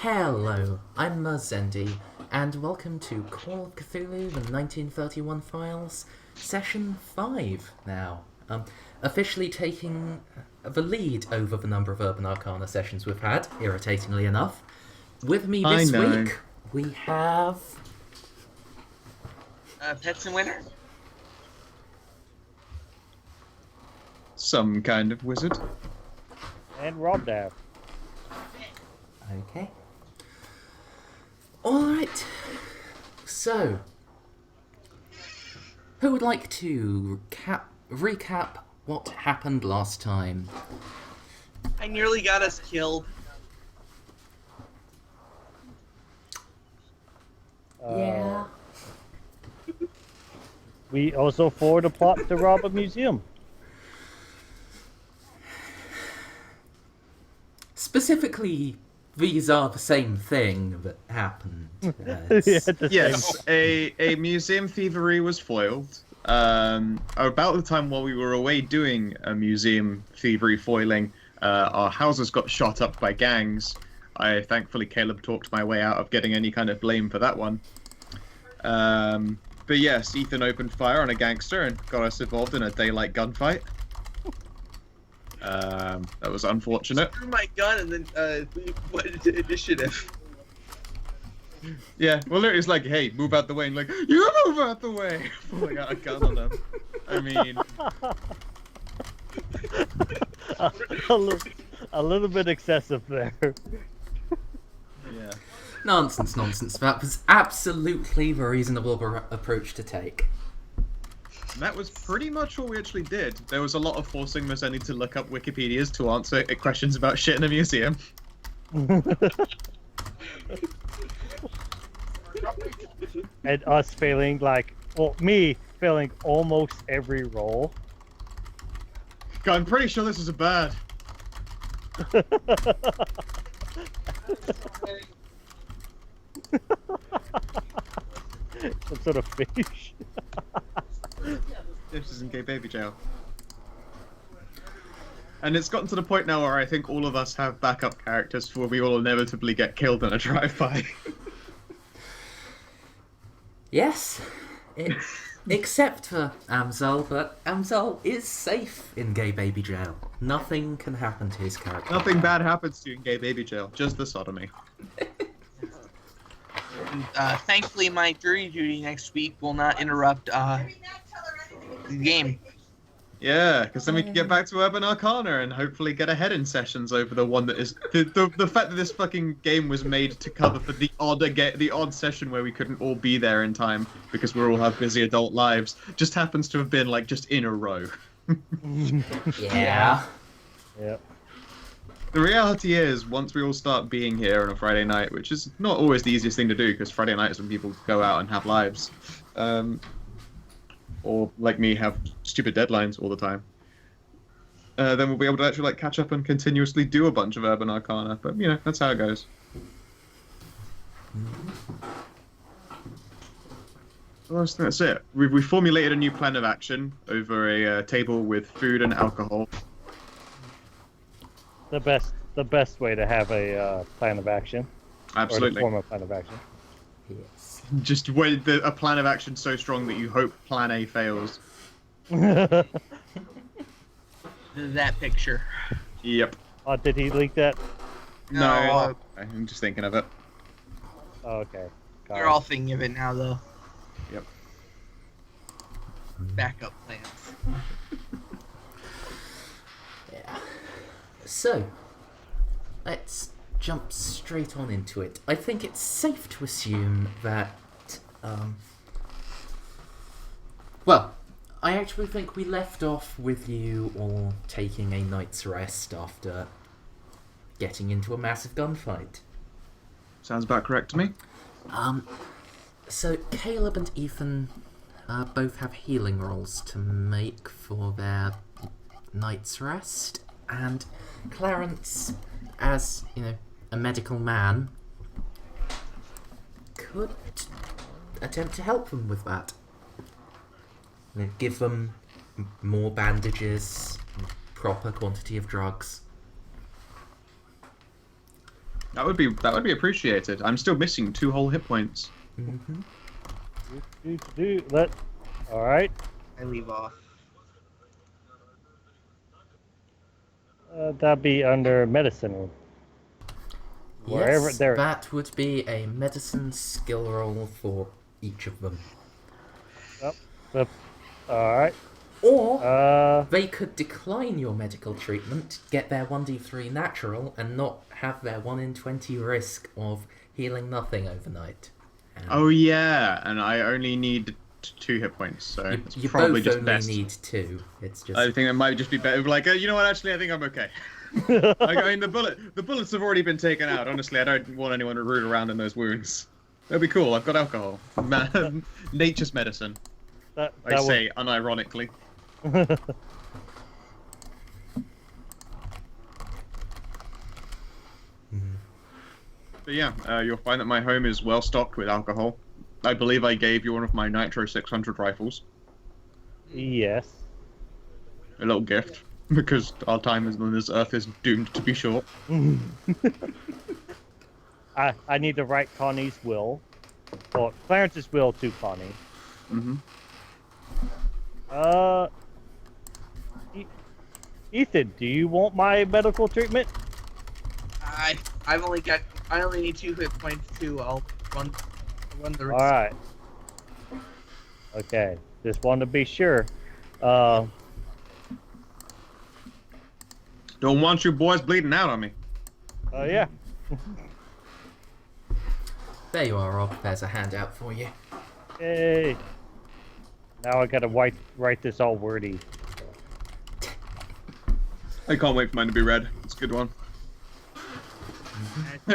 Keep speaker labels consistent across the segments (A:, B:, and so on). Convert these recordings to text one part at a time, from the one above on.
A: Hello, I'm Merzendi, and welcome to Call of Cthulhu, the 1931 Files, Session 5 now. Officially taking the lead over the number of Urban Arcana sessions we've had, irritatingly enough. With me this week, we have...
B: Pets and Winter?
C: Some kind of wizard.
D: And Rob Dab.
A: Okay. Alright. So, who would like to recap what happened last time?
B: I nearly got us killed.
A: Yeah.
D: We also forward a plot to rob a museum.
A: Specifically, these are the same thing that happened.
C: Yes, a museum thievery was foiled. About the time while we were away doing a museum thievery foiling, our houses got shot up by gangs. Thankfully, Caleb talked my way out of getting any kind of blame for that one. But yes, Ethan opened fire on a gangster and got us involved in a daylight gunfight. That was unfortunate.
B: Threw my gun and then we went into initiative.
C: Yeah, well, it's like, hey, move out the way, and like, you move out the way, pulling out a gun on them. I mean,
D: a little bit excessive there.
C: yeah.
A: Nonsense. That was absolutely the reasonable approach to take.
C: And that was pretty much all we actually did. There was a lot of forcing Mercedes to look up Wikipedias to answer questions about shit in a museum.
D: And us failing me failing almost every role.
C: God, I'm pretty sure this is a bird.
D: Some sort of fish.
C: This is in gay baby jail. And it's gotten to the point now where I think all of us have backup characters for we will inevitably get killed in a drive-by.
A: Yes, except for Amzal, but Amzal is safe in gay baby jail. Nothing can happen to his character.
C: Nothing bad happens to you in gay baby jail, just the sodomy.
B: Thankfully, my jury duty next week will not interrupt the game.
C: Yeah, because then we can get back to Urban Arcana and hopefully get ahead in sessions over the one that is the fact that this fucking game was made to cover for the odd session where we couldn't all be there in time because we all have busy adult lives just happens to have been like just in a row.
A: Yeah.
D: Yep.
C: The reality is, once we all start being here on a Friday night, which is not always the easiest thing to do because Friday night is when people go out and have lives. Or like me have stupid deadlines all the time, then we'll be able to actually like catch up and continuously do a bunch of Urban Arcana. But you know, that's how it goes. Well, I think that's it. We formulated a new plan of action over a table with food and alcohol.
D: The best way to have a plan of action.
C: Absolutely.
D: Or to form a plan of action.
A: Yes.
C: Just a plan of action so strong that you hope Plan A fails.
B: That picture.
C: Yep.
D: Oh, did he leak that?
C: No, I'm just thinking of it.
D: Oh, okay. Got
B: We're
D: it.
B: all thinking of it now, though.
C: Yep.
B: Backup plans.
A: Yeah. So, let's jump straight on into it. I think it's safe to assume that, well, I actually think we left off with you all taking a night's rest after getting into a massive gunfight.
C: Sounds about correct to me.
A: So Caleb and Ethan both have healing rolls to make for their night's rest, and Clarence, as, you know, a medical man, could attempt to help them with that. You know, give them more bandages, proper quantity of drugs.
C: That would be appreciated. I'm still missing 2 whole hit points.
A: Mm-hmm.
D: All right.
B: I leave off.
D: That'd be under medicine. Wherever
A: Yes,
D: there.
A: that would be a medicine skill roll for each of them.
D: All right.
A: Or they could decline your medical treatment, get their 1d3 natural, and not have their 1 in 20 risk of healing nothing overnight. And
C: Oh yeah, and I only need 2 hit points, so it's
A: you
C: probably
A: both
C: just
A: only
C: best.
A: need 2. It's just
C: I think it might just be better. Like, you know what? Actually, I think I'm okay. Like, I mean, the bullets have already been taken out. Honestly, I don't want anyone to root around in those wounds. That'd be cool. I've got alcohol. Nature's medicine.
D: That
C: I say unironically. But yeah, you'll find that my home is well stocked with alcohol. I believe I gave you one of my Nitro 600 rifles.
D: Yes.
C: A little gift. Because our time on this earth is doomed to be short.
D: I need to write Connie's will. Or Clarence's will to Connie.
C: Mm-hmm.
D: Ethan, do you want my medical treatment?
B: I only need 2 hit points too. I'll run the risk.
D: Alright. Okay. Just wanted to be sure.
C: Don't want you boys bleeding out on me.
D: Yeah.
A: there you are, Rob. There's a handout for you.
D: Hey. Now I gotta write this all wordy.
C: I can't wait for mine to be read. It's a good one.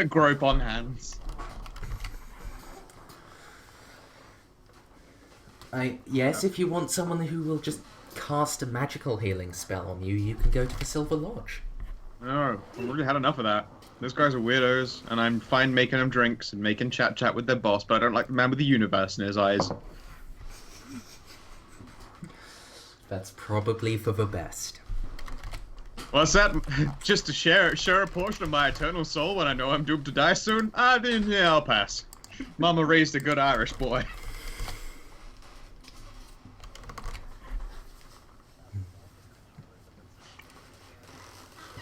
C: Grope on hands.
A: Yes, if you want someone who will just cast a magical healing spell on you, you can go to the Silver Lodge.
C: No, I've already had enough of that. Those guys are weirdos, and I'm fine making them drinks and making chat with their boss, but I don't like the man with the universe in his eyes.
A: That's probably for the best.
C: What's that? Just to share a portion of my eternal soul when I know I'm doomed to die soon? Yeah, I'll pass. Mama raised a good Irish boy.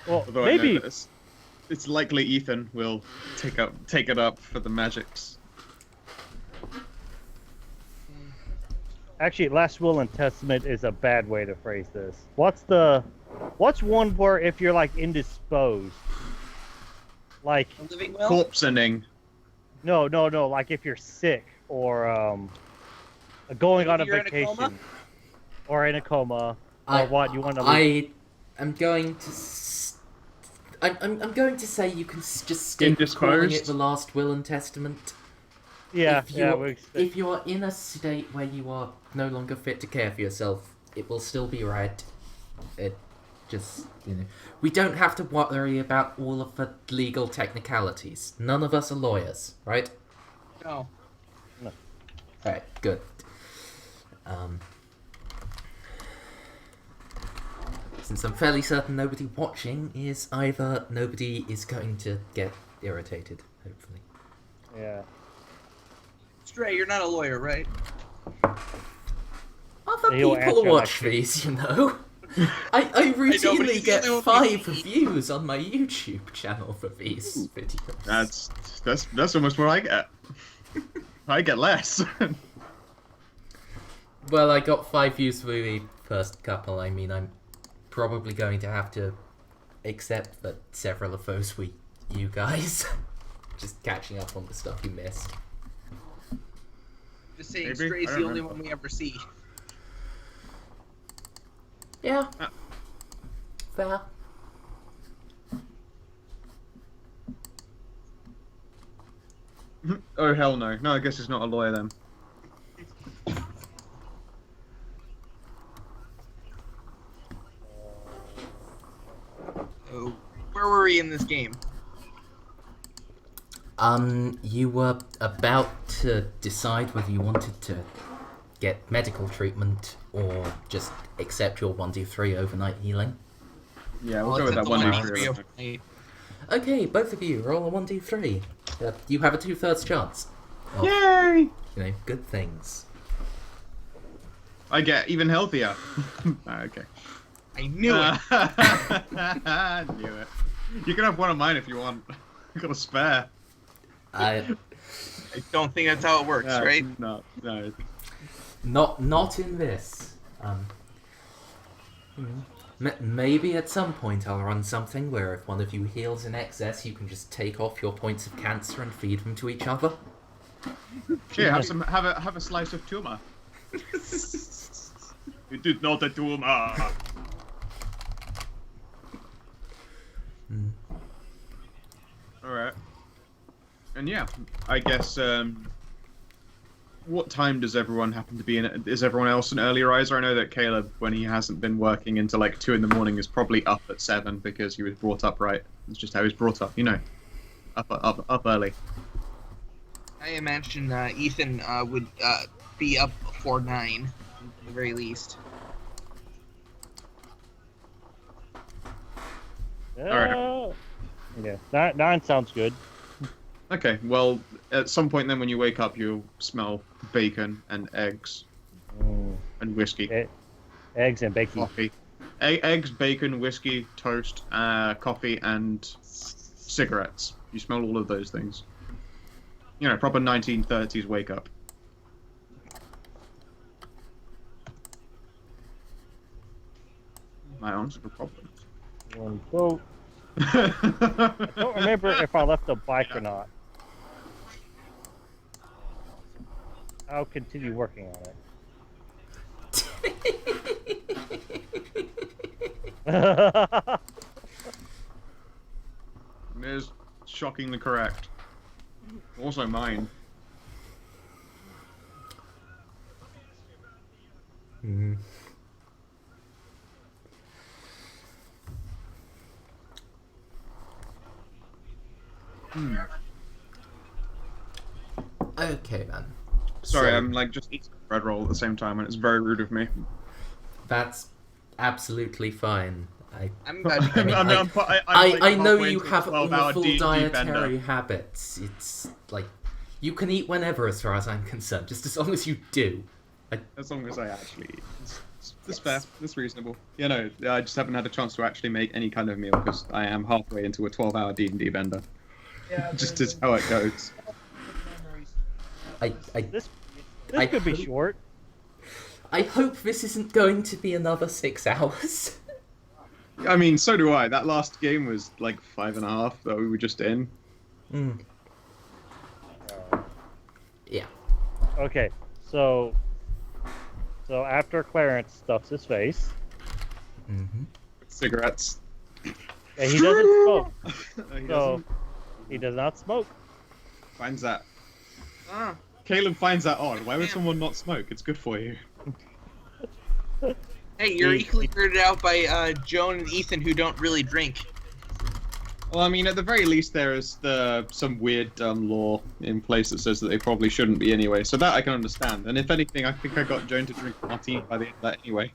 D: Well,
C: Although I know
D: maybe.
C: that it's likely Ethan will take it up for the magics.
D: Actually, Last Will and Testament is a bad way to phrase this. What's one where if you're like indisposed? Like
B: A living will?
C: Corpsening.
D: no, like if you're sick or going on a
B: You're in a
D: vacation
B: coma?
D: or in a coma
A: I-
D: or what you want to leave.
A: I am going to. I'm going to say you can just stick calling it
C: Indisposed?
A: the Last Will and Testament.
D: Yeah,
A: If you are in a state where you are no longer fit to care for yourself, it will still be right. It just, we don't have to worry about all of the legal technicalities. None of us are lawyers, right?
B: No.
A: Right, good. Since I'm fairly certain nobody watching is either nobody is going to get irritated, hopefully.
D: yeah.
B: Stray, you're not a lawyer, right?
A: Other
D: He'll
A: people
D: answer
A: watch
D: like-
A: these, I
B: but
A: routinely
B: he's
A: get
B: the only
A: 5
B: one-
A: views on my YouTube channel for these videos.
C: That's almost what I get. I get less.
A: Well, I got 5 views for the first couple. I mean, I'm probably going to have to accept that several of those were you guys. Just catching up on the stuff you missed.
B: Just saying,
C: Maybe.
B: Stray's
C: I
B: the
C: don't
B: only
C: know.
B: one we ever see.
A: Yeah. Fair.
C: Oh hell no. No, I guess he's not a lawyer then.
B: Oh, where were we in this game?
A: You were about to decide whether you wanted to get medical treatment or just accept your 1d3 overnight healing.
C: Yeah, we'll go with that
B: I'll
C: one.
B: accept the 1d3 overnight.
A: Okay, both of you, roll a 1d3. You have a 2/3 chance. Of,
C: Yay!
A: good things.
C: I get even healthier. Okay.
B: I knew it.
C: I knew it. You can have one of mine if you want. I got a spare.
A: I
B: I don't think that's how it works, right?
C: No.
A: not in this. Maybe at some point I'll run something where if one of you heals in excess, you can just take off your points of cancer and feed them to each other.
C: Here, have a slice of tumor. It is not a tumor. Alright. And yeah, I guess, what time does everyone happen to be in? Is everyone else an early riser? I know that Caleb, when he hasn't been working until like 2 in the morning, is probably up at 7 because he was brought up right. It's just how he was brought up, up early.
B: I imagine Ethan would be up before 9, at the very least.
C: Alright.
D: Yeah, 9 sounds good.
C: Okay, well, at some point then when you wake up, you'll smell bacon and eggs and whiskey.
D: Eggs and bacon.
C: Coffee. Eggs, bacon, whiskey, toast, coffee, and cigarettes. You smell all of those things. Proper 1930s wake up. My arms have a problem.
D: One vote. I don't remember if I left the bike or not. I'll continue working on it.
C: It is shockingly correct. Also mine.
A: Okay then.
C: Sorry,
A: So,
C: I'm like just eating a bread roll at the same time, and it's very rude of me.
A: That's absolutely fine.
B: I'm glad you came.
A: I know you have awful dietary habits. It's like you can eat whenever, as far as I'm concerned, just as long as you do.
C: As long as I actually eat. That's fair. That's reasonable. I just haven't had a chance to actually make any kind of meal because I am halfway into a 12-hour D&D bender.
B: Yeah,
C: Just is how it goes.
D: This could be short.
A: I hope this isn't going to be another 6 hours.
C: I mean, so do I. That last game was like 5.5 that we were just in.
A: Yeah.
D: Okay, so after Clarence stuffs his face,
C: Cigarettes.
D: and he doesn't smoke.
C: He
D: So
C: doesn't.
D: he does not smoke.
C: Finds that.
B: Ah,
C: Caleb finds that odd. Why would someone not smoke? It's good for you.
B: hey, you're equally weirded out by Joan and Ethan, who don't really drink.
C: Well, I mean, at the very least, there is some weird law in place that says that they probably shouldn't be anyway. So that I can understand. And if anything, I think I got Joan to drink martini by the end of that anyway.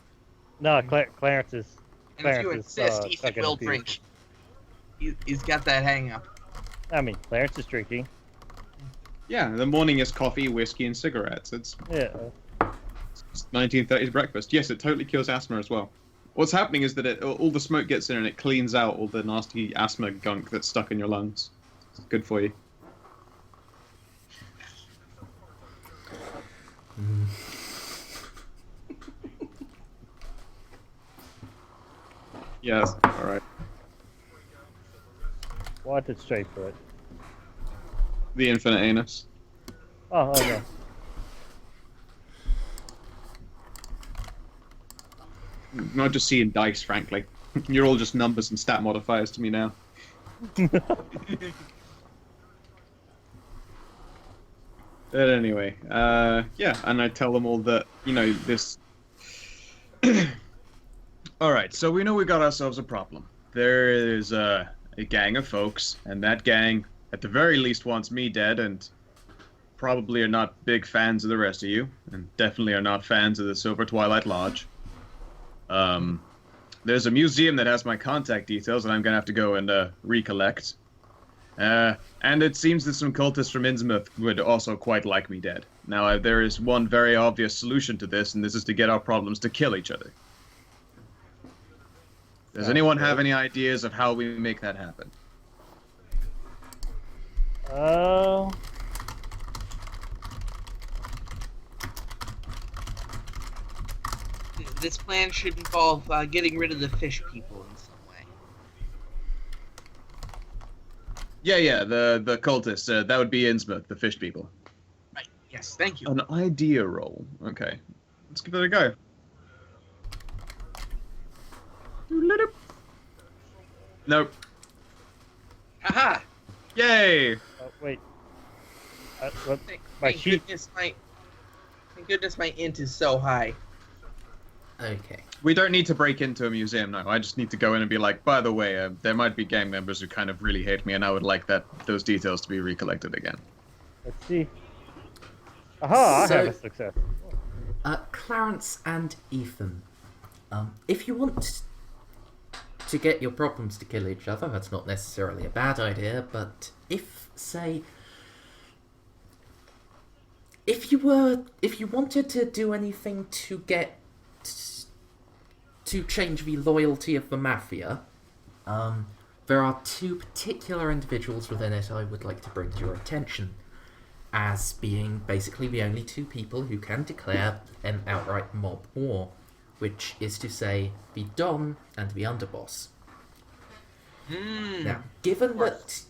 D: No, Clarence is.
B: And if you
D: Clarence is,
B: insist, Ethan
D: second
B: will
D: appeal.
B: drink. He's got that hang up.
D: I mean, Clarence is drinking.
C: Yeah, the morning is coffee, whiskey, and cigarettes. It's
D: Yeah.
C: 1930s breakfast. Yes, it totally cures asthma as well. What's happening is that all the smoke gets in and it cleans out all the nasty asthma gunk that's stuck in your lungs. It's good for you. Yes, alright.
D: What did straight foot?
C: The infinite anus.
D: Oh no.
C: Not just seeing dice, frankly. You're all just numbers and stat modifiers to me now. But anyway, yeah, and I tell them all that, this... Alright, so we know we got ourselves a problem. There is a gang of folks, and that gang, at the very least, wants me dead, and probably are not big fans of the rest of you, and definitely are not fans of the Silver Twilight Lodge. There's a museum that has my contact details that I'm gonna have to go and recollect. And it seems that some cultists from Innsmouth would also quite like me dead. Now, there is one very obvious solution to this, and this is to get our problems to kill each other. Does anyone have any ideas of how we make that happen?
D: Oh.
B: This plan should involve getting rid of the fish people in some way.
C: Yeah, the cultists. That would be Innsmouth, the fish people.
B: Right. Yes. Thank you.
C: An idea roll. Okay. Let's give it a go. Nope.
B: Aha!
C: Yay!
D: Oh, wait.
B: Thank,
D: My
B: thank
D: sheet.
B: goodness my int is so high.
A: Okay.
C: We don't need to break into a museum now. I just need to go in and be like, by the way, there might be gang members who kind of really hate me, and I would like those details to be recollected again.
D: Let's see. Aha!
A: So-
D: I have a success.
A: Clarence and Ethan, if you want to get your problems to kill each other, that's not necessarily a bad idea, but if, say, if you wanted to do anything to change the loyalty of the Mafia, there are two particular individuals within it I would like to bring to your attention, as being basically the only two people who can declare an outright mob war, which is to say, the Don and the Underboss. Now, given that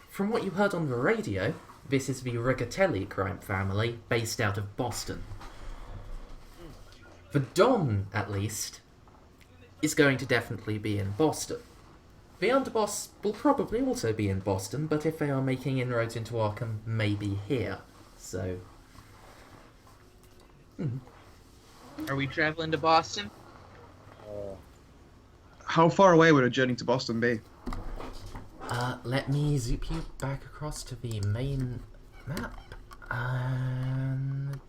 A: from what you heard on the radio, this is the Rigatelli crime family based out of Boston. The Don, at least, is going to definitely be in Boston. The Underboss will probably also be in Boston, but if they are making inroads into Arkham, maybe here. So...
B: Are we traveling to Boston?
C: How far away would a journey to Boston be?
A: Let me zoop you back across to the main map, and...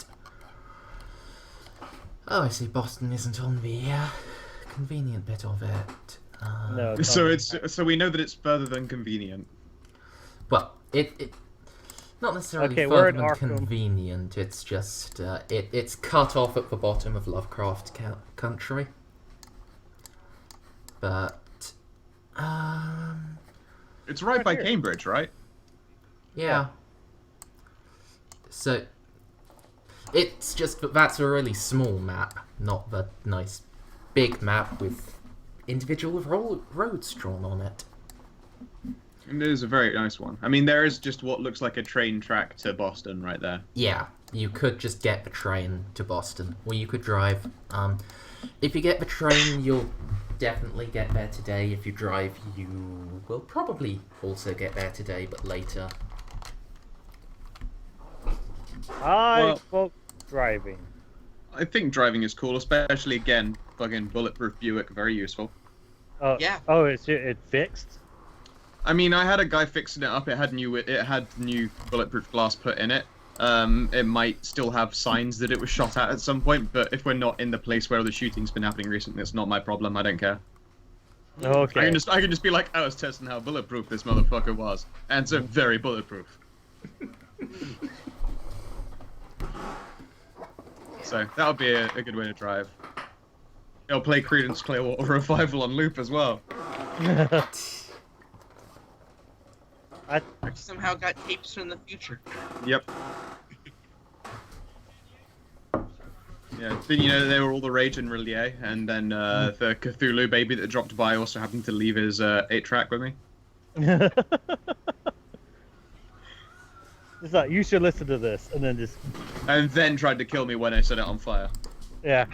A: Oh, I see Boston isn't on the convenient bit of it.
D: No.
C: So we know that it's further than convenient.
A: Well, it not necessarily
D: Okay, we're
A: further
D: in
A: than
D: Arkham.
A: convenient, it's just, it's cut off at the bottom of Lovecraft country. But,
C: It's right by
D: here.
C: Cambridge, right?
A: yeah. So, it's just that that's a really small map, not the nice big map with individual roads drawn on it.
C: It is a very nice one. I mean, there is just what looks like a train track to Boston right there.
A: Yeah, you could just get the train to Boston, or you could drive. If you get the train, you'll definitely get there today. If you drive, you will probably also get there today, but later.
D: I spoke driving.
C: I think driving is cool, especially, again, fucking bulletproof Buick, very useful.
B: Yeah.
D: Oh, it fixed?
C: I mean, I had a guy fixing it up. It had new bulletproof glass put in it. It might still have signs that it was shot at some point, but if we're not in the place where the shooting's been happening recently, it's not my problem. I don't care.
D: Okay.
C: I can just be like, I was testing how bulletproof this motherfucker was, and it's very bulletproof. So that would be a good way to drive. It'll play Creedence Clearwater Revival on loop as well.
B: I somehow got tapes from the future.
C: Yep. Yeah, then you know they were all the rage in Relier, and then the Cthulhu baby that dropped by also happened to leave his 8-track with me.
D: It's like, you should listen to this, and then just...
C: And then tried to kill me when I set it on fire.
D: Yeah.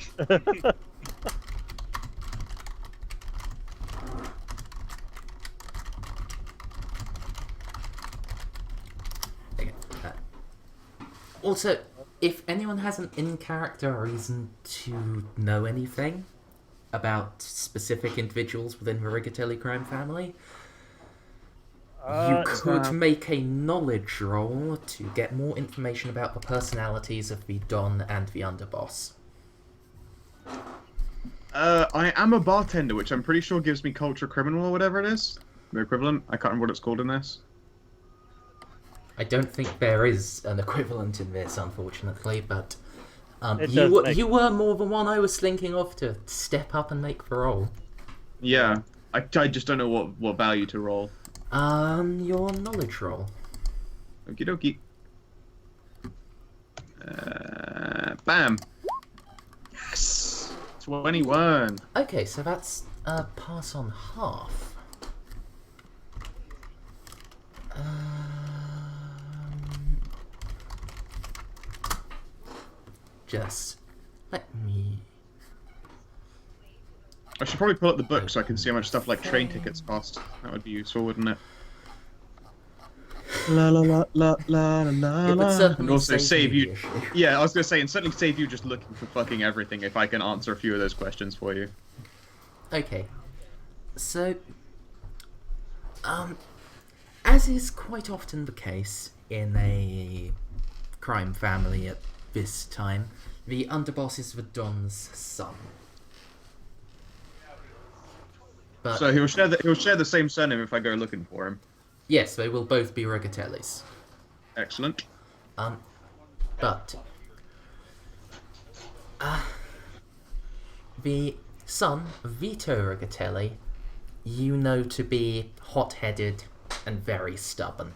A: Okay. Also, if anyone has an in-character reason to know anything about specific individuals within the Rigatelli crime family, you could make a knowledge roll to get more information about the personalities of the Don and the Underboss.
C: I am a bartender, which I'm pretty sure gives me culture criminal or whatever it is. The equivalent? I can't remember what it's called in this.
A: I don't think there is an equivalent in this, unfortunately, but
D: It
A: you were more the one I was thinking of to step up and make the roll.
C: Yeah. I just don't know what value to roll.
A: Your knowledge roll.
C: Okie dokie. Bam. Yes. 21.
A: Okay, so that's pass on half. Just let me.
C: I should probably pull up the book so I can see how much stuff like train tickets cost. That would be useful, wouldn't it? La la la la la la
A: It would certainly
C: and also save you.
A: the issue.
C: Yeah, I was gonna say, and certainly save you just looking for fucking everything if I can answer a few of those questions for you.
A: Okay, so, as is quite often the case in a crime family at this time, the underboss is the Don's son. But
C: So he'll share the same surname if I go looking for him.
A: yes, they will both be Rigatellis.
C: Excellent.
A: But the son, Vito Rigatelli, you know to be hot-headed and very stubborn.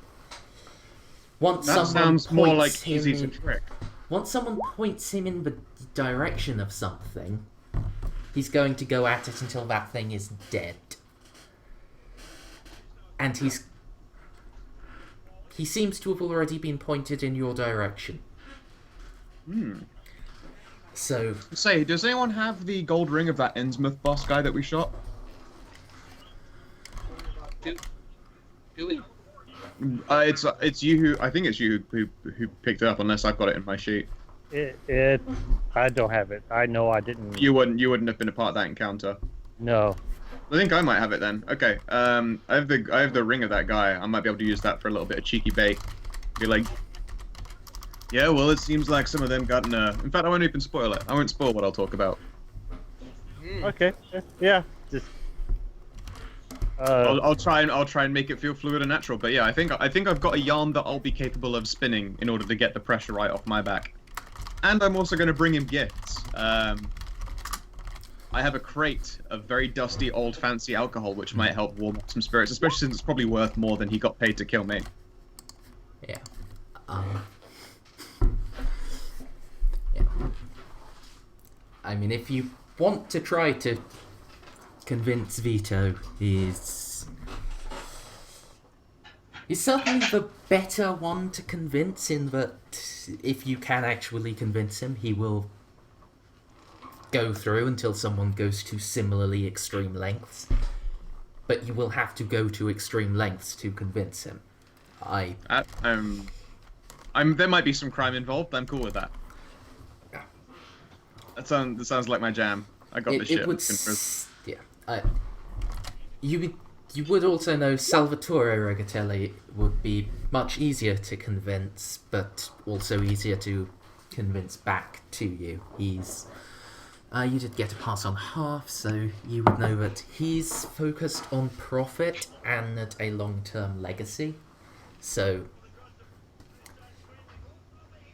A: Once
C: That
A: someone
C: sounds more like
A: points him
C: easy to
A: in-
C: trick.
A: Once someone points him in the direction of something, he's going to go at it until that thing is dead. And he seems to have already been pointed in your direction. So,
C: Say, does anyone have the gold ring of that Innsmouth boss guy that we shot?
B: Do we?
C: It's you who I think it's you who picked it up unless I've got it in my sheet.
D: I don't have it. I know I didn't.
C: You wouldn't have been a part of that encounter.
D: No.
C: I think I might have it then. Okay. I have the ring of that guy. I might be able to use that for a little bit of cheeky bait. Be like, yeah, well, it seems like some of them got in a. In fact, I won't even spoil it. I won't spoil what I'll talk about.
D: Okay. Yeah. Just.
C: I'll try and make it feel fluid and natural. But yeah, I think I've got a yarn that I'll be capable of spinning in order to get the pressure right off my back. And I'm also going to bring him gifts. I have a crate of very dusty, old, fancy alcohol, which might help warm up some spirits, especially since it's probably worth more than he got paid to kill me.
A: yeah. Yeah. I mean, if you want to try to convince Vito, he's certainly the better one to convince, in that if you can actually convince him, he will go through until someone goes to similarly extreme lengths. But you will have to go to extreme lengths to convince him.
C: There might be some crime involved. I'm cool with that. That sounds like my jam. I got this shit.
A: It would, you would also know Salvatore Rigatelli would be much easier to convince, but also easier to convince back to you. He's you did get a pass on half, so you would know that he's focused on profit and a long-term legacy. So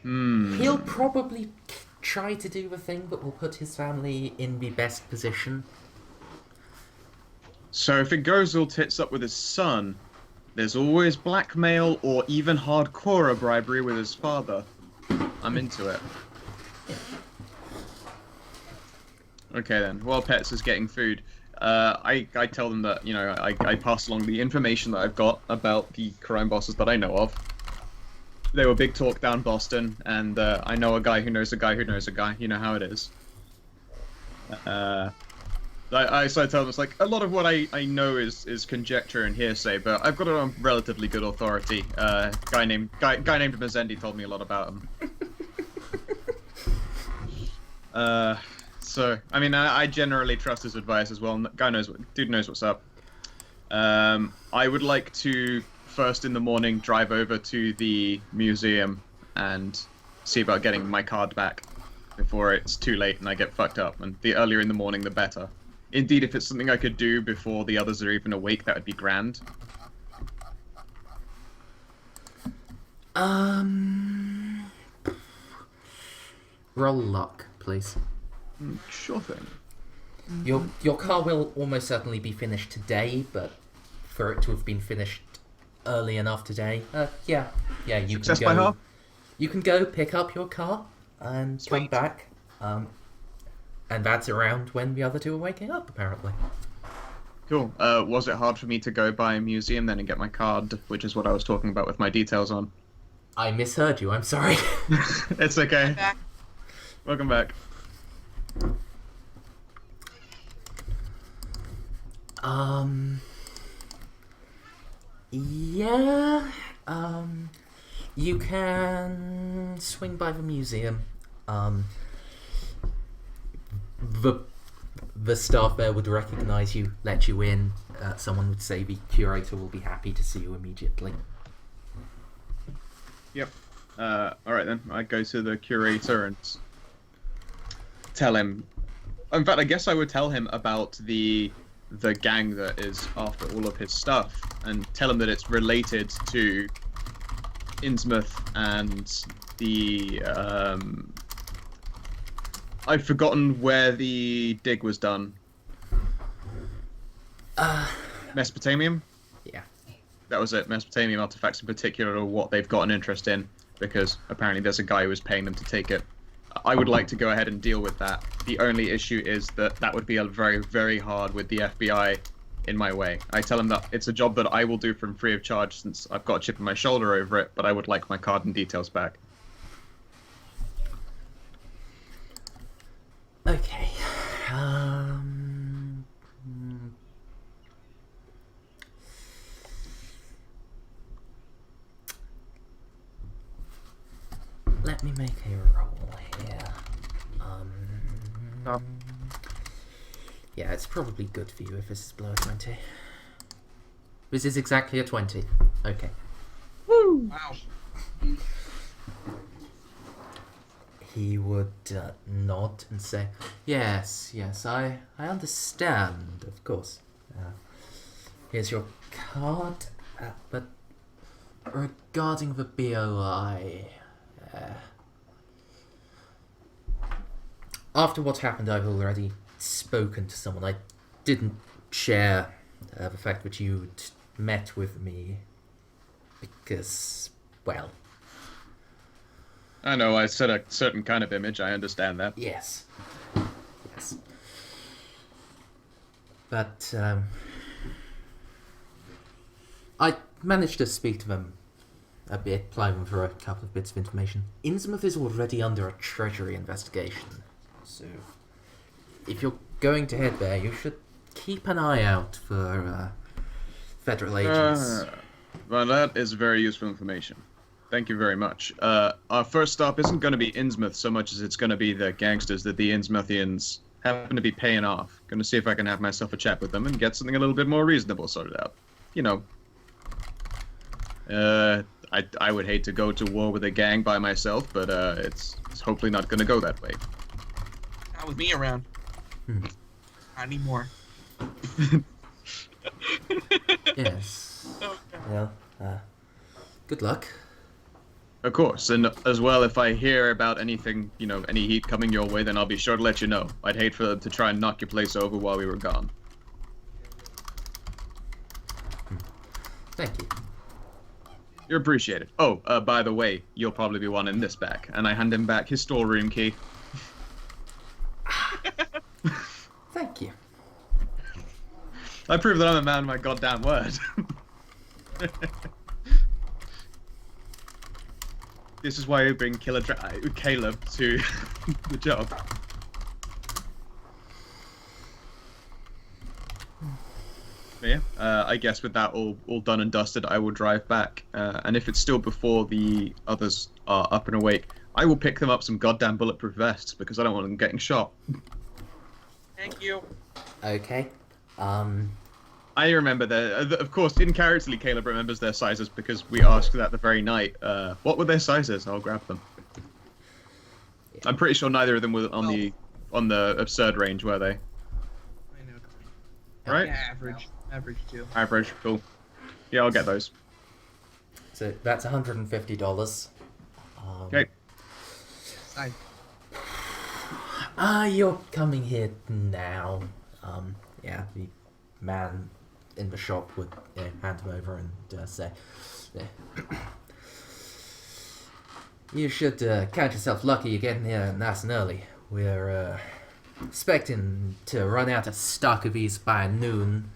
A: he'll probably try to do the thing that will put his family in the best position.
C: So if it goes all tits up with his son, there's always blackmail or even hardcore bribery with his father. I'm into it. Okay then. While Pets is getting food, I tell them that, you know, I pass along the information that I've got about the crime bosses that I know of. They were big talk down Boston, and I know a guy who knows a guy who knows a guy. You know how it is. So I tell them it's like a lot of what I know is conjecture and hearsay, but I've got it on relatively good authority. Guy named Mazendi told me a lot about him. So I mean I generally trust his advice as well. Dude knows what's up. I would like to first in the morning drive over to the museum and see about getting my card back before it's too late and I get fucked up. And the earlier in the morning, the better. Indeed, if it's something I could do before the others are even awake, that would be grand.
A: Roll luck, please.
C: Sure thing.
A: Your car will almost certainly be finished today, but for it to have been finished early enough today, yeah, you
C: Success
A: can
C: by
A: go.
C: half?
A: You can go pick up your car and come
B: Sweet.
A: back. And that's around when the other two are waking up, apparently.
C: Cool. Was it hard for me to go by a museum then and get my card, which is what I was talking about with my details on?
A: I misheard you. I'm sorry.
C: It's okay.
B: I'm back.
C: Welcome back.
A: Yeah. You can swing by the museum. The staff there would recognize you, let you in. Someone would say the curator will be happy to see you immediately.
C: Yep. Alright then. I go to the curator and tell him... In fact, I guess I would tell him about the gang that is after all of his stuff and tell him that it's related to Innsmouth and the... I've forgotten where the dig was done. Mesopotamian?
A: Yeah.
C: That was it. Mesopotamian artifacts in particular are what they've got an interest in, because apparently there's a guy who was paying them to take it. I would like to go ahead and deal with that. The only issue is that that would be a very, very hard with the FBI in my way. I tell them that it's a job that I will do from free of charge since I've got a chip on my shoulder over it, but I would like my card and details back.
A: Okay. Let me make a roll here.
B: Oh.
A: Yeah, it's probably good for you if this is below 20. This is exactly a 20. Okay.
B: Wow.
A: He would nod and say, yes, I understand, of course. Here's your card, but regarding the BOI... after what happened, I've already spoken to someone. I didn't share the fact that you'd met with me because, well...
C: I know, I set a certain kind of image, I understand that.
A: Yes. But, I managed to speak to them a bit, apply them for a couple of bits of information. Innsmouth is already under a treasury investigation, so if you're going to head there, you should keep an eye out for federal agents.
C: Well, that is very useful information. Thank you very much. Our first stop isn't going to be Innsmouth so much as it's going to be the gangsters that the Innsmouthians happen to be paying off. Going to see if I can have myself a chat with them and get something a little bit more reasonable sorted out. You know. I would hate to go to war with a gang by myself, but it's hopefully not going to go that way.
B: Not with me around. Not anymore.
A: Yes.
B: Okay.
A: Well, good luck.
C: Of course, and as well, if I hear about anything, you know, any heat coming your way, then I'll be sure to let you know. I'd hate for them to try and knock your place over while we were gone.
A: Thank you.
C: You're appreciated. Oh, by the way, you'll probably be wanting this back. And I hand him back his storeroom key.
A: Thank you.
C: I prove that I'm a man of my goddamn word. This is why I bring Caleb to the job. But yeah, I guess with that all done and dusted, I will drive back. And if it's still before the others are up and awake, I will pick them up some goddamn bulletproof vests because I don't want them getting shot.
B: Thank you.
A: Okay.
C: I remember of course, incorrectly, Caleb remembers their sizes because we asked that the very night. What were their sizes? I'll grab them.
A: Yeah.
C: I'm pretty sure neither of them were on the absurd range, were they?
B: I know.
C: right?
B: Yeah, average too.
C: Average, cool. Yeah, I'll get those.
A: So that's $150.
C: Okay.
B: I,
A: You're coming here now. Yeah, the man in the shop would hand him over and say, yeah. You should count yourself lucky you're getting here nice and early. We're expecting to run out of stock of these by noon,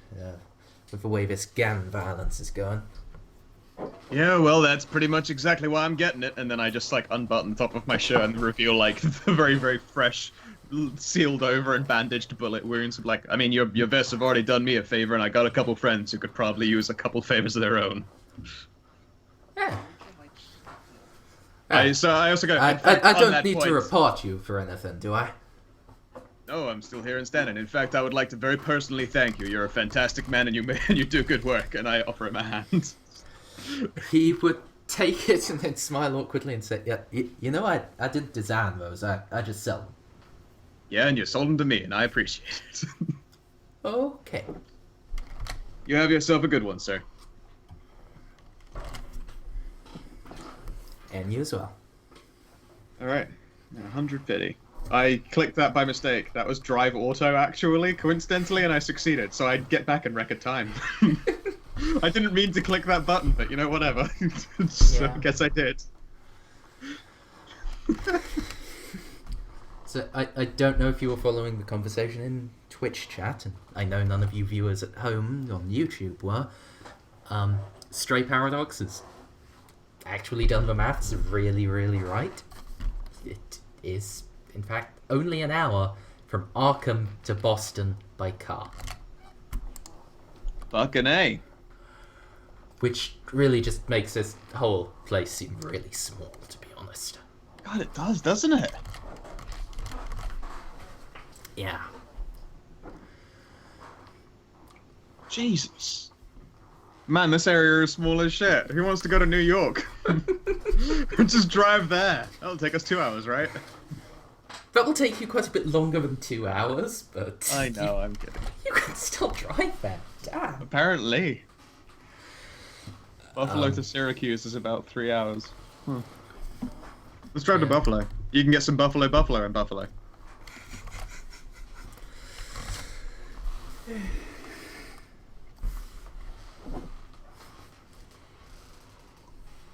A: with the way this gang violence is going.
C: Yeah, well, that's pretty much exactly why I'm getting it. And then I just like unbutton the top of my shirt and reveal like the very, very fresh, sealed over and bandaged bullet wounds. Like, I mean, your vests have already done me a favor, and I got a couple friends who could probably use a couple favors of their own.
A: Yeah.
C: I also got.
A: I
C: on
A: don't
C: that
A: need to
C: point-
A: report you for anything, do I?
C: No, I'm still here and standing. In fact, I would like to very personally thank you. You're a fantastic man, and you do good work. And I offer him a hand.
A: He would take it and then smile awkwardly and say, "Yeah, you know, I didn't design those. I just sell them."
C: Yeah, and you sold them to me, and I appreciate it.
A: Okay.
C: You have yourself a good one, sir.
A: And you as well.
C: All right, 150. I clicked that by mistake. That was drive auto, actually, coincidentally, and I succeeded. So I'd get back in record time. I didn't mean to click that button, but you know, whatever. So
A: Yeah.
C: I guess I did.
A: So I don't know if you were following the conversation in Twitch chat, and I know none of you viewers at home on YouTube were. Stray Paradox has actually done the maths really, really right. It is, in fact, only an hour from Arkham to Boston by car.
C: Fucking A.
A: Which really just makes this whole place seem really small, to be honest.
C: God, it does, doesn't it?
A: Yeah.
C: Jesus. Man, this area is small as shit. Who wants to go to New York? Just drive there. That'll take us 2 hours, right?
A: That will take you quite a bit longer than 2 hours, but...
C: I know, I'm kidding.
A: You can still drive there. Damn.
C: Apparently. Buffalo to Syracuse is about 3 hours. Let's drive to
A: Yeah.
C: Buffalo. You can get some buffalo in Buffalo.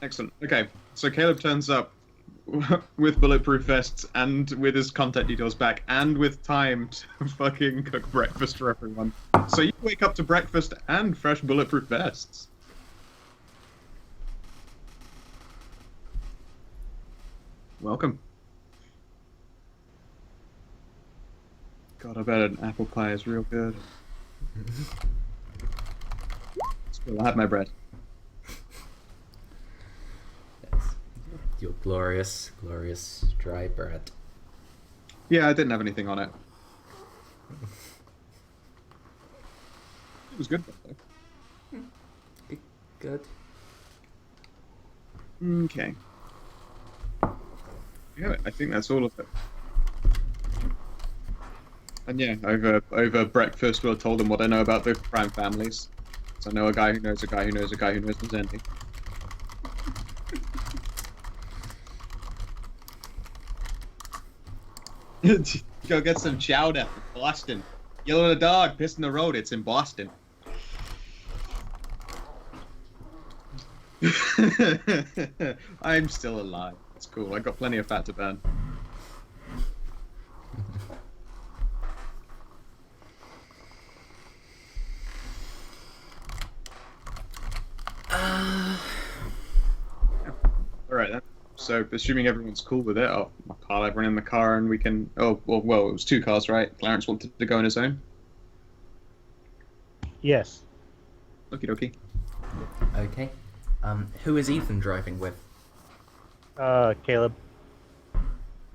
C: Excellent. Okay, so Caleb turns up with bulletproof vests and with his contact details back and with time to fucking cook breakfast for everyone. So you wake up to breakfast and fresh bulletproof vests. Welcome. God, I bet an apple pie is real good. Still, I had my bread.
A: Yes. Your glorious, glorious dry bread.
C: Yeah, I didn't have anything on it. It was good, though.
A: Good.
C: Okay. Yeah, I think that's all of it. And yeah, over breakfast, we'll told them what I know about the crime families. So I know a guy who knows a guy who knows a guy who knows Mazendi. Go get some chowder from Boston. Yellow at a dog, piss in the road. It's in Boston. I'm still alive. It's cool. I got plenty of fat to burn. All right then. So, assuming everyone's cool with it, I'll pile everyone in the car and we can. Oh, well, it was 2 cars, right? Clarence wanted to go on his own.
D: Yes.
C: Okie dokie.
A: Okay. Who is Ethan driving with?
D: Caleb.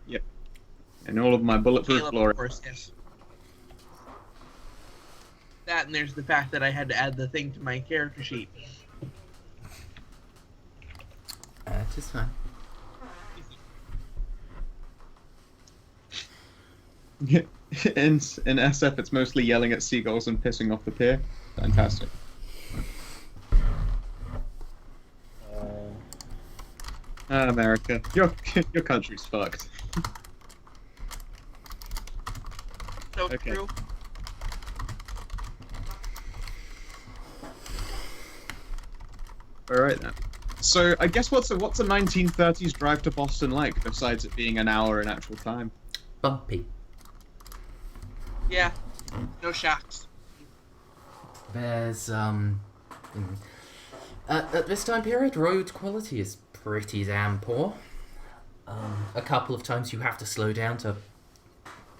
C: Yep. And all of my bulletproof
B: Caleb,
C: glory.
B: of course, yes. That and there's the fact that I had to add the thing to my character sheet.
A: Just fine.
C: In SF, it's mostly yelling at seagulls and pissing off the pier. Fantastic. America, your country's fucked.
B: So
C: Okay.
B: true.
C: All right then. So I guess what's a 1930s drive to Boston like besides it being an hour in actual time?
A: Bumpy.
B: Yeah. No shacks.
A: There's at this time period, road quality is pretty damn poor. A couple of times you have to slow down to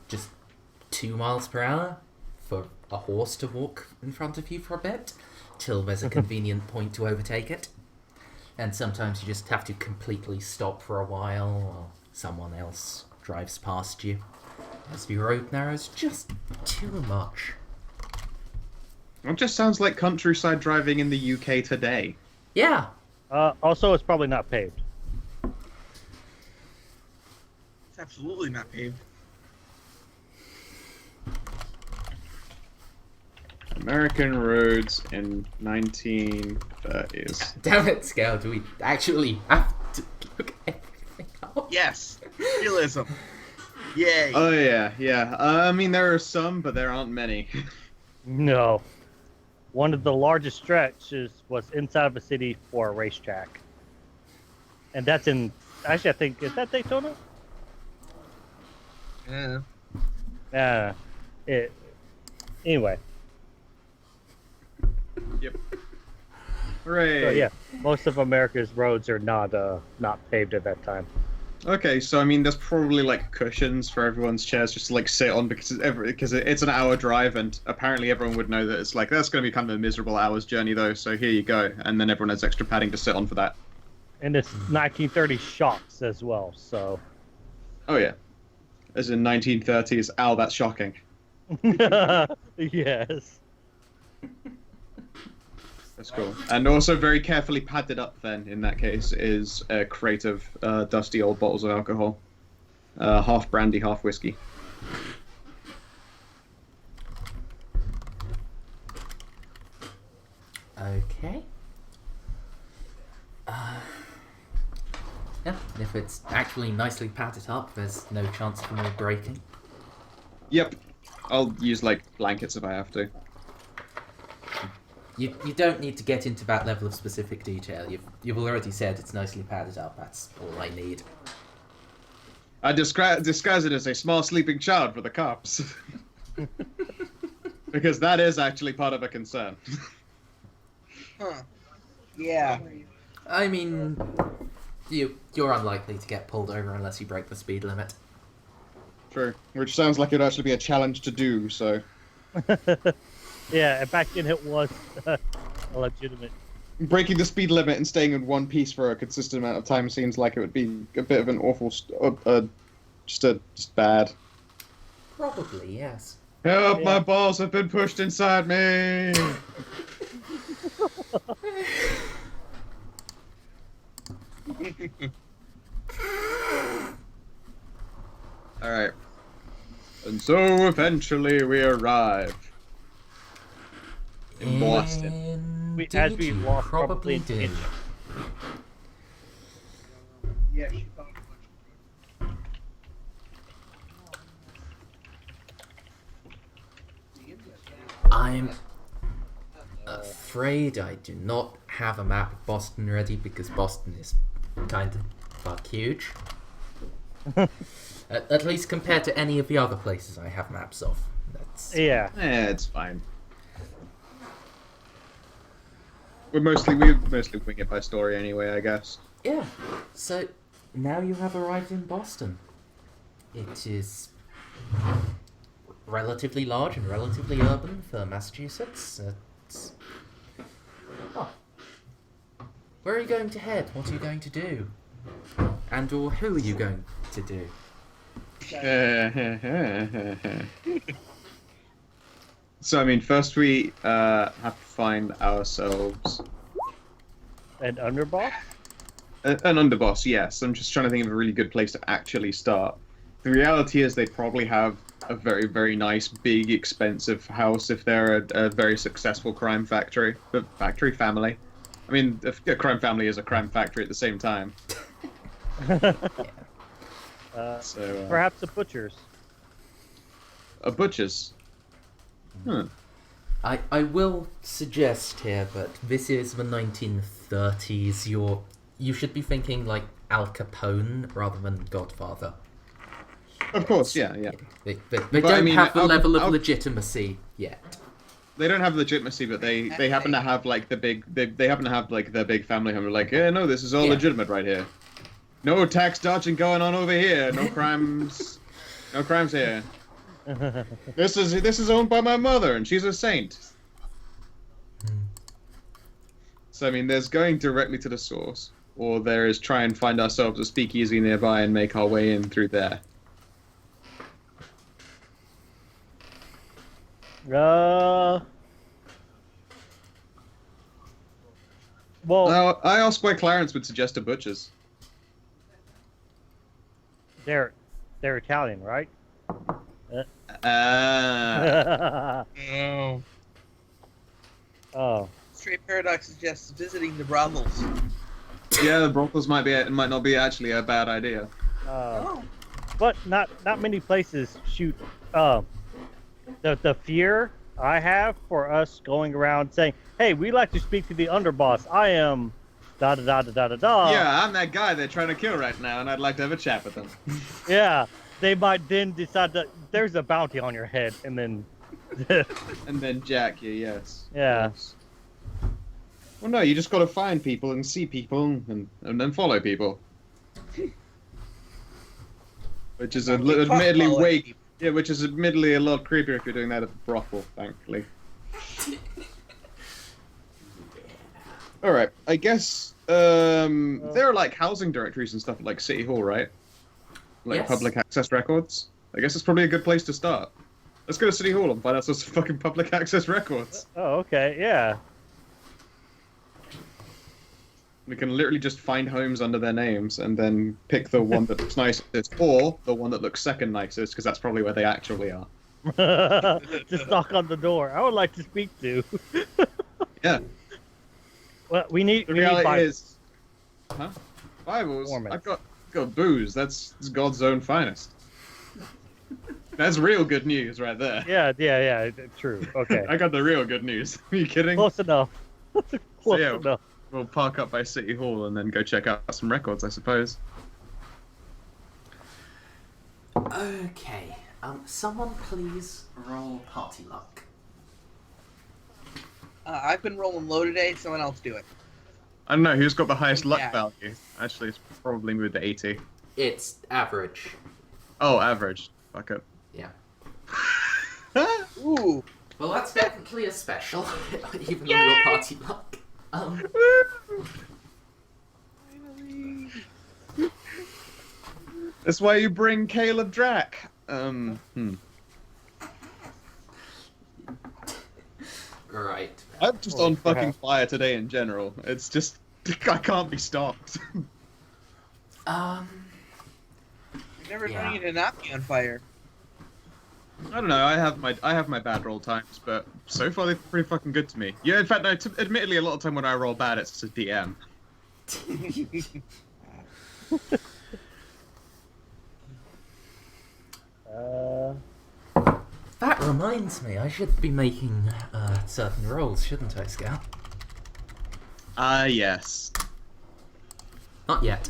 A: just 2 miles per hour for a horse to walk in front of you for a bit, till there's a convenient point to overtake it. And sometimes you just have to completely stop for a while while someone else drives past you, as the road narrows just too much.
C: It just sounds like countryside driving in the UK today.
A: Yeah,
D: Also, it's probably not paved.
B: It's absolutely not paved.
C: American roads in 1930s.
A: damn it, Scout, do we actually have to look everything up?
B: Yes. Realism. Yay.
C: Oh yeah. I mean, there are some, but there aren't many.
D: No. One of the largest stretches was inside of a city for a racetrack. And that's in, actually, I think, is that Daytona?
B: Yeah.
D: Anyway.
C: Yep. Hooray!
D: So, yeah, most of America's roads are not paved at that time.
C: Okay, so I mean, there's probably like cushions for everyone's chairs just to like sit on because it's an hour drive, and apparently everyone would know that it's like that's going to be kind of a miserable hour's journey though. So here you go, and then everyone has extra padding to sit on for that.
D: And it's 1930 shocks as well, so.
C: Oh yeah, as in 1930s. Ow, that's shocking.
D: Yes.
C: That's cool. And also very carefully padded up then, in that case, is a crate of dusty old bottles of alcohol. Half brandy, half whiskey.
A: Okay. Yeah, if it's actually nicely padded up, there's no chance for more breaking.
C: Yep. I'll use, like, blankets if I have to.
A: You don't need to get into that level of specific detail. You've already said it's nicely padded up. That's all I need.
C: I disguise it as a small sleeping child for the cops. Because that is actually part of a concern.
B: Huh. Yeah.
A: I mean, you're unlikely to get pulled over unless you break the speed limit.
C: True. Which sounds like it'd actually be a challenge to do, so...
D: Yeah, and back then it was a legitimate.
C: Breaking the speed limit and staying in one piece for a consistent amount of time seems like it would be a bit of an awful... just bad.
A: Probably, yes.
C: Help,
D: Yeah.
C: my balls have been pushed inside me! Alright. And so eventually we arrive. In Boston.
D: As we
A: You
D: lost
A: probably
D: probably
A: did.
B: Yeah, she thought
A: I'm afraid I do not have a map of Boston ready because Boston is kind of fuck huge. At least compared to any of the other places I have maps of. That's
D: Yeah.
C: It's fine. We mostly wing it by story anyway, I guess.
A: yeah. So now you have arrived in Boston. It is relatively large and relatively urban for Massachusetts. It's... Oh. Where are you going to head? What are you going to do? And or who are you going to do?
C: So, I mean, first we have to find ourselves
D: And underboss?
C: an underboss, yes. I'm just trying to think of a really good place to actually start. The reality is they probably have a very, very nice, big, expensive house if they're a very successful crime factory. But factory family. I mean, a crime family is a crime factory at the same time.
D: Perhaps a butcher's.
C: A butcher's.
A: I will suggest here that this is the 1930s. You should be thinking like Al Capone rather than Godfather.
C: Of course, yeah.
A: They don't have the level of legitimacy yet.
C: They don't have legitimacy, but they happen to have like the big they happen to have like their big family home. They're like, yeah, no, this is all legitimate right here. No tax dodging going on over here. No crimes. No crimes here. This is owned by my mother, and she's a saint. So I mean, there's going directly to the source, or there is try and find ourselves a speakeasy nearby and make our way in through there.
D: Well,
C: Now, I asked why Clarence would suggest a butcher's.
D: they're Italian, right? Oh.
B: Straight Paradox suggests visiting the brothels.
C: Yeah, the brothels might not be actually a bad idea.
D: But not many places shoot. The fear I have for us going around saying, "Hey, we'd like to speak to the underboss. I am da da da da da da da."
C: Yeah, I'm that guy they're trying to kill right now, and I'd like to have a chat with them.
D: Yeah, they might then decide that there's a bounty on your head, and then.
C: And then jack you, yes.
D: Yeah.
C: Yes. Well, no, you just got to find people and see people and then follow people. Which is admittedly which is admittedly a lot creepier if you're doing that at the brothel, thankfully. All right, I guess there are like housing directories and stuff at like City Hall, right? Like
A: Yes.
C: public access records. I guess it's probably a good place to start. Let's go to City Hall and find out some fucking public access records.
D: Oh, okay, yeah.
C: We can literally just find homes under their names and then pick the one that looks nicest or the one that looks second nicest, because that's probably where they actually are.
D: Just knock on the door. I would like to speak to.
C: Yeah.
D: Well, we need.
C: The
D: We need
C: reality
D: Bibles.
C: is, huh? Bibles.
D: Mormons.
C: I've got booze. That's God's own finest. That's real good news right there.
D: Yeah. True. Okay.
C: I got the real good news. Are you kidding?
D: Close enough. Close
C: yeah.
D: enough.
C: We'll park up by City Hall and then go check out some records, I suppose.
A: Okay. Someone please roll party luck.
B: I've been rolling low today. Someone else do it.
C: I don't know who's got the highest luck
B: Yeah.
C: value. Actually, it's probably moved to 80.
A: It's average.
C: Oh, average. Fuck it.
A: Yeah.
B: Ooh.
A: Well, that's definitely a special, even on your party luck.
B: Finally.
C: That's why you bring Caleb Drac.
A: Right.
C: I'm just on fucking fire today in general. It's just I can't be stopped.
B: You're never
A: Yeah.
B: going to not be on fire.
C: I don't know. I have my bad roll times, but so far they're pretty fucking good to me. Yeah, in fact, no. Admittedly, a lot of time when I roll bad, it's a DM.
A: That reminds me, I should be making certain rolls, shouldn't I, Scout?
C: Yes.
A: Not yet.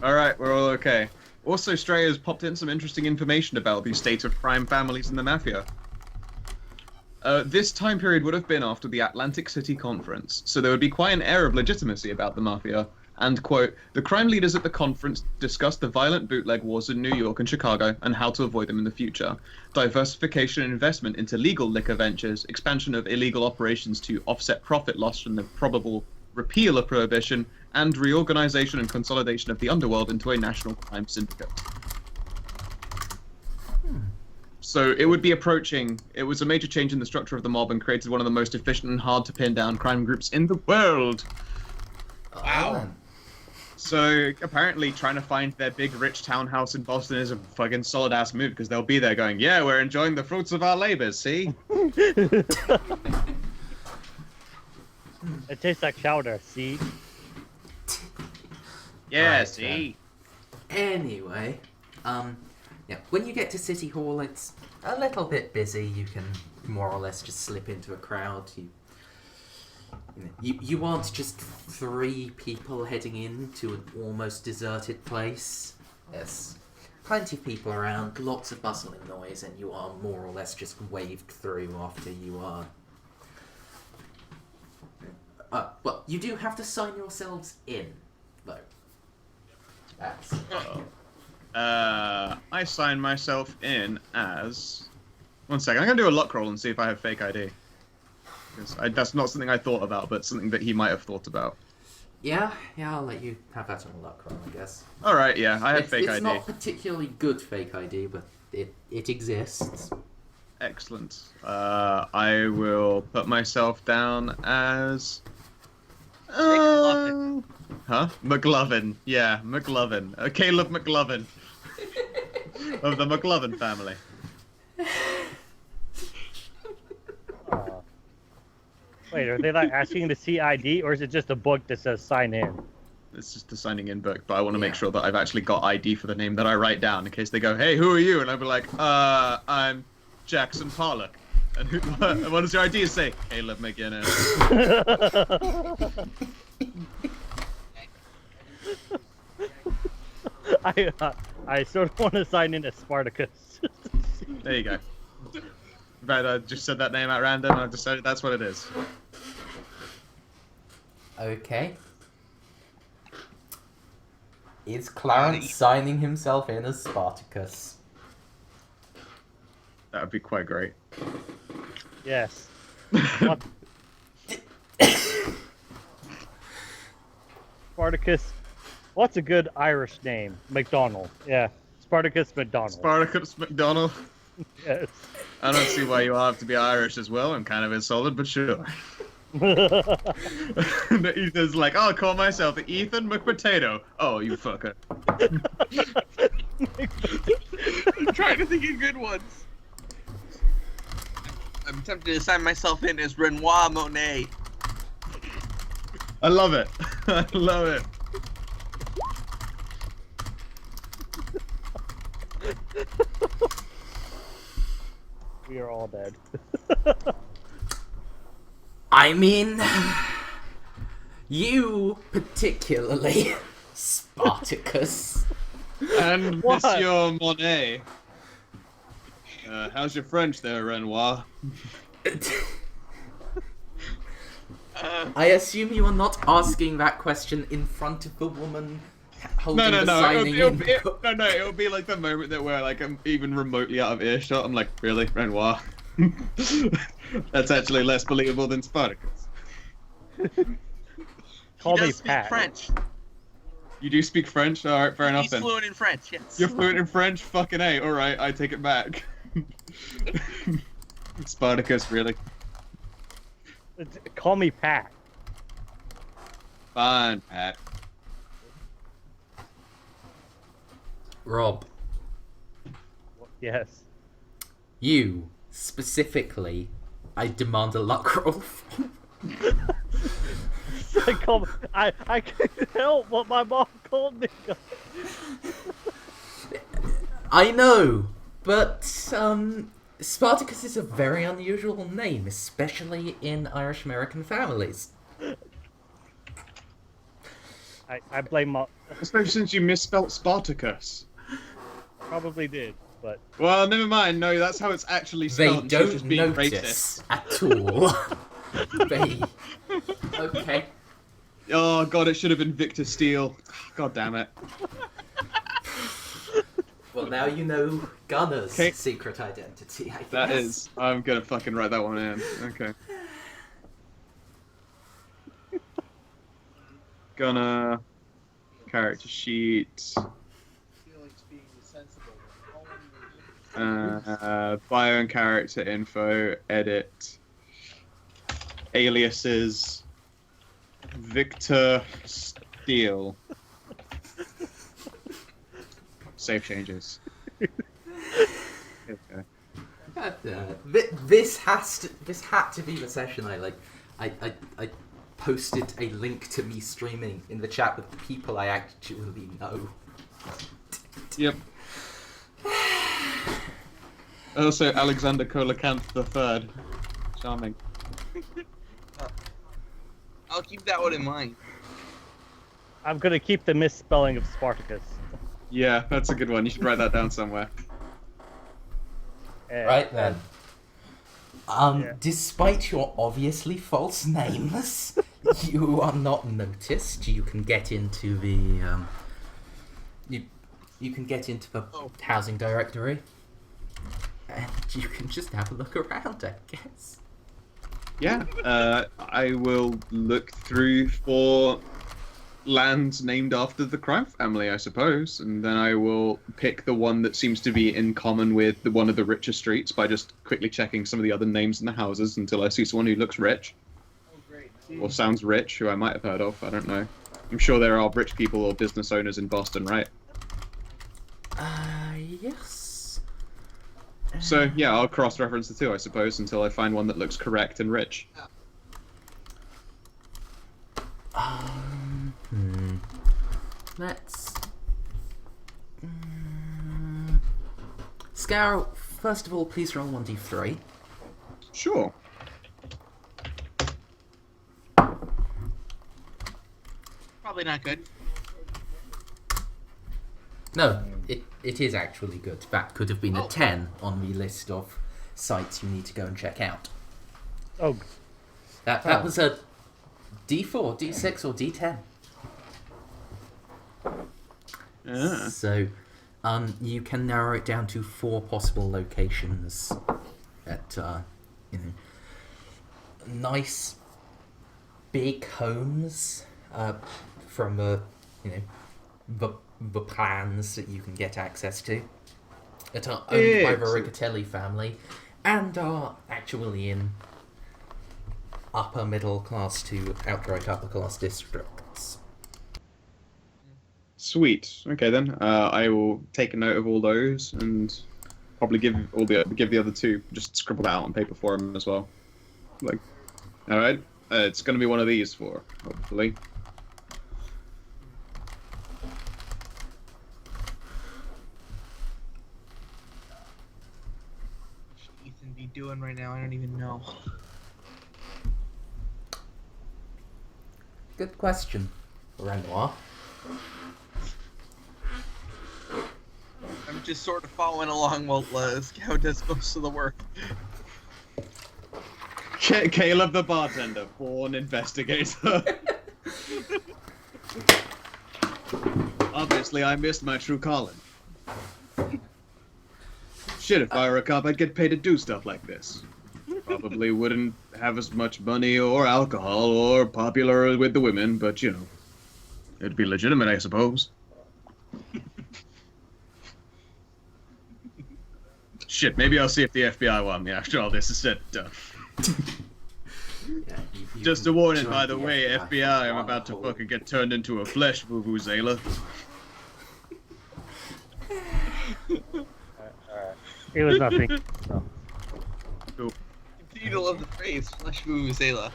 C: All right, we're all okay. Also, Stray has popped in some interesting information about the state of crime families in the Mafia. This time period would have been after the Atlantic City Conference, so there would be quite an air of legitimacy about the Mafia. And, quote, the crime leaders at the conference discussed the violent bootleg wars in New York and Chicago and how to avoid them in the future. Diversification and investment into legal liquor ventures, expansion of illegal operations to offset profit loss from the probable repeal of prohibition, and reorganization and consolidation of the underworld into a national crime syndicate. So it would be approaching, it was a major change in the structure of the mob and created one of the most efficient and hard to pin down crime groups in the world.
B: Wow.
C: So apparently trying to find their big rich townhouse in Boston is a fucking solid ass move because they'll be there going, yeah, we're enjoying the fruits of our labors, see?
D: It tastes like chowder, see?
C: Yeah,
A: Right,
C: see?
A: Anyway, yeah, when you get to City Hall, it's a little bit busy. You can more or less just slip into a crowd. You aren't just 3 people heading into an almost deserted place. There's plenty of people around, lots of bustling noise, and you are more or less just waved through after you are. Well, you do have to sign yourselves in, though. That's...
C: I sign myself in as... One second, I'm gonna do a luck roll and see if I have fake ID. Because that's not something I thought about, but something that he might have thought about.
A: Yeah, I'll let you have that on a luck roll, I guess.
C: Alright, yeah, I have fake
A: it's
C: ID.
A: not particularly good fake ID, but it exists.
C: Excellent. I will put myself down as...
B: McLovin.
C: Huh? McLovin. Yeah, McLovin. Caleb McLovin. Of the McLovin family.
D: Wait, are they like asking to see ID, or is it just a book that says sign in?
C: It's just the signing in book, but I want to make
A: Yeah.
C: sure that I've actually got ID for the name that I write down in case they go, hey, who are you? And I'll be like, I'm Jackson Pollock. And what does your ID say? Caleb McGinnis.
D: I sort of want to sign in as Spartacus.
C: There you go. Right, I just said that name at random, and I decided that's what it is.
A: Okay. Is Clarence signing himself in as Spartacus?
C: That would be quite great.
D: Yes. What? Spartacus. What's a good Irish name? McDonald. Yeah. Spartacus McDonald.
C: Spartacus McDonald.
D: Yes.
C: I don't see why you all have to be Irish as well. I'm kind of insulted, but sure. Ethan's like, I'll call myself Ethan McPotato. Oh, you fucker.
B: I'm trying to think of good ones. I'm tempted to sign myself in as Renoir Monet.
C: I love it. I love it.
D: We are all dead.
A: I mean, you particularly, Spartacus.
C: And
D: What?
C: Monsieur Monet. How's your French there, Renoir?
A: I assume you are not asking that question in front of the woman holding the signing in book.
C: It'll be like the moment that we're like I'm even remotely out of earshot. I'm like, really, Renoir? That's actually less believable than Spartacus.
D: Call
B: He
D: me
B: does speak
D: Pat.
B: French.
C: You do speak French? Alright, fair enough
B: He's
C: then.
B: fluent in French, yes.
C: You're fluent in French? Fucking A. Alright, I take it back. Spartacus, really?
D: Call me Pat.
C: Fine, Pat.
A: Rob,
D: Yes.
A: you, specifically, I demand a luck roll from.
D: I can't help what my mom called me.
A: I know, but, Spartacus is a very unusual name, especially in Irish-American families.
D: I blame my...
C: Especially since you misspelt Spartacus.
D: Probably did, but...
C: Well, never mind. No, that's how it's actually
A: They
C: spelled. She's
A: don't
C: just being
A: notice
C: racist.
A: at all. They... Okay.
C: Oh god, it should have been Victor Steele. God damn it.
A: Well, now you know Gunner's
C: Okay.
A: secret identity, I guess.
C: That is. I'm gonna fucking write that one in. Okay. Gonna character sheet. Bio and character info. Edit. Aliases. Victor Steele. Save changes. Okay.
A: This had to be the session I posted a link to me streaming in the chat with the people I actually know.
C: Yep. Also, Alexander Kolakanth III. Charming.
B: I'll keep that one in mind.
D: I'm gonna keep the misspelling of Spartacus.
C: Yeah, that's a good one. You should write that down somewhere.
A: Right then.
D: Yeah.
A: Despite your obviously false names, you are not noticed. You can get into the you can get into the housing directory, and you can just have a look around, I guess.
C: Yeah, I will look through for lands named after the crime family, I suppose, and then I will pick the one that seems to be in common with one of the richer streets by just quickly checking some of the other names in the houses until I see someone who looks rich.
B: Oh, great.
C: Or sounds rich, who I might have heard of, I don't know. I'm sure there are rich people or business owners in Boston, right?
A: Yes.
C: So, yeah, I'll cross-reference the two, I suppose, until I find one that looks correct and rich.
A: Let's... Scour, first of all, please roll 1d3.
C: Sure.
B: Probably not good.
A: No, it is actually good. That could have been a 10 on the list of sites you need to go and check out.
D: Oh,
A: That was a D4, D6, or D10.
C: Ah.
A: So, you can narrow it down to 4 possible locations at, nice big homes from the plans that you can get access to that are owned by the Rigatelli family and are actually in upper middle class to outright upper class districts.
C: Sweet. Okay then. I will take a note of all those and probably give the other two, just scribble that out on paper for him as well. Like, all right, it's gonna be one of these four, hopefully.
B: What should Ethan be doing right now? I don't even know.
A: Good question, Renoir.
B: I'm just sort of following along while Scout does most of the work.
C: Caleb the bartender, born investigator. Obviously, I missed my true calling. Shit, if I were a cop, I'd get paid to do stuff like this. Probably wouldn't have as much money or alcohol or popular with the women, but you know, it'd be legitimate, I suppose. Shit, maybe I'll see if the FBI want me after all this is said and done.
A: You
C: Just a
A: can
C: warning,
A: join
C: by the way, FBI, I'm
A: on
C: about to
A: hold.
C: fucking get turned into a flesh vuvuzela.
D: it was nothing. So.
C: Cool.
B: Continue to love the phrase "flesh vuvuzela."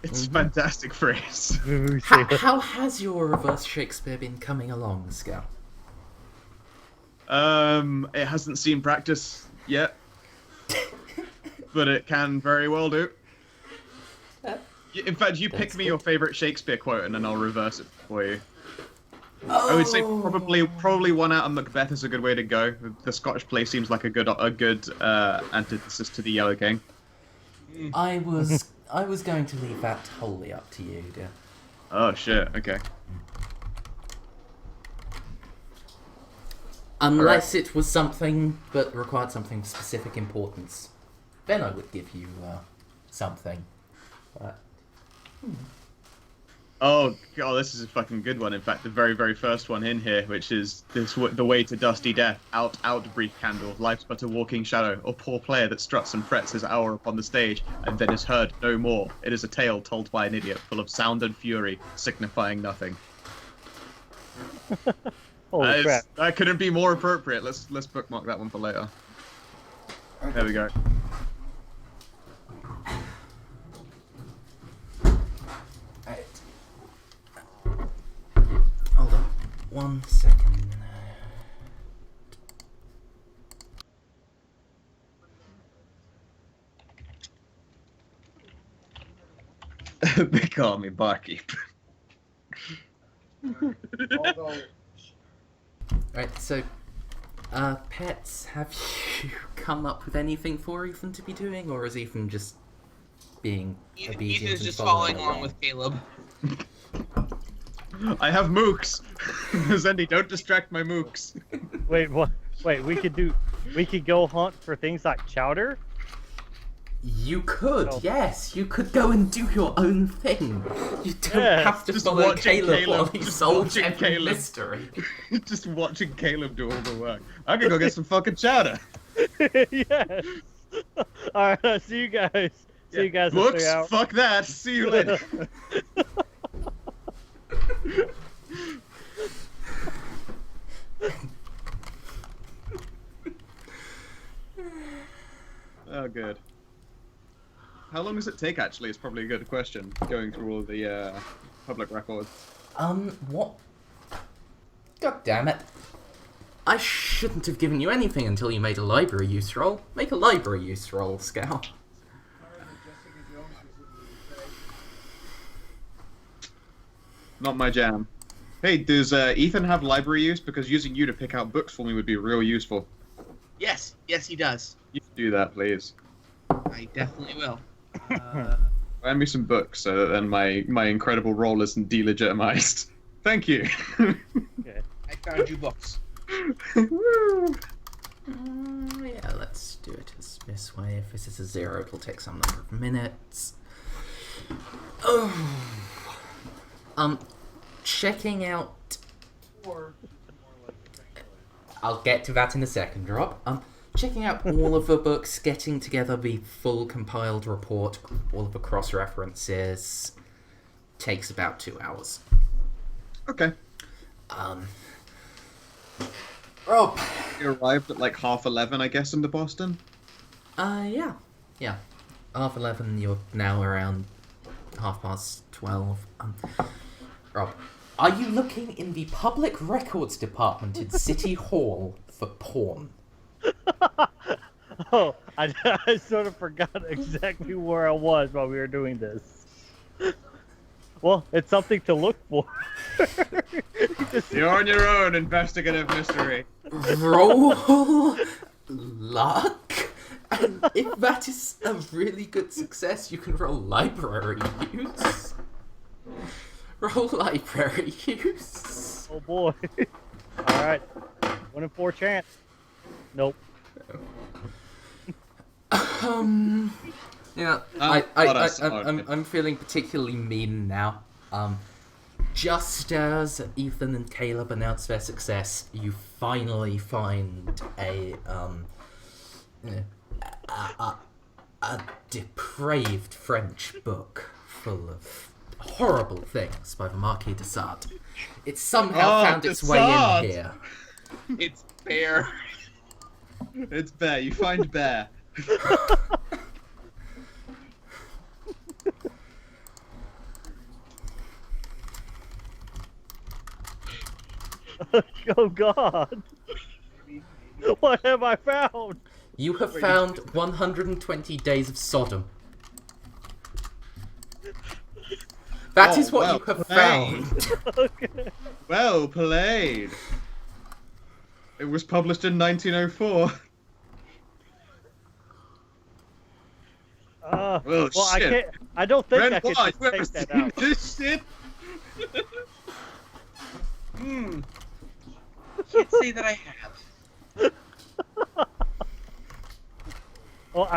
C: It's a fantastic phrase.
A: How has your reverse Shakespeare been coming along, Scout?
C: It hasn't seen practice yet, but it can very well do. In fact, you pick
A: That's
C: me
A: good.
C: your favorite Shakespeare quote, and then I'll reverse it for you. I would say probably one out of Macbeth is a good way to go. The Scottish play seems like a good antithesis to the Yellow King.
A: I was going to leave that wholly up to you, dear.
C: Oh shit. Okay.
A: Unless it was something that required something of specific importance, then I would give you something. But,
C: Oh god, this is a fucking good one. In fact, the very, very first one in here, which is the way to dusty death. Out, brief candle. Life's but a walking shadow. Or poor player that struts and frets his hour upon the stage, and then is heard no more. It is a tale told by an idiot, full of sound and fury, signifying nothing.
D: Holy crap!
C: That couldn't be more appropriate. Let's bookmark that one for later. There we go.
A: Right. Hold on. 1 second.
C: They call me Barkeep.
A: Right, so, pets, have you come up with anything for Ethan to be doing, or is Ethan just being obedient
B: Ethan's
A: and
B: just
A: following
B: following along with Caleb.
C: I have mooks. Zendi, don't distract my mooks.
D: Wait, what? Wait, we could go hunt for things like chowder.
A: You could,
D: Oh.
A: yes, you could go and do your own thing. You don't
D: Yeah,
A: have to
C: just
A: follow
C: watching
A: Caleb while
C: Caleb,
A: he
C: just
A: solves
C: watching
A: every
C: Caleb.
A: mystery.
C: Just watching Caleb do all the work. I could go get some fucking chowder.
D: Yes. All right. See you guys. See you guys in
C: Books?
D: 3 hours.
C: Fuck that. See you later. Oh, good. How long does it take, actually, is probably a good question, going through all the public records.
A: What? God damn it. I shouldn't have given you anything until you made a library use roll. Make a library use roll, Scout.
C: Not my jam. Hey, does Ethan have library use? Because using you to pick out books for me would be real useful.
B: Yes, he does.
C: You can do that, please.
B: I definitely will.
C: Find me some books so that then my incredible role isn't delegitimized. Thank you.
D: Okay.
B: I found you books.
C: Woo.
A: Yeah, let's do it this way. If this is a 0, it'll take some number of minutes. Oh. Checking out... I'll get to that in a second, Drop. Checking out all of the books, getting together the full compiled report, all of the cross-references, takes about 2 hours.
C: Okay.
A: Rob!
C: You arrived at like 11:30, I guess, into Boston?
A: Yeah. 11:30, you're now around 12:30. Rob, are you looking in the public records department in City Hall for porn?
D: Oh, I sort of forgot exactly where I was while we were doing this. Well, it's something to look for.
C: You're on your own, investigative mystery.
A: Roll luck. And if that is a really good success, you can roll library use. Roll library use.
D: Oh boy. All right. 1 in 4 chance. Nope.
A: Yeah, I'm feeling particularly mean now. Just as Ethan and Caleb announce their success, you finally find a depraved French book full of horrible things by the Marquis de Sade. It somehow found its way in here.
B: It's Bear.
C: It's Bear. You find Bear.
D: Oh God. What have I found?
A: You have found 120 Days of Sodom. That is what you have found.
D: Okay.
C: Well played. It was published in 1904.
D: Well, I
C: shit.
D: can't. I don't think I
C: Renoir,
D: can
C: you ever
D: just take that
C: seen
D: out.
C: this shit?
B: Can't say that I have.
D: Well,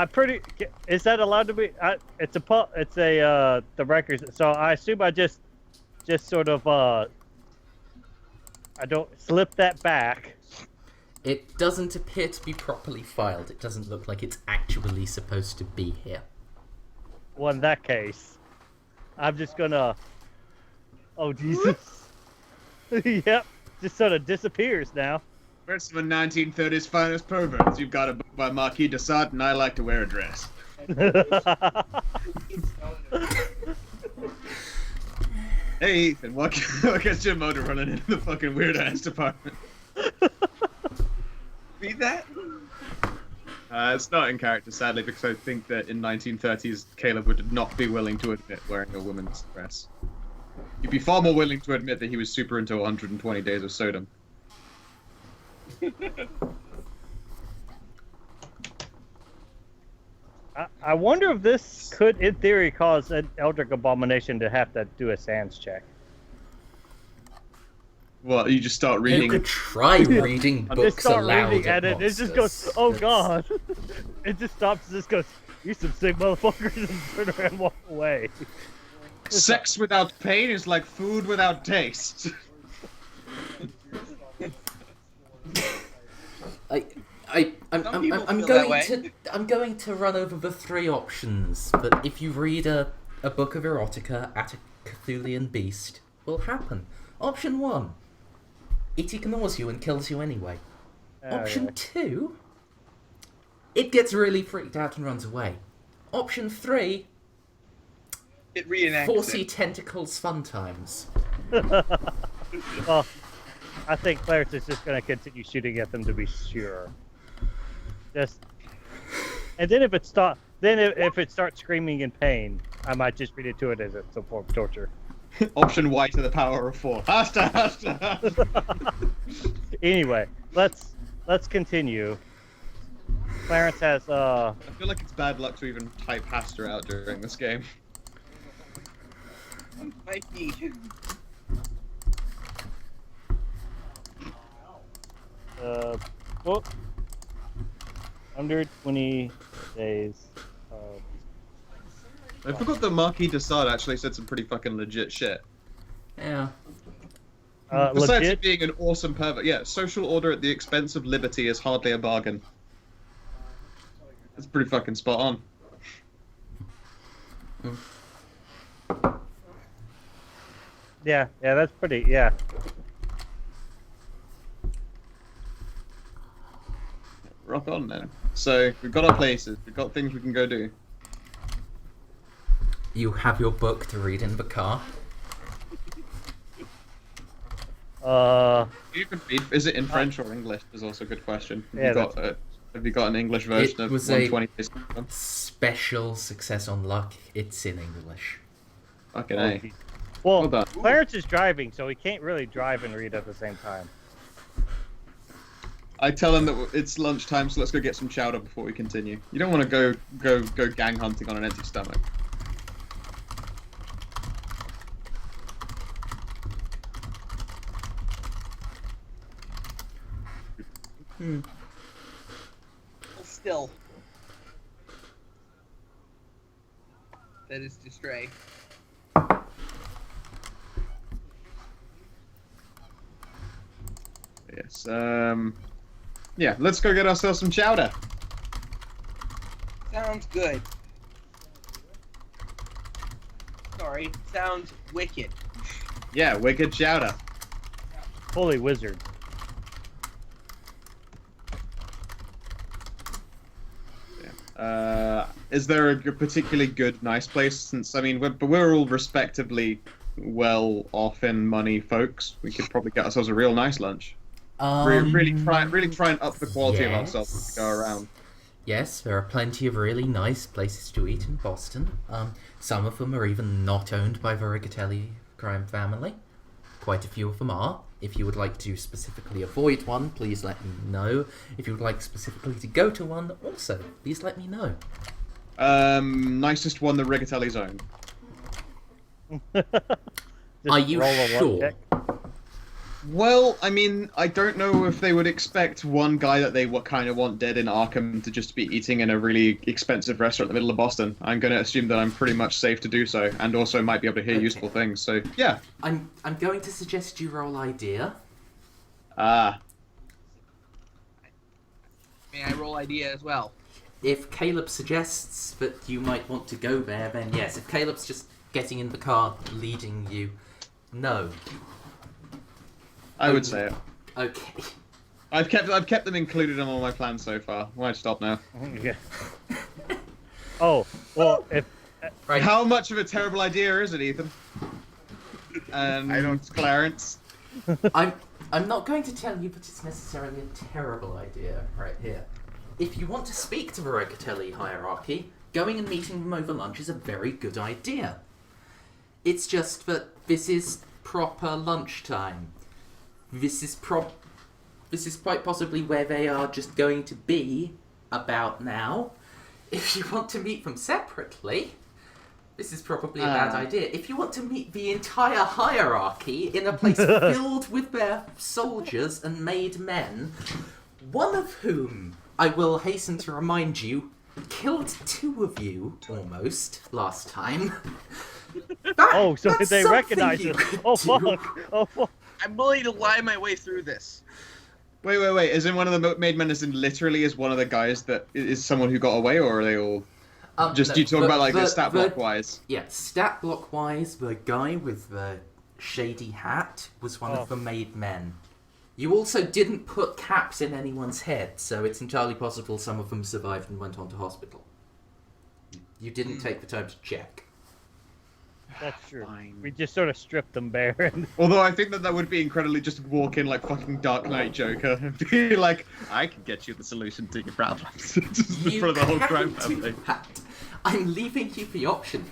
D: is that allowed to be? It's the records. So I assume I just sort of I don't slip that back.
A: It doesn't appear to be properly filed. It doesn't look like it's actually supposed to be here.
D: Well, in that case, I'm just gonna. Oh Jesus. Yep. just sort of disappears now.
C: We're some 1930s finest perverts. You've got a book by Marquis de Sade, and I like to wear a dress. Hey, Ethan, what gets your motor running into the fucking weird-ass department?
B: Read that?
C: It's not in character, sadly, because I think that in 1930s, Caleb would not be willing to admit wearing a woman's dress. He'd be far more willing to admit that he was super into 120 Days of Sodom.
D: I wonder if this could, in theory, cause an Eldritch Abomination to have to do a sands check.
C: Well, you just start
A: You
C: reading.
A: could try reading
D: Just
A: books
D: start
A: aloud
D: reading
A: at
D: at it. It just
A: monsters.
D: goes, oh
A: That's-
D: god. It just stops and just goes, you some sick motherfuckers, and turn around and walk away.
C: Sex without pain is like food without taste.
A: I'm
B: people feel that
A: going
B: way.
A: I'm going to run over the three options, but if you read a book of erotica at a Cthulhian beast, will happen. Option 1. It ignores you and kills you anyway. Option
D: yeah.
A: 2. It gets really freaked out and runs away. Option 3.
B: It reenacts
A: 40
B: it.
A: tentacles fun times.
D: Well, I think Clarence is just going to continue shooting at them to be sure. Just, and then if it if it starts screaming in pain, I might just read it to it as a some form of torture.
C: Option Y to the power of 4. Hasta, hasta, hasta.
D: Anyway, let's continue. Clarence has
C: I feel like it's bad luck to even type Hasta out during this game.
B: Might be.
D: book 120 days of
C: I forgot that Marquis de Sade actually said some pretty fucking legit shit.
A: Yeah.
C: Besides
D: legit.
C: it being an awesome pervert, yeah, social order at the expense of liberty is hardly a bargain. That's pretty fucking spot on.
D: Yeah, that's pretty. Yeah.
C: Rock on then. So we've got our places, we've got things we can go do.
A: You have your book to read in the car.
C: You can read. Is it in French or English? Is also a good question.
D: Yeah,
C: Have you got an English version
A: It
C: of
A: was a-
C: 120 Days of Sodom?
A: Special success on luck. It's in English.
C: Fucking A.
D: Well,
C: Well done.
D: Clarence is driving, so he can't really drive and read at the same time.
C: I tell him that it's lunchtime, so let's go get some chowder before we continue. You don't want to go gang hunting on an empty stomach.
B: Still. That is to stray.
C: Yes. Yeah, let's go get ourselves some chowder.
B: Sounds good. Sorry, sounds wicked.
C: Yeah, wicked chowder.
D: Holy wizard.
C: Is there a particularly good, nice place? Since I mean, we're all respectively well off in money, folks. We could probably get ourselves a real nice lunch. Really try and up the quality of ourselves as we go around.
A: Yes, there are plenty of really nice places to eat in Boston. Some of them are even not owned by the Rigatelli crime family. Quite a few of them are. If you would like to specifically avoid one, please let me know. If you would like specifically to go to one, also, please let me know.
C: Nicest one the Rigatelli's own.
D: Just
A: Are you
D: roll a luck
A: sure?
D: check.
C: Well, I mean, I don't know if they would expect one guy that they kind of want dead in Arkham to just be eating in a really expensive restaurant in the middle of Boston. I'm going to assume that I'm pretty much safe to do so, and also might be able to hear
A: Okay.
C: useful things. So, yeah.
A: I'm going to suggest you roll idea.
C: Ah,
B: May I roll idea as well?
A: If Caleb suggests that you might want to go there, then yes. If Caleb's just getting in the car, leading you, no.
C: I would say it.
A: Okay.
C: I've kept them included in all my plans so far. Why stop now?
D: Yeah. Oh, well, if
A: Right.
C: How much of a terrible idea is it, Ethan? And
B: I don't-
C: Clarence.
A: I'm not going to tell you, but it's necessarily a terrible idea right here. If you want to speak to the Verocatelli hierarchy, going and meeting them over lunch is a very good idea. It's just that this is proper lunchtime. This is quite possibly where they are just going to be about now. If you want to meet them separately, this is probably a bad idea. If you want to meet the entire hierarchy in a place filled with their soldiers and made men, one of whom, I will hasten to remind you, killed 2 of you, almost, last time.
D: oh, so
A: That's
D: they
A: something
D: recognize
A: you
D: us.
A: could
D: Oh
A: do.
D: fuck! Oh fuck!
B: I'm willing to lie my way through this.
C: Wait. Is in one of the made men? Is in literally is one of the guys that is someone who got away, or are they all? Just you talk about like the stat block wise.
A: Yeah, stat block wise, the guy with the shady hat was one of the made men. You also didn't put caps in anyone's head, so it's entirely possible some of them survived and went on to hospital. You didn't take the time to check.
D: That's true.
C: Fine.
D: We just sort of stripped them bare. And
C: Although I think that would be incredibly just walk in like fucking Dark Knight Joker and be like, I can get you the solution to your problems. Just in
A: You
C: front of the whole crime
A: can do
C: family.
A: that. I'm leaving you the option.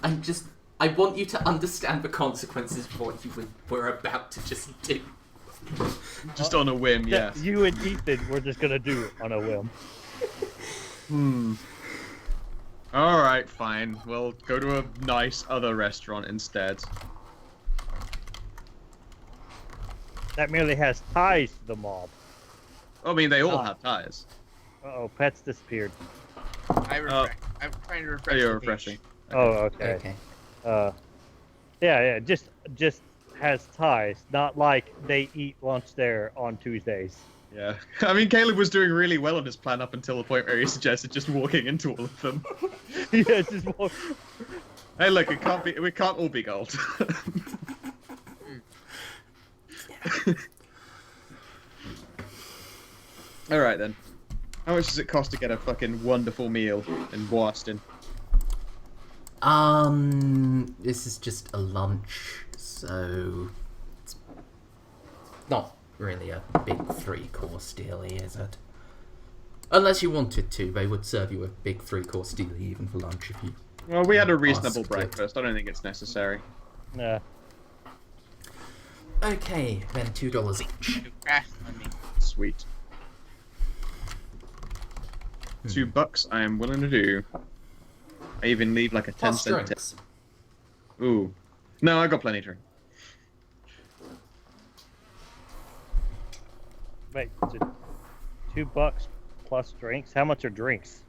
A: I want you to understand the consequences of what you were about to just do.
C: Just on a whim, yes.
D: you and Ethan were just gonna do it on a whim.
C: Alright, fine. We'll go to a nice other restaurant instead.
D: That merely has ties to the mob.
C: I mean, they all have ties.
D: Uh-oh, pets disappeared.
B: I'm trying to refresh.
C: Oh, you're
B: the page.
C: refreshing.
D: Oh, okay.
A: Okay.
D: Yeah, just has ties. Not like they eat lunch there on Tuesdays.
C: Yeah. I mean, Caleb was doing really well on his plan up until the point where he suggested just walking into all of them.
D: Yeah, just walk.
C: Hey, look, we can't all be gold. Alright then. How much does it cost to get a fucking wonderful meal in Boston?
A: This is just a lunch, so it's not really a big 3-course dealie, is it? Unless you wanted to, they would serve you a big 3-course dealie even for lunch if you...
C: Well, we had a reasonable
A: Asked it.
C: breakfast. I don't think it's necessary.
D: Yeah.
A: Okay, then $2 each.
B: You crashed on me.
C: Sweet. $2 I am willing to do. I even leave like a 10
A: Plus
C: cent tip.
A: drinks.
C: Ooh. No, I got plenty to drink.
D: Wait, $2 plus drinks? How much are drinks?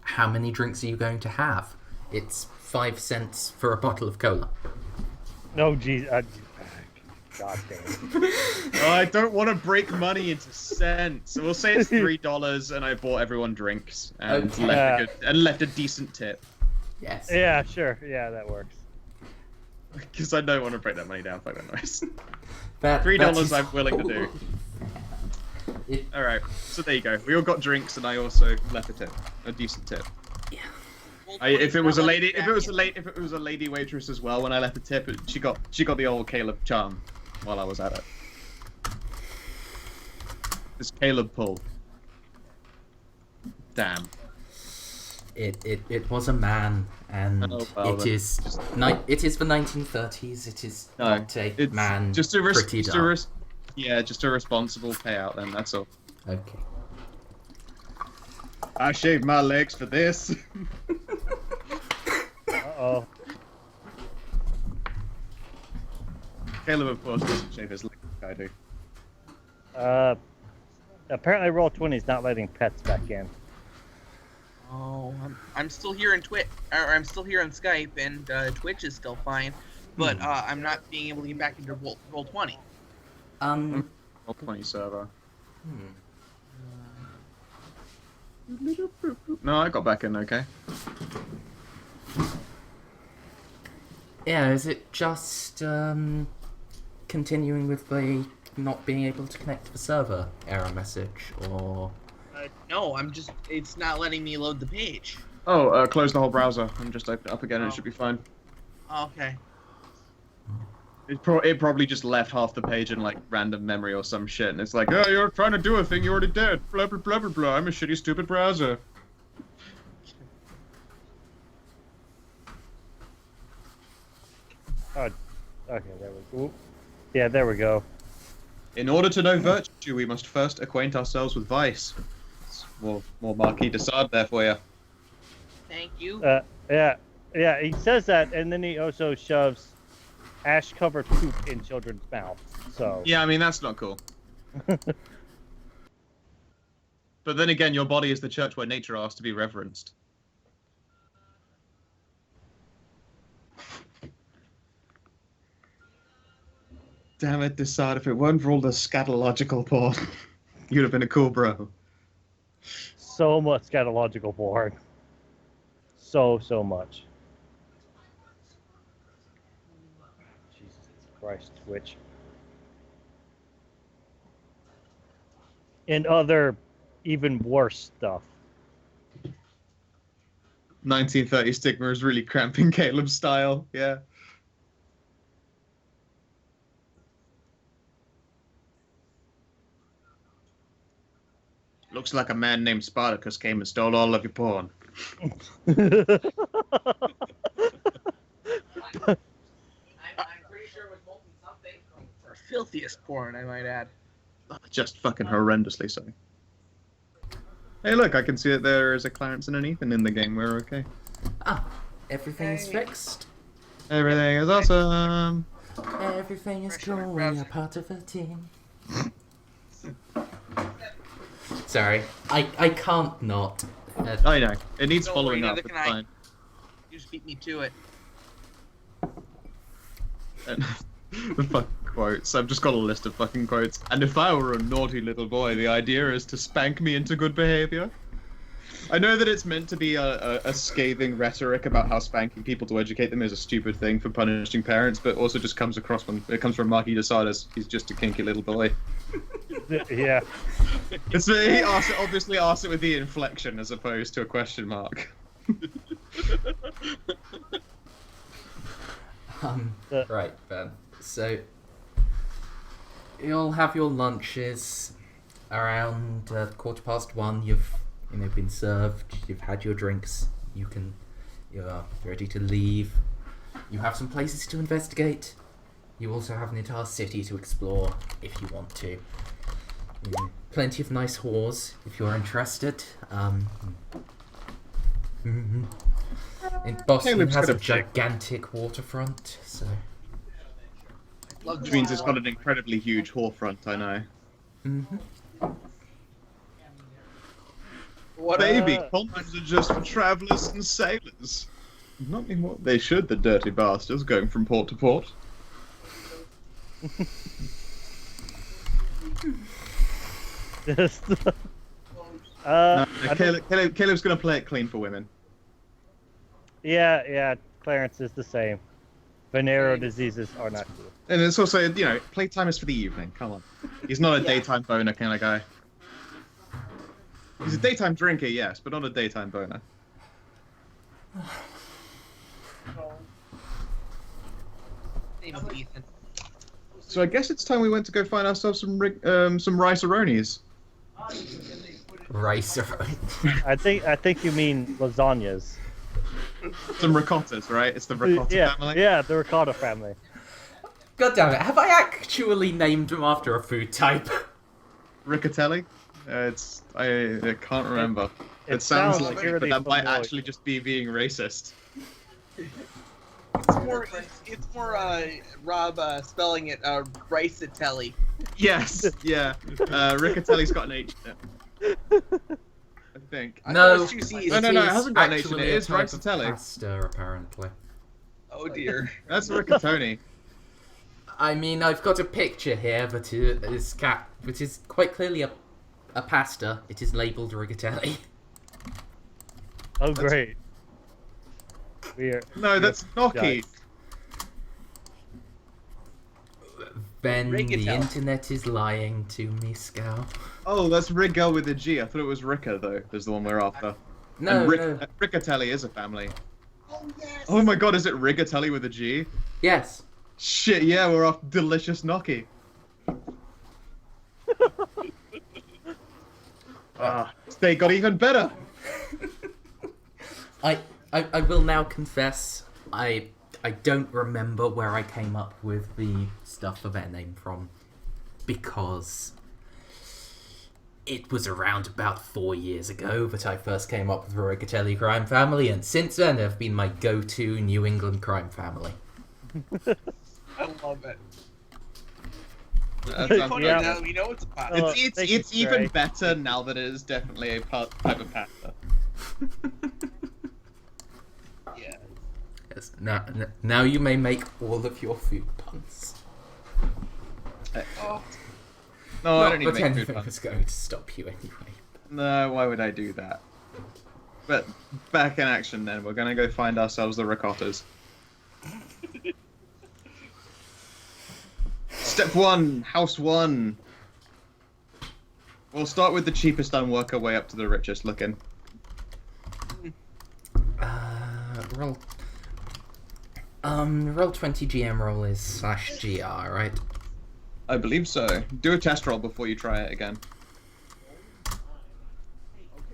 A: How many drinks are you going to have? It's 5 cents for a bottle of cola.
D: No, geez. God damn.
C: I don't want to break money into cents. So we'll say it's $3, and I bought everyone drinks and
A: Okay.
C: left a decent tip
A: Yes.
D: Yeah, sure. Yeah, that works.
C: because I don't want to break that money down. Fuck that noise.
A: That
C: $3
A: is
C: I'm willing to do.
A: It,
C: All right, so there you go. We all got drinks, and I also left a tip, a decent tip.
A: yeah.
C: If it was a lady, if it was a lady waitress as well, when I left a tip, she got the old Caleb charm while I was at it. This Caleb pull. Damn.
A: It was a man, and
C: Oh, well,
A: it is it is the 1930s. It is not a
C: It's
A: man
C: just a
A: pretty dark.
C: just a responsible payout. Then that's all.
A: Okay.
C: I shaved my legs for this.
D: Uh-oh.
C: Caleb, of course, doesn't shave his legs like I do.
D: Apparently Roll20 is not letting pets back in.
B: Oh, I'm still here in Twitch, or I'm still here on Skype, and Twitch is still fine, but I'm not being able to get back into Roll20.
C: Roll 20 server. No, I got back in okay.
A: Yeah, is it just continuing with the not being able to connect to the server error message, or...
B: No, it's not letting me load the page.
C: Oh, close the whole browser and just open it up again and
B: Oh.
C: it should be fine.
B: Okay.
C: It probably just left half the page in like random memory or some shit, and it's like, oh, you're trying to do a thing you already did. Blah blah blah blah blah. I'm a shitty stupid browser.
D: Oh, okay, there we go. Yeah, there we go.
C: In order to know virtue, we must first acquaint ourselves with vice. It's more Marquis de Sade there for you.
B: Thank you.
D: Yeah, he says that, and then he also shoves ash-covered poop in children's mouths. So
C: Yeah, I mean that's not cool. But then again, your body is the church where nature asks to be reverenced. Damn it, Desade, if it weren't for all the scatological porn, you'd have been a cool bro.
D: so much scatological porn. So much. Jesus Christ, Twitch. And other, even worse stuff.
C: 1930 stigma is really cramping Caleb's style, yeah. Looks like a man named Spartacus came and stole all of your porn.
B: I'm pretty sure it was molten something. Or filthiest porn, I might add.
C: Just fucking horrendously so. Hey, look, I can see that there is a Clarence and an Ethan in the game. We're okay.
A: Ah, everything's
B: Hey.
A: fixed.
C: Everything is awesome.
A: Everything is
B: Fresh
A: cool,
B: air
A: we are
B: browser.
A: part of a team. Sorry, I can't not.
C: I know. It needs
B: Don't
C: following
B: worry,
C: up.
B: neither
C: It's
B: can I.
C: fine.
B: You just beat me to it.
C: And the fucking quotes. I've just got a list of fucking quotes. And if I were a naughty little boy, the idea is to spank me into good behavior. I know that it's meant to be a scathing rhetoric about how spanking people to educate them is a stupid thing for punishing parents, but also just comes across when it comes from Marquis de Sade as he's just a kinky little boy.
D: Yeah.
C: It's he obviously asks it with the inflection as opposed to a question mark.
A: Right, Ben. So, you'll have your lunches around 1:15. You've been served. You've had your drinks. You're ready to leave. You have some places to investigate. You also have an entire city to explore if you want to. Plenty of nice whores if you're interested. And Boston
C: Caleb's
A: has a
C: got a chick.
A: gigantic waterfront, so.
B: Love
C: Which means it's got an incredibly huge whore front, I know.
B: What
C: Baby, condoms are just for travellers and sailors. Not anymore. They should, the dirty bastards, going from port to port.
D: Just,
C: No,
D: I don't-
C: Caleb's going to play it clean for women.
D: yeah, Clarence is the same. Venereal diseases are not cool.
C: And it's also, playtime is for the evening. Come on. He's not a daytime boner kind of guy. He's a daytime drinker, yes, but not a daytime boner.
B: Same with Ethan.
C: So I guess it's time we went to go find ourselves some rice-a-ronies.
A: Rice.
D: I think you mean lasagnas.
C: Some ricottas, right? It's the ricotta
D: Yeah,
C: family.
D: yeah, the ricotta family.
A: God damn it! Have I actually named them after a food type?
C: Riccatelli? I can't remember. It
D: sounds
C: sounds like it, but
D: eerily
C: that might
D: familiar.
C: actually just be being racist.
B: It's more Rob spelling it Ricatelli.
C: Yes, yeah. Riccatelli's got an H in it. I think.
B: I
A: No.
B: thought it was two C's.
C: No, it hasn't got an H in
A: actually
C: it.
A: a
C: It's
A: type of
C: Ricatelli.
A: pasta, apparently.
B: Oh dear.
C: That's rigatoni.
A: I mean, I've got a picture here, but which is quite clearly a pasta. It is labelled rigatoni.
D: Oh, great.
C: No, that's gnocchi.
D: Yikes.
A: Ben, the
B: Rigatel.
A: internet is lying to me, Scout.
C: Oh, that's Rigga with a G. I thought it was Ricka, though, is the one we're after.
A: No,
C: and
A: no.
C: Riccatelli is a family.
B: Oh yes.
C: Oh my god, is it Riggatelli with a G?
A: Yes.
C: Shit, yeah, we're off delicious gnocchi. They got even better.
A: I will now confess, I don't remember where I came up with the stuff for their name from, because it was around about 4 years ago that I first came up with the Riccatelli crime family, and since then they've been my go-to New England crime family.
B: I love it.
C: That
B: It's
C: sounds
B: funny
D: Yeah.
B: now that we know it's a pasta.
D: Oh,
C: It's
D: thank you,
C: it's even
D: Trey.
C: better now that it is definitely a type of pasta.
B: Yeah.
A: Yes. Now you may make all of your food puns.
B: Oh,
C: No, I
A: Not
C: don't need to
A: that
C: make food
A: anything
C: puns.
A: was going to stop you anyway.
C: No, why would I do that? But back in action then, we're gonna go find ourselves the ricottas. Step 1, house 1. We'll start with the cheapest and work our way up to the richest looking.
A: Roll. Roll 20 GM roll is /GR, right?
C: I believe so. Do a test roll before you try it again.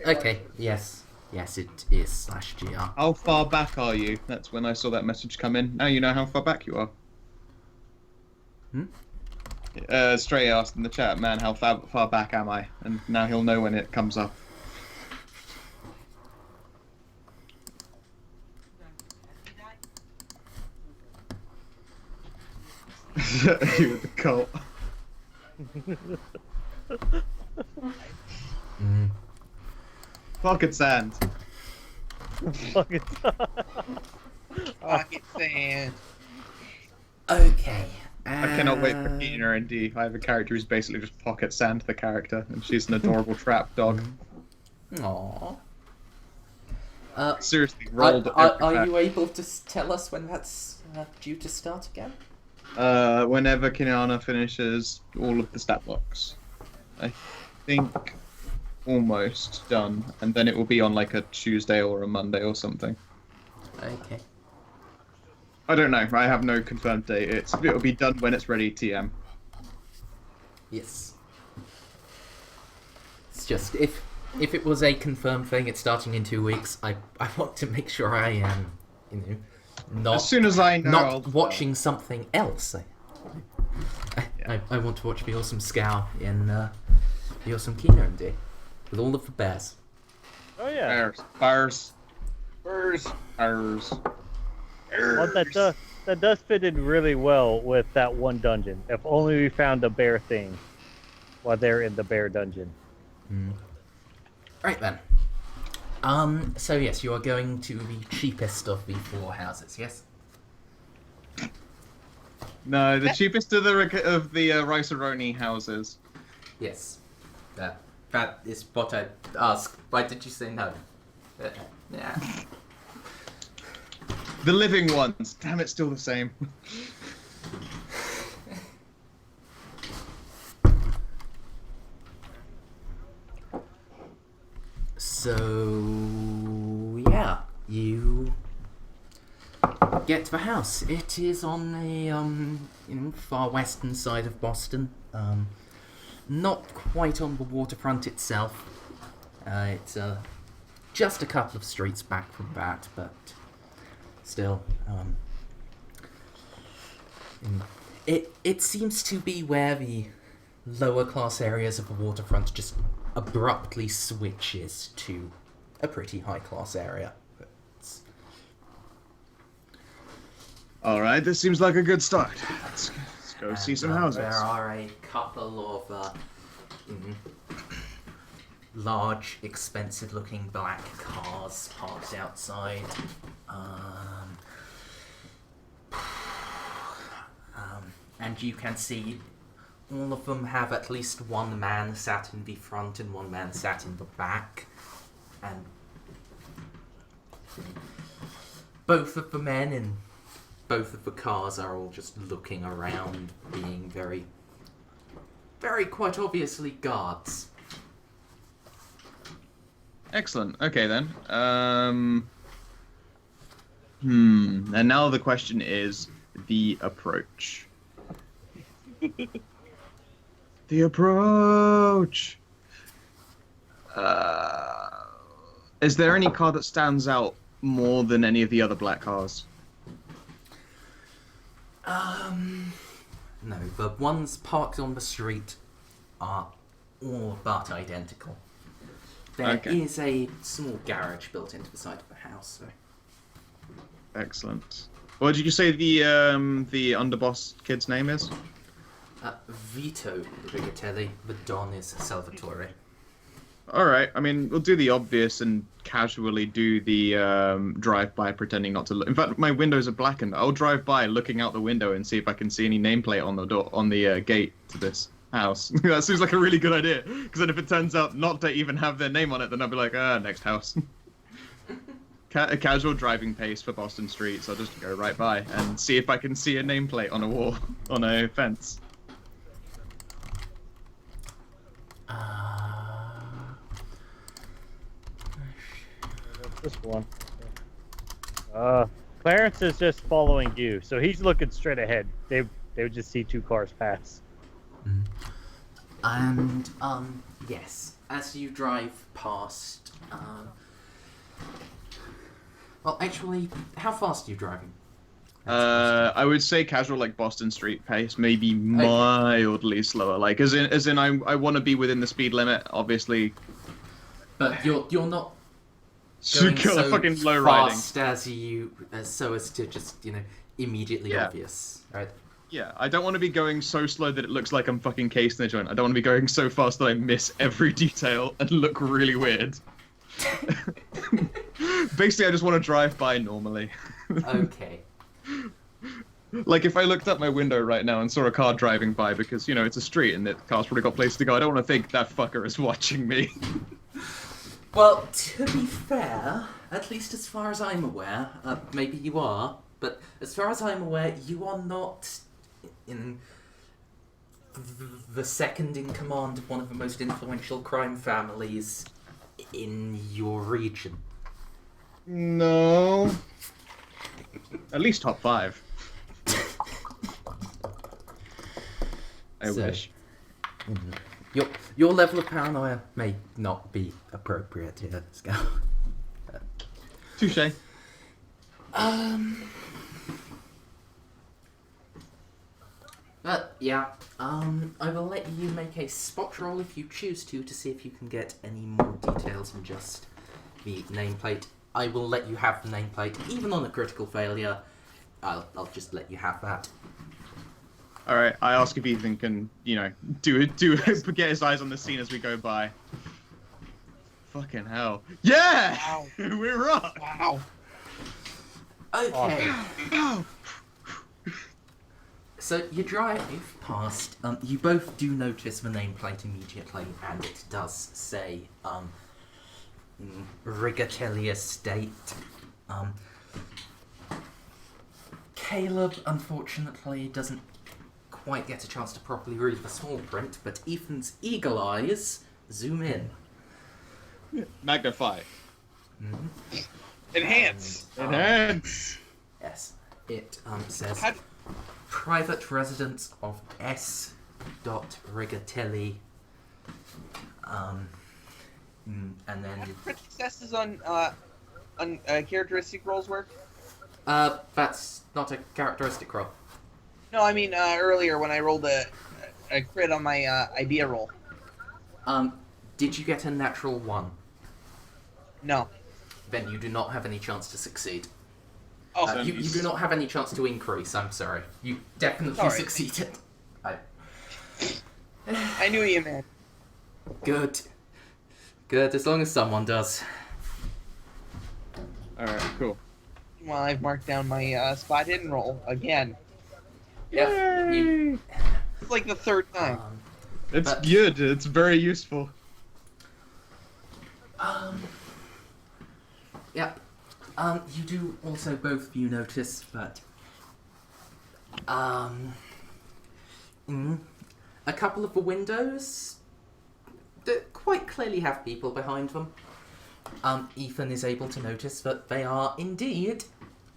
A: Okay, yes. Yes, it is /GR.
C: How far back are you? That's when I saw that message come in. Now you know how far back you are. Stray asked in the chat, man, how far back am I? And now he'll know when it comes up. You with the cult. Pocket sand.
D: Fucking
B: pocket sand.
A: Okay.
C: I cannot wait for Keener and D. I have a character who's basically just Pocket Sand, the character, and she's an adorable trap dog.
A: Aww.
C: Seriously,
A: Are,
C: rolled
A: are you able to tell us when that's due to start again?
C: whenever Kinana finishes all of the stat blocks. I think almost done, and then it will be on like a Tuesday or a Monday or something.
A: Okay.
C: I don't know. I have no confirmed date. It'll be done when it's ready. TM.
A: Yes. It's just if it was a confirmed thing, it's starting in 2 weeks. I want to make sure I am, not
C: As soon as I know, I'll-
A: watching something else. I want to watch the awesome Scow in the awesome Kino MD with all of the bears.
D: Oh yeah.
C: Bars.
B: Burrs.
D: Well, that does fit in really well with that one dungeon. If only we found a bear thing while they're in the bear dungeon.
A: Right then. So yes, you are going to the cheapest of the 4 houses. Yes.
C: No, the cheapest of the Rice-A-Roni houses.
A: Yes. That is what I asked. Why did you say no? Yeah.
C: The living ones. Damn, it's still the same.
A: So yeah, you get to the house. It is on the far western side of Boston. Not quite on the waterfront itself. It's just a couple of streets back from that, but still, it seems to be where the lower class areas of the waterfront just abruptly switches to a pretty high class area.
C: All right, this seems like a good start. Let's go see some houses.
A: There are a couple of large, expensive-looking black cars parked outside. And you can see all of them have at least one man sat in the front and one man sat in the back. And both of the men in both of the cars are all just looking around, being very, very quite obviously guards.
C: Excellent. Okay then. And now the question is the approach. The approach. Is there any car that stands out more than any of the other black cars?
A: No, the ones parked on the street are all but identical. There is a small garage built into the side of the house, so...
C: Excellent. What did you say the underboss kid's name is?
A: Vito Rigatelli, the Don is Salvatore.
C: Alright, I mean, we'll do the obvious and casually do the drive-by pretending not to look. In fact, my windows are blackened. I'll drive by looking out the window and see if I can see any nameplate on the door, on the gate to this house. That seems like a really good idea, because then if it turns out not to even have their name on it, then I'll be like, next house. A casual driving pace for Boston Street, so I'll just go right by and see if I can see a nameplate on a wall, on a fence.
D: This one. Clarence is just following you, so he's looking straight ahead. They would just see two cars pass.
A: And yes, as you drive past, well, actually, how fast are you driving?
C: I would say casual, like Boston Street pace, maybe mildly slower. Like as in, I want to be within the speed limit, obviously.
A: But you're not
C: So
A: going so
C: fucking low riding.
A: fast so as to just immediately obvious, right?
C: Yeah, I don't want to be going so slow that it looks like I'm fucking casing the joint. I don't want to be going so fast that I miss every detail and look really weird. Basically, I just want to drive by normally.
A: Okay.
C: Like, if I looked out my window right now and saw a car driving by, because, it's a street and the car's probably got places to go, I don't want to think that fucker is watching me.
A: Well, to be fair, at least as far as I'm aware, maybe you are, but as far as I'm aware, you are not in the second in command of one of the most influential crime families in your region.
C: No. At least top 5. I wish.
A: Your level of paranoia may not be appropriate here, Scout.
C: Touche.
A: But yeah, I will let you make a spot roll if you choose to see if you can get any more details than just the nameplate. I will let you have the nameplate, even on a critical failure. I'll just let you have that.
C: All right. I ask if Ethan can, do get his eyes on the scene as we go by. Fucking hell! Yeah,
B: Wow.
C: We're up.
B: Wow.
A: Okay.
C: Ow.
A: So you drive past. You both do notice the nameplate immediately, and it does say Rigatelli Estate. Caleb, unfortunately, doesn't quite get a chance to properly read the small print, but Ethan's eagle eyes zoom in.
C: Magnify.
B: Enhance.
C: Enhance.
A: Yes, it says
B: How-
A: private residence of S. Rigatelli. And then
B: Crit successes on characteristic rolls work?
A: that's not a characteristic roll.
B: No, I mean earlier when I rolled a crit on my idea roll.
A: Did you get a natural 1?
B: No.
A: Then you do not have any chance to succeed.
B: Oh,
A: You do not have any chance to increase, I'm sorry. You definitely
B: Sorry.
A: succeeded.
B: I knew you meant.
A: Good. Good, as long as someone does.
C: All right. Cool.
B: Well, I've marked down my spot hidden roll again.
A: Yeah. You,
B: It's like the third time.
C: It's
A: But-
C: good. It's very useful.
A: Yep. You do also both of you notice that A couple of the windows that quite clearly have people behind them. Ethan is able to notice that they are indeed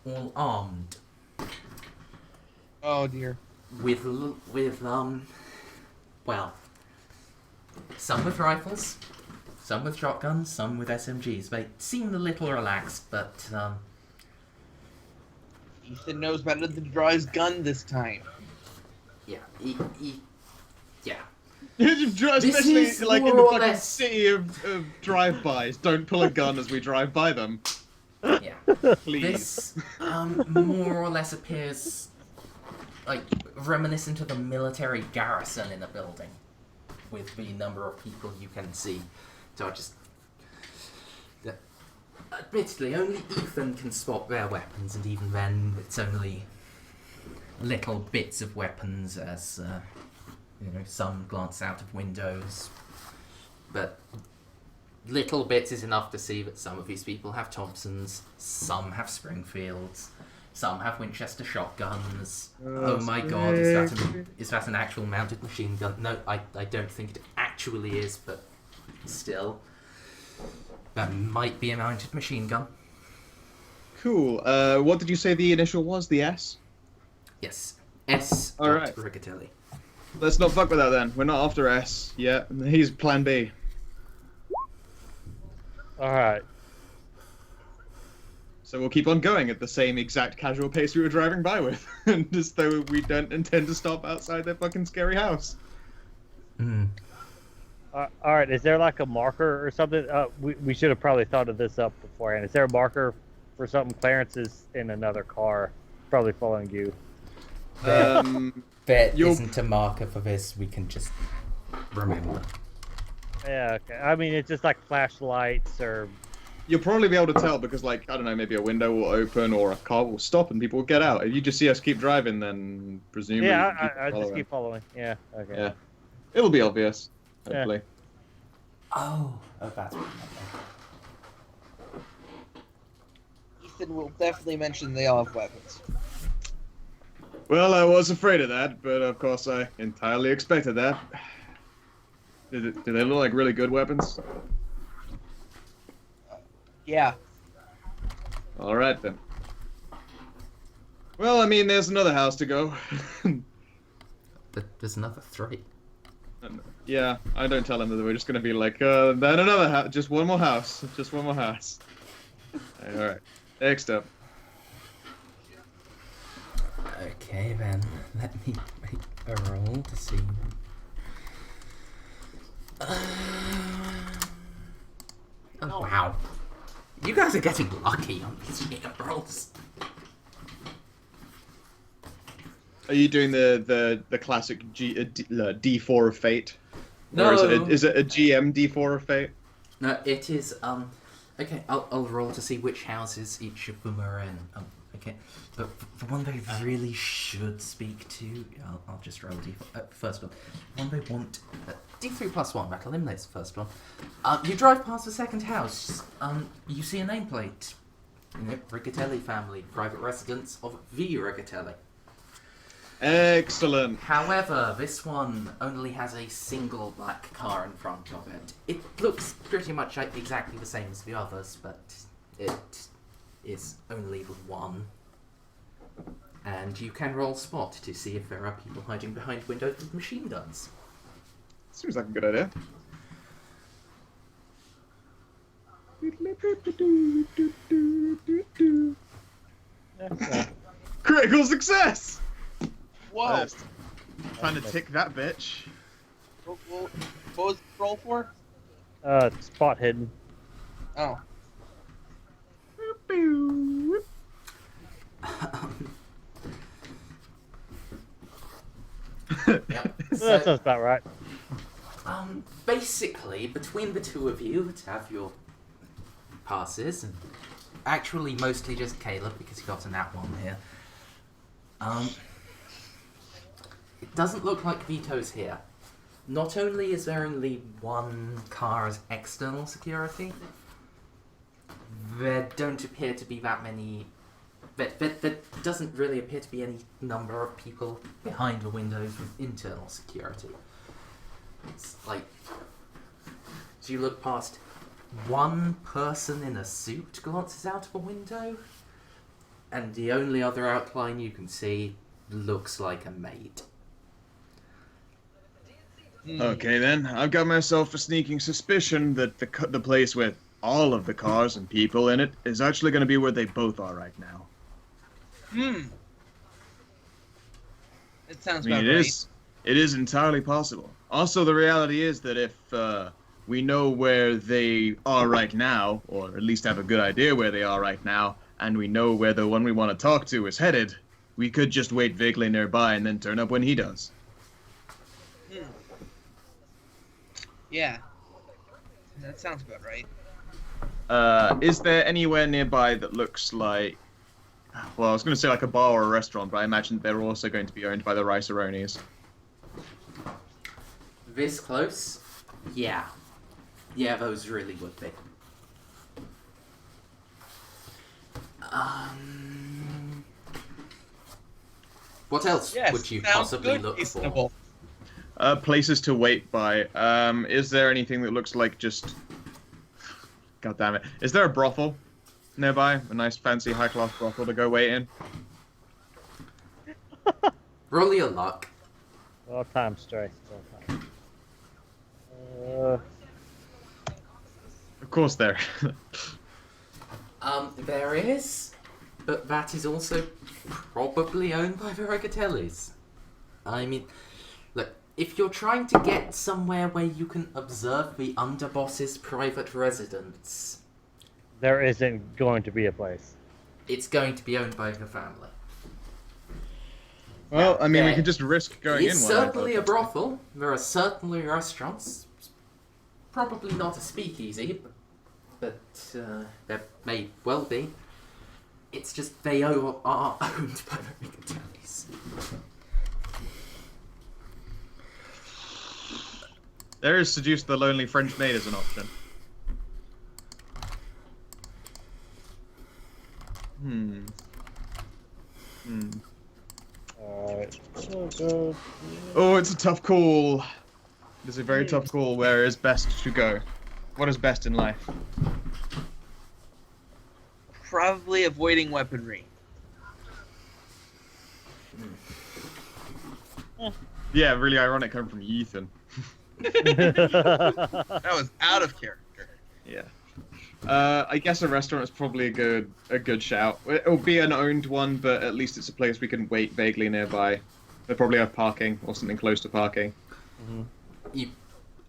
A: all armed.
B: Oh dear.
A: With well, some with rifles, some with shotguns, some with SMGs. They seem a little relaxed, but
B: Ethan knows better than to draw his gun this time.
A: yeah, yeah.
C: Especially
A: is
C: like in
A: more
C: the
A: or
C: fucking
A: less-
C: city of drive-bys. Don't pull a gun as we drive by them,
A: Yeah.
C: please.
A: This more or less appears like reminiscent of a military garrison in a building, with the number of people you can see. So I just, admittedly, only Ethan can spot their weapons, and even then, it's only little bits of weapons as some glance out of windows, but little bits is enough to see that some of these people have Thompsons, some have Springfields, some have Winchester shotguns. Oh my god, is that an actual mounted machine gun? No, I don't think it actually is, but still. That might be a mounted machine gun.
C: Cool. What did you say the initial was? The S?
A: Yes. S.
C: Alright.
A: Riccatelli.
C: Let's not fuck with that then. We're not after S yet. He's plan B.
D: All right.
C: So we'll keep on going at the same exact casual pace we were driving by with. And as though we don't intend to stop outside their fucking scary house.
A: Hmm.
D: All right. Is there like a marker or something? We should have probably thought of this up beforehand. Is there a marker for something? Clarence is in another car, probably following you.
A: There
C: You'll-
A: isn't a marker for this, we can just remember.
D: Yeah. Okay. I mean, it's just like flashlights or.
C: You'll probably be able to tell because, like, I don't know, maybe a window will open or a car will stop and people will get out. If you just see us keep driving, then presumably...
D: Yeah,
C: you
D: I just
C: following.
D: keep following. Yeah. Okay.
C: Yeah. It'll be obvious, hopefully.
A: Oh, that's what
B: Ethan will definitely mention they all have weapons.
C: Well, I was afraid of that, but of course I entirely expected that. Do they look like really good weapons?
B: Yeah.
C: Alright then. Well, I mean, there's another house to go.
A: There's another 3.
C: Yeah, I don't tell them that we're just gonna be like, then another house, just one more house, just one more house. Alright, next up.
A: Okay then, let me make a roll to see. Oh wow. You guys are getting lucky on these hit rolls.
C: Are you doing the classic D4 of fate?
A: No.
C: Or is it a GM D4 of fate?
A: No, it is, okay, I'll roll to see which houses each of them are in. Okay, but the one they really should speak to, I'll just roll D4, first one. One they want, D3 plus 1, that eliminates the first one. You drive past the second house, you see a nameplate. Riccatelli family, private residence of the Riccatelli.
C: Excellent.
A: However, this one only has a single black car in front of it. It looks pretty much like exactly the same as the others, but it is only the one. And you can roll spot to see if there are people hiding behind windows with machine guns.
C: Seems like a good idea. Critical success!
B: Whoa.
C: First. Trying to tick that bitch.
B: What was the roll for?
D: Spot hidden.
B: Oh.
A: Yep.
D: That sounds about right.
A: Basically, between the two of you that have your passes, and actually mostly just Caleb because he got a nat 1 here, it doesn't look like Vito's here. Not only is there only one car as external security, there don't appear to be that many There doesn't really appear to be any number of people behind the windows with internal security. It's like, as you look past, one person in a suit glances out of a window, and the only other outline you can see looks like a maid.
C: Okay then, I've got myself a sneaking suspicion that the place with all of the cars and people in it is actually going to be where they both are right now.
B: It sounds
C: I mean,
B: about right.
C: it is entirely possible. Also, the reality is that if we know where they are right now, or at least have a good idea where they are right now, and we know where the one we want to talk to is headed, we could just wait vaguely nearby and then turn up when he does.
B: Yeah. That sounds about right.
C: Is there anywhere nearby that looks like... Well, I was going to say like a bar or a restaurant, but I imagine they're also going to be owned by the Rice-A-Ronies.
A: This close? Yeah. Yeah, those really would be. What else
B: Yes,
A: would you
B: sounds
A: possibly
B: good,
A: look
B: reasonable.
A: for?
C: Places to wait by. Is there anything that looks like just... God damn it. Is there a brothel nearby? A nice fancy high-class brothel to go wait in?
A: Roll your luck.
D: All time strikes.
C: Of course there.
A: There is, but that is also probably owned by the Regatellis. I mean, look, if you're trying to get somewhere where you can observe the underboss's private residence,
D: There isn't going to be a place.
A: it's going to be owned by the family.
C: Well, I mean, we
A: there
C: could just risk going in
A: It's
C: one. I
A: certainly a
C: thought.
A: brothel. There are certainly restaurants. Probably not a speakeasy, but there may well be. It's just they are owned by the Regatellis.
C: There is Seduce the Lonely French Maid as an option.
D: Alright. So go.
C: Oh, it's a tough call. It's a very tough call. Where is best to go? What is best in life?
B: Probably avoiding weaponry.
C: Yeah, really ironic coming from Ethan.
B: That was out of character.
C: Yeah. I guess a restaurant is probably a good shout. It'll be an owned one, but at least it's a place we can wait vaguely nearby. They probably have parking or something close to parking.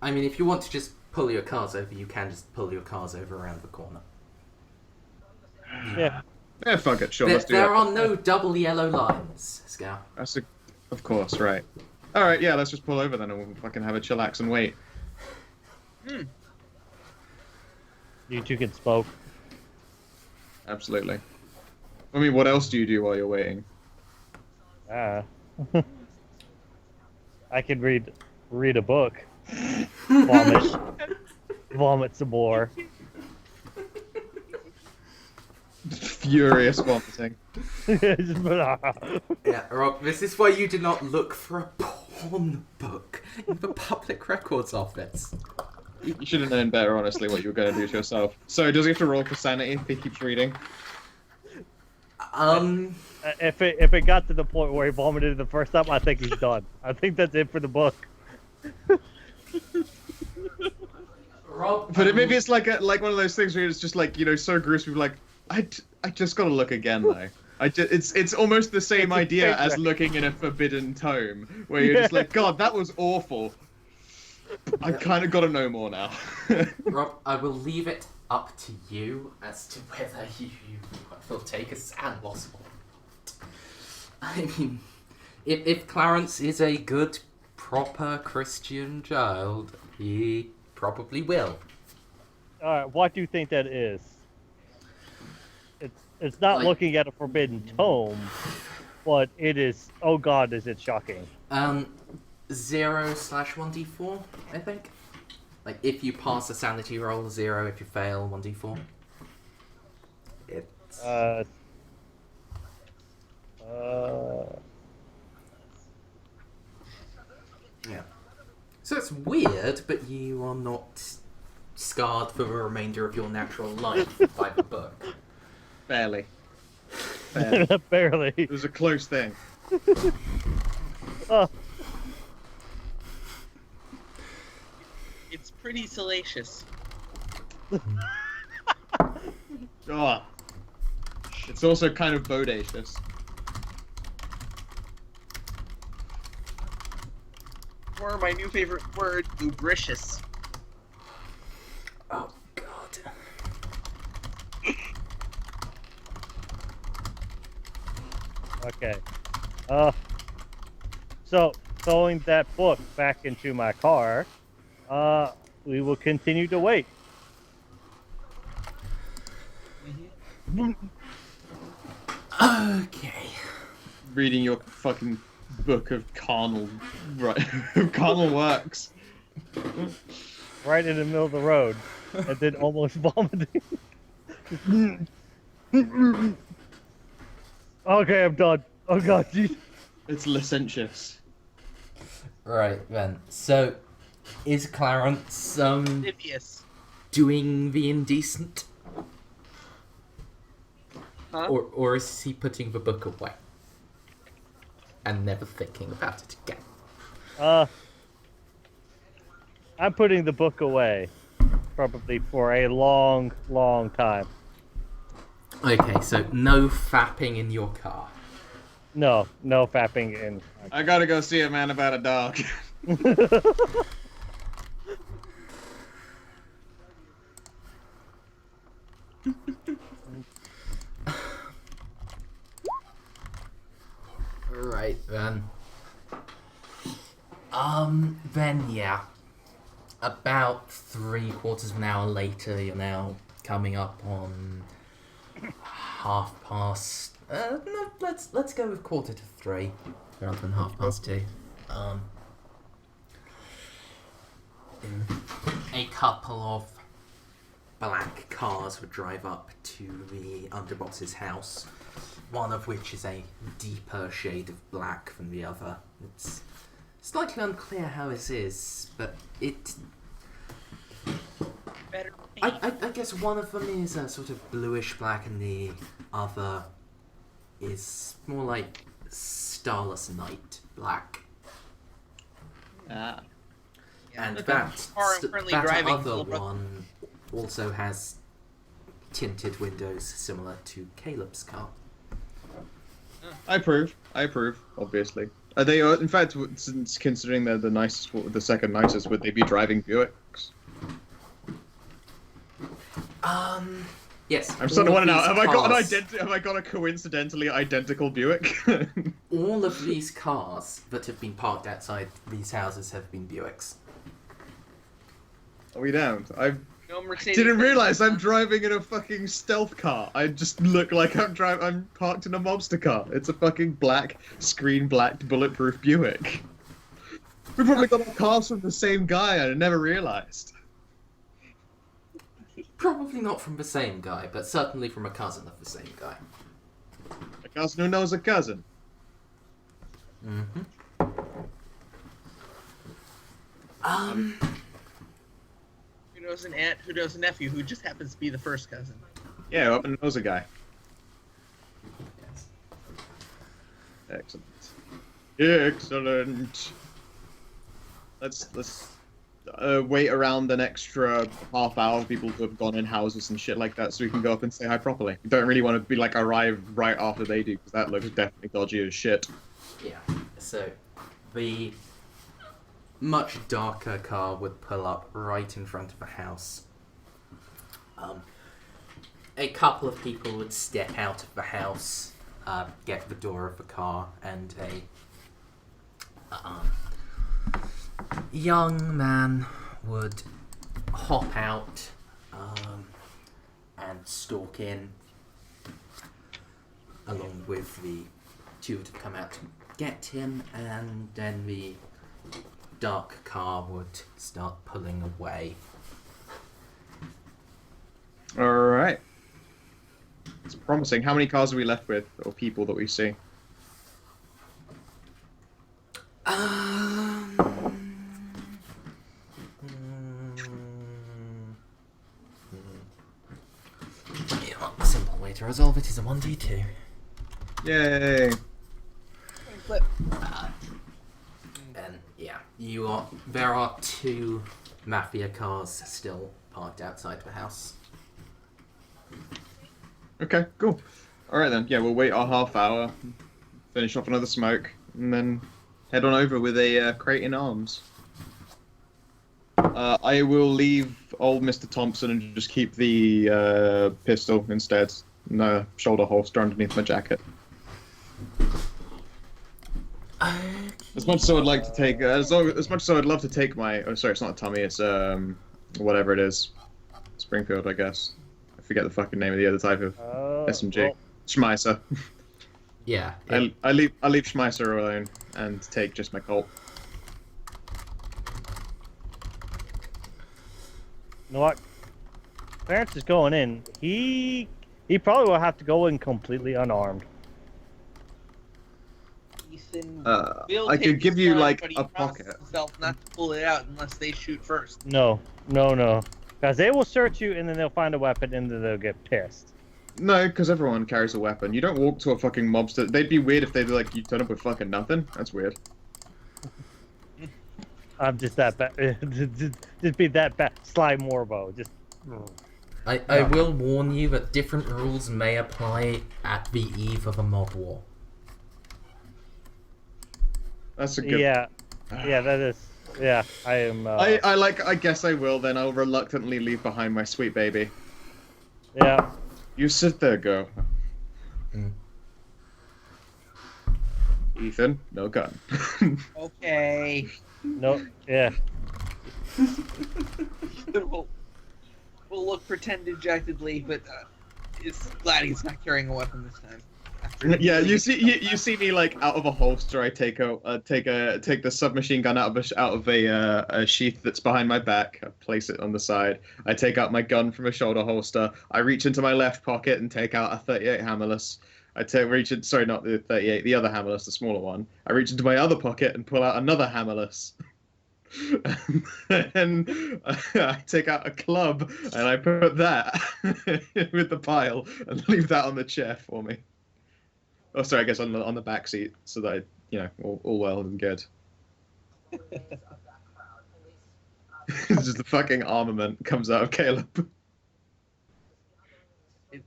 A: I mean, if you want to just pull your cars over, you can just pull your cars over around the corner.
D: Yeah.
C: Yeah, fuck it, sure, let's do
A: There
C: that.
A: are no double yellow lines, Scout.
C: Of course, right. Alright, yeah, let's just pull over then and we'll fucking have a chillax and wait.
D: You two can smoke.
C: Absolutely. I mean, what else do you do while you're waiting?
D: I could read a book. Vomit some more.
C: Furious vomiting.
A: Yeah, Rob, this is why you do not look for a porn book in the public records office.
C: You should have known better, honestly, what you were going to do to yourself. So, does he have to roll for sanity if he keeps reading?
D: If it got to the point where he vomited the first time, I think he's done. I think that's it for the book.
A: Rob,
C: But maybe it's like one of those things where it's just like, you know, so gruesome, like, I just gotta look again, though. It's almost the same idea as looking in a forbidden tome, where you're just like, God, that was awful. I kind of gotta know more now.
A: Rob, I will leave it up to you as to whether you will take a sand loss or not. I mean, if Clarence is a good, proper Christian child, he probably will.
D: Alright, what do you think that is? It's not
A: Like-
D: looking at a forbidden tome, but it is. Oh God, is it shocking?
A: 0/1d4, I think. Like, if you pass a sanity roll, 0. If you fail, 1d4. It's... Yeah. So it's weird, but you are not scarred for the remainder of your natural life by the book.
C: Barely. Barely.
D: Barely.
C: It was a close thing.
D: Oh,
B: It's pretty salacious.
C: Oh. It's also kind of bodacious.
B: Or my new favorite word, lubricious.
A: Oh, God.
D: okay. So throwing that book back into my car, we will continue to wait.
A: Okay.
C: Reading your fucking book of carnal, right, carnal works.
D: Right in the middle of the road, and then almost vomiting. Okay, I'm done. Oh god, geez.
C: It's licentious.
A: Right, then. So, is Clarence,
B: Oblivious.
A: doing the indecent?
B: Huh?
A: Or is he putting the book away? And never thinking about it again?
D: I'm putting the book away, probably for a long, long time.
A: Okay, so no fapping in your car.
D: No fapping in.
C: I gotta go see a man about a dog.
A: Right, then. Then yeah. About 3/4 of an hour later, you're now coming up on 2:30. No, let's go with 2:45 rather than 2:30. A couple of black cars would drive up to the underboss's house, one of which is a deeper shade of black than the other. It's slightly unclear how this is, but it...
B: Better.
A: I guess one of them is a sort of bluish black and the other is more like starless night black.
C: Ah.
B: Yeah,
A: And
B: the
A: that,
B: car I'm currently
A: that
B: driving
A: other
B: full of-
A: one also has tinted windows similar to Caleb's car.
C: I approve, obviously. Are they, in fact, since considering they're the nicest, the second nicest, would they be driving Buicks?
A: Yes.
C: I'm starting to wonder now,
A: all
C: have I got a coincidentally identical Buick?
A: All of these cars that have been parked outside these houses have been Buicks.
C: Are we down? I
B: No Mercedes.
C: didn't realize I'm driving in a fucking stealth car. I just look like I'm parked in a mobster car. It's a fucking black, screen-blacked, bulletproof Buick. We probably got our cars from the same guy, and I never realized.
A: Probably not from the same guy, but certainly from a cousin of the same guy.
C: A cousin who knows a cousin.
A: Mm-hmm.
B: Who knows an aunt, who knows a nephew, who just happens to be the first cousin.
C: Yeah, who happen to knows a guy.
A: Yes.
C: Excellent. Excellent. Let's wait around an extra half hour for people who have gone in houses and shit like that so we can go up and say hi properly. We don't really want to be like arrive right after they do because that looks definitely dodgy as shit.
A: Yeah, so the much darker car would pull up right in front of the house. A couple of people would step out of the house, get to the door of the car, and a young man would hop out and stalk in, along with the two that have come out to get him, and then the dark car would start pulling away.
C: Alright. It's promising. How many cars are we left with, or people that we see?
A: way to resolve it is a 1d2.
C: Yay!
B: Flip.
A: And yeah, there are 2 mafia cars still parked outside the house.
C: Okay, cool. Alright then, yeah, we'll wait our half hour, finish off another smoke, and then head on over with a crate in arms. I will leave old Mr. Thompson and just keep the pistol instead. No shoulder holster underneath my jacket. As much as I'd like to take, as much as I'd love to take my, oh sorry, it's not a Tommy, it's whatever it is, Springfield, I guess. I forget the fucking name of the other type of SMG.
D: Well,
C: Schmeisser.
A: Yeah.
C: I leave Schmeisser alone and take just my Colt.
D: you know what? Clarence is going in. He probably will have to go in completely unarmed.
B: Ethan
C: I
B: will
C: could
B: take
C: give
B: his
C: you
B: gun,
C: like
B: but he
C: a
B: promises
C: pocket.
B: himself not to pull it out unless they shoot first.
D: No. Because they will search you and then they'll find a weapon and then they'll get pissed.
C: No, because everyone carries a weapon. You don't walk to a fucking mobster. They'd be weird if they'd like you turn up with fucking nothing. That's weird.
D: I'm just that bad. Just be that bad. Sly Morbo. Just.
A: I will warn you that different rules may apply at the eve of a mob war.
C: That's a good.
D: Yeah. Yeah, that is. Yeah, I am.
C: I guess I will then. I'll reluctantly leave behind my sweet baby.
D: Yeah.
C: You sit there, girl.
A: Mm.
C: Ethan, no gun.
B: Okay.
D: No. Yeah.
B: we'll pretend dejectedly, but is glad he's not carrying a weapon this time.
C: Yeah, you see me like out of a holster. I take the submachine gun out of a sheath that's behind my back. I place it on the side. I take out my gun from a shoulder holster. I reach into my left pocket and take out a 38 hammerless. Sorry, not the 38, the other hammerless, the smaller one. I reach into my other pocket and pull out another hammerless. And I take out a club and I put that with the pile and leave that on the chair for me. Oh, sorry, I guess on the back seat, so that all well and good. It's just the fucking armament comes out of Caleb.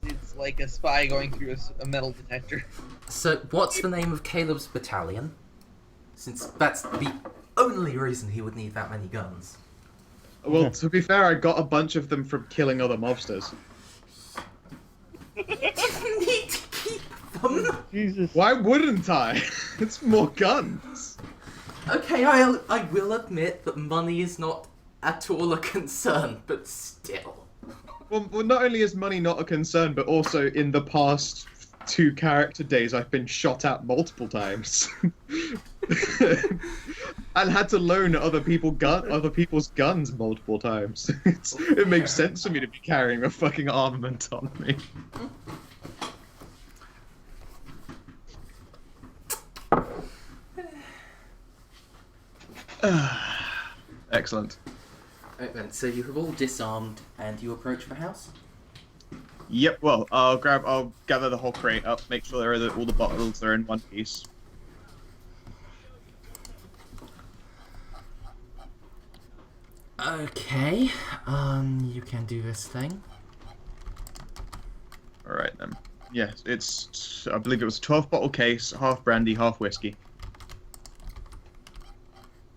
B: It's like a spy going through a metal detector.
A: So, what's the name of Caleb's battalion? Since that's the only reason he would need that many guns.
C: Well, to be fair, I got a bunch of them from killing other mobsters.
A: You didn't need to keep them.
D: Jesus.
C: Why wouldn't I? It's more guns.
A: Okay, I will admit that money is not at all a concern, but still.
C: Well, not only is money not a concern, but also in the past 2 character days, I've been shot at multiple times. And had to loan other people's guns multiple times. It makes sense for me to be carrying a fucking armament on me. Excellent.
A: Right then, so you have all disarmed and you approach the house?
C: Yep. Well, I'll gather the whole crate up, make sure all the bottles are in one piece.
A: Okay, you can do this thing.
C: All right then. Yes, I believe it was a 12-bottle case, half brandy, half whiskey.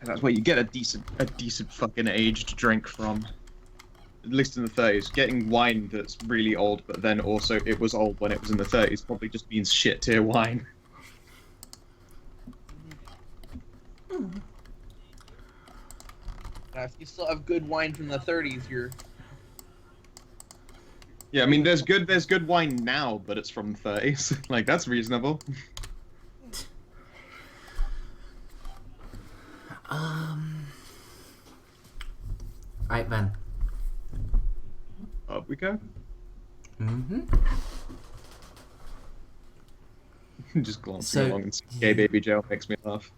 C: And that's where you get a decent fucking aged drink from. At least in the 30s. Getting wine that's really old, but then also it was old when it was in the 30s probably just means shit tier wine.
B: Now, if you still have good wine from the 30s, you're...
C: Yeah, I mean, there's good wine now, but it's from the 30s. Like, that's reasonable.
A: Right then.
C: Up we go.
A: Mm-hmm.
C: Just glancing
A: So,
C: along and seeing Gay Baby Joe makes me laugh.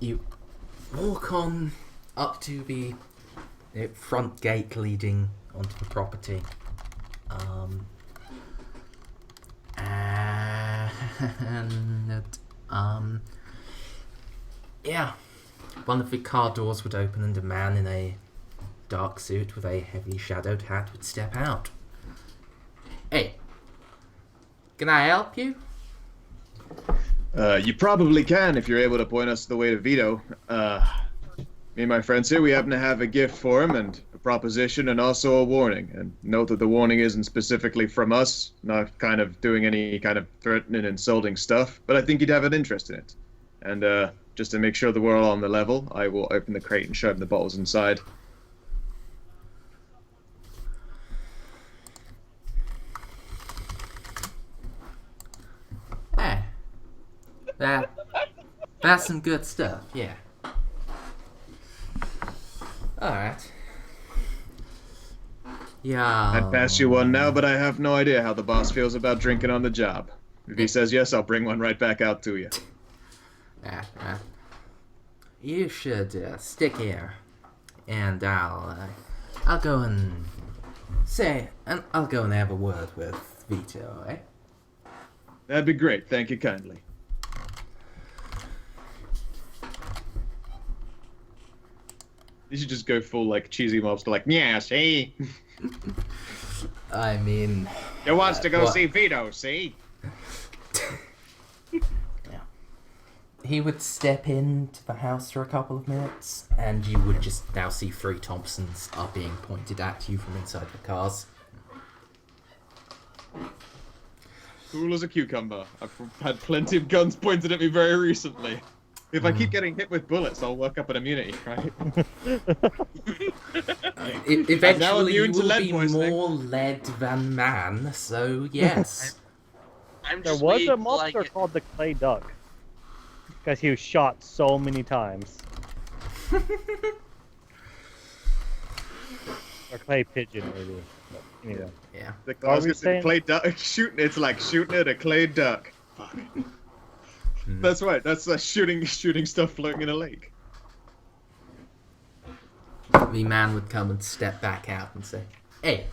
A: You walk on up to the front gate leading onto the property. And yeah, one of the car doors would open and a man in a dark suit with a heavily shadowed hat would step out. Hey, can I help you?
C: You probably can if you're able to point us the way to Vito. Me and my friends here, we happen to have a gift for him and a proposition and also a warning. And note that the warning isn't specifically from us, not kind of doing any kind of threatening, insulting stuff, but I think you'd have an interest in it. And just to make sure that we're all on the level, I will open the crate and show him the bottles inside.
A: Hey, that's some good stuff, yeah. Alright. Yeah.
C: I'd pass you one now, but I have no idea how the boss feels about drinking on the job. If he says yes, I'll bring one right back out to you.
A: You should stick here, and I'll go and I'll go and have a word with Vito, eh?
C: That'd be great. Thank you kindly. You should just go full like cheesy mobster, like yeah, see.
A: I mean,
C: He wants to go
A: what?
C: see Vito, see?
A: Yeah. He would step into the house for a couple of minutes, and you would just now see 3 Thompsons are being pointed at you from inside the cars.
C: Cool as a cucumber. I've had plenty of guns pointed at me very recently. If I keep getting hit with bullets, I'll work up an immunity, right?
A: Eventually, you
C: immune to
A: will
C: lead
A: be
C: poisoning.
A: more lead than man, so yes.
B: I'm
D: There
B: just
D: was
B: waiting
D: a
B: till I
D: monster
B: get-
D: called the Clay Duck. Because he was shot so many times. Or Clay Pigeon, maybe. But anyway.
A: Yeah.
C: I
D: What
C: was
D: were we
C: gonna say
D: saying?
C: clay duck. It's like shooting at a clay duck. Fuck. That's right. That's shooting stuff floating in a lake.
A: The man would come and step back out and say, "Hey,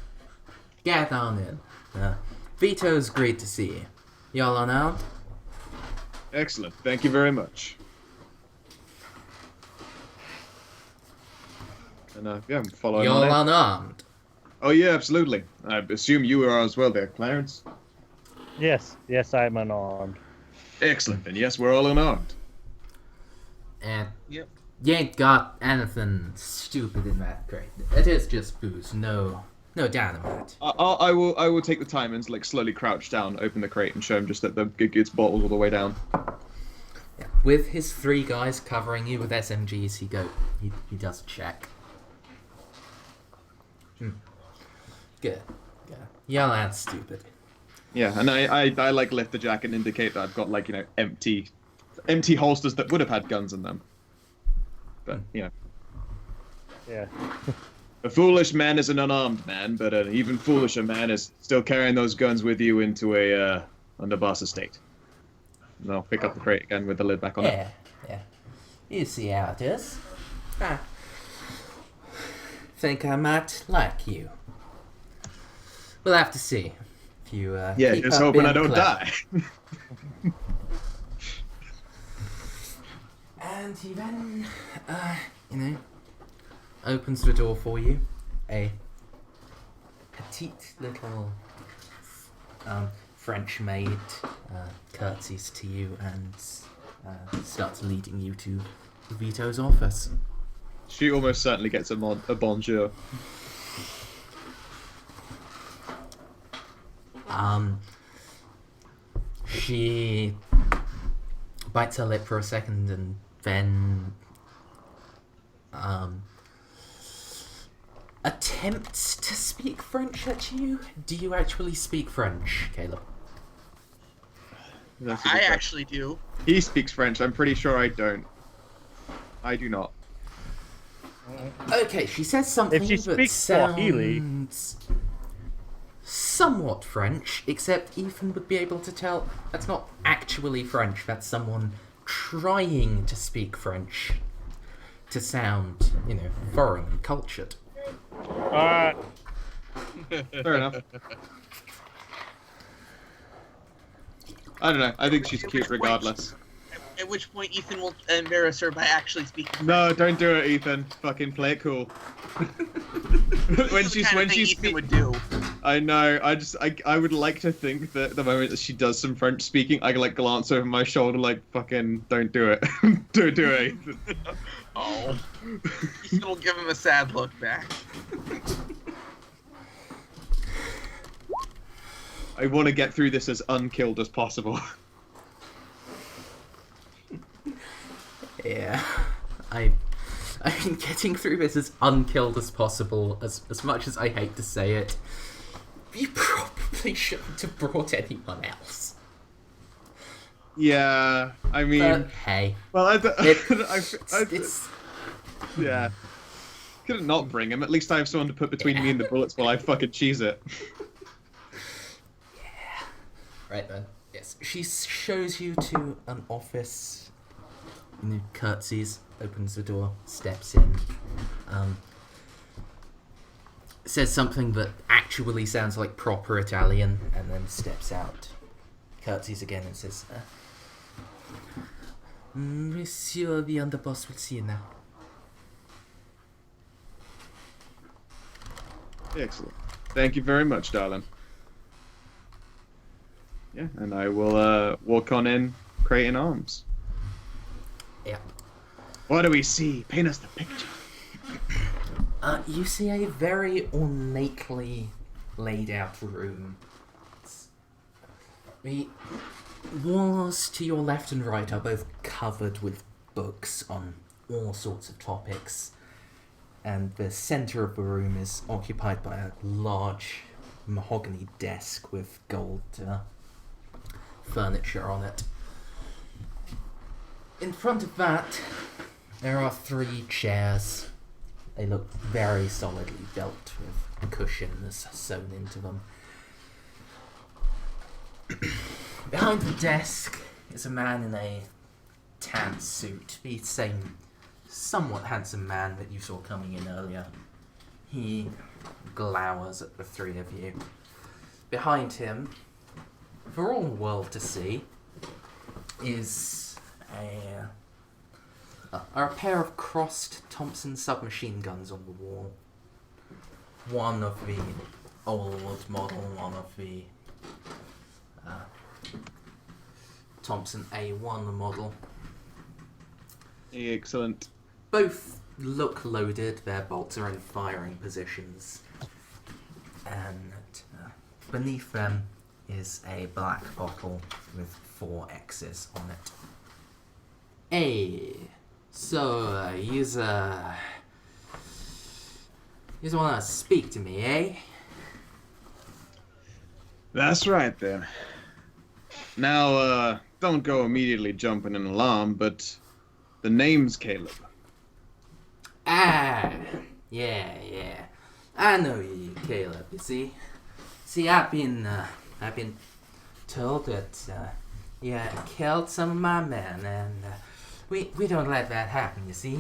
A: get on in. Vito's great to see you. Y'all unarmed?"
C: Excellent. Thank you very much. And yeah, I'm following.
A: Y'all
C: on in.
A: unarmed.
C: Oh yeah, absolutely. I assume you are as well, there, Clarence.
D: Yes, I'm unarmed.
C: Excellent. And yes, we're all unarmed.
A: And
B: Yep.
A: you ain't got anything stupid in that crate. It is just booze, no dynamite.
C: I will take the time and like slowly crouch down, open the crate, and show him just that it's bottles all the way down.
A: Yeah. With his 3 guys covering you with SMGs, he does a check. Good. Y'all aren't stupid.
C: Yeah, and I like lift the jacket and indicate that I've got like empty holsters that would have had guns in them. But
D: Yeah.
C: a foolish man is an unarmed man, but an even foolisher man is still carrying those guns with you into a underboss estate. And I'll pick up the crate again with the lid back on it.
A: Yeah. You see how it is. Think I might like you. We'll have to see. If you
C: Yeah,
A: keep
C: just
A: up
C: hoping
A: being
C: I don't
A: clever.
C: die.
A: And he then, opens the door for you. A petite little French maid curtsies to you and starts leading you to Vito's office.
C: She almost certainly gets a bonjour.
A: She bites her lip for a second and then attempts to speak French at you. Do you actually speak French, Caleb?
C: That's a good
B: I
C: question.
B: actually do.
C: He speaks French. I'm pretty sure I don't. I do not.
A: Okay, she says something
D: If she
A: that
D: speaks Swahili-
A: sounds somewhat French, except Ethan would be able to tell that's not actually French. That's someone trying to speak French to sound, foreign and cultured.
D: Alright.
C: Fair enough. I don't know. I think she's cute regardless.
B: At which point Ethan will embarrass her by actually speaking.
C: No, don't do it, Ethan. Fucking play it cool. when she's
B: Ethan would do.
C: I know. I would like to think that the moment that she does some French speaking, I can like glance over my shoulder, like fucking don't do it, don't do it. Ethan.
B: Oh. Ethan will give him a sad look back.
C: I want to get through this as unkilled as possible.
A: Yeah, I mean, getting through this as unkilled as possible, as much as I hate to say it, you probably shouldn't have brought anyone else.
C: Yeah, I mean...
A: But, hey.
C: Well,
A: it's...
C: Yeah. Couldn't not bring him. At least I have someone to put between me and the bullets while I fucking cheese it.
A: Yeah. Right then. Yes. She shows you to an office... curtsies, opens the door, steps in, says something that actually sounds like proper Italian, and then steps out, curtsies again, and says, Monsieur the underboss will see you now.
C: Excellent. Thank you very much, darling. Yeah, and I will walk on in, crate in arms.
A: Yeah.
C: What do we see? Paint us the picture.
A: You see a very ornately laid out room. The walls to your left and right are both covered with books on all sorts of topics, and the center of the room is occupied by a large mahogany desk with gold furniture on it. In front of that, there are 3 chairs. They look very solidly built with cushions sewn into them. Behind the desk is a man in a tan suit, the same somewhat handsome man that you saw coming in earlier. He glowers at the 3 of you. Behind him, for all the world to see, is are a pair of crossed Thompson submachine guns on the wall. One of the old model, one of the Thompson A1 model.
C: Excellent.
A: Both look loaded, their bolts are in firing positions. And beneath them is a black bottle with 4 X's on it. Hey, so you wanna speak to me, eh?
C: That's right then. Now, don't go immediately jumping in alarm, but the name's Caleb.
A: Ah, yeah. I know you, Caleb. You see. I've been told that you killed some of my men, and we don't let that happen. You see.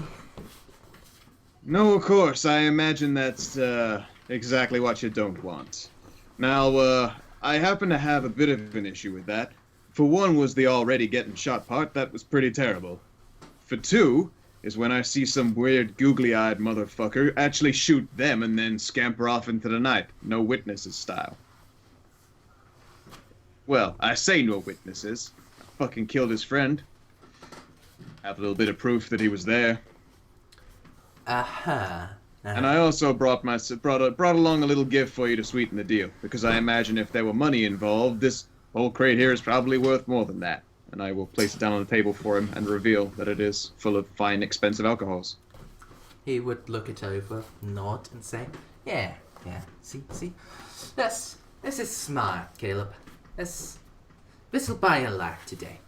C: No, of course. I imagine that's exactly what you don't want. Now, I happen to have a bit of an issue with that. For one was the already getting shot part. That was pretty terrible. For 2 is when I see some weird googly-eyed motherfucker actually shoot them and then scamper off into the night. No witnesses style. Well, I say no witnesses. I fucking killed his friend. Have a little bit of proof that he was there. And I also brought along a little gift for you to sweeten the deal, because I imagine if there were money involved, this whole crate here is probably worth more than that. And I will place it down on the table for him and reveal that it is full of fine, expensive alcohols.
A: He would look it over, nod, and say, Yeah. See. This is smart, Caleb. This'll buy your life today.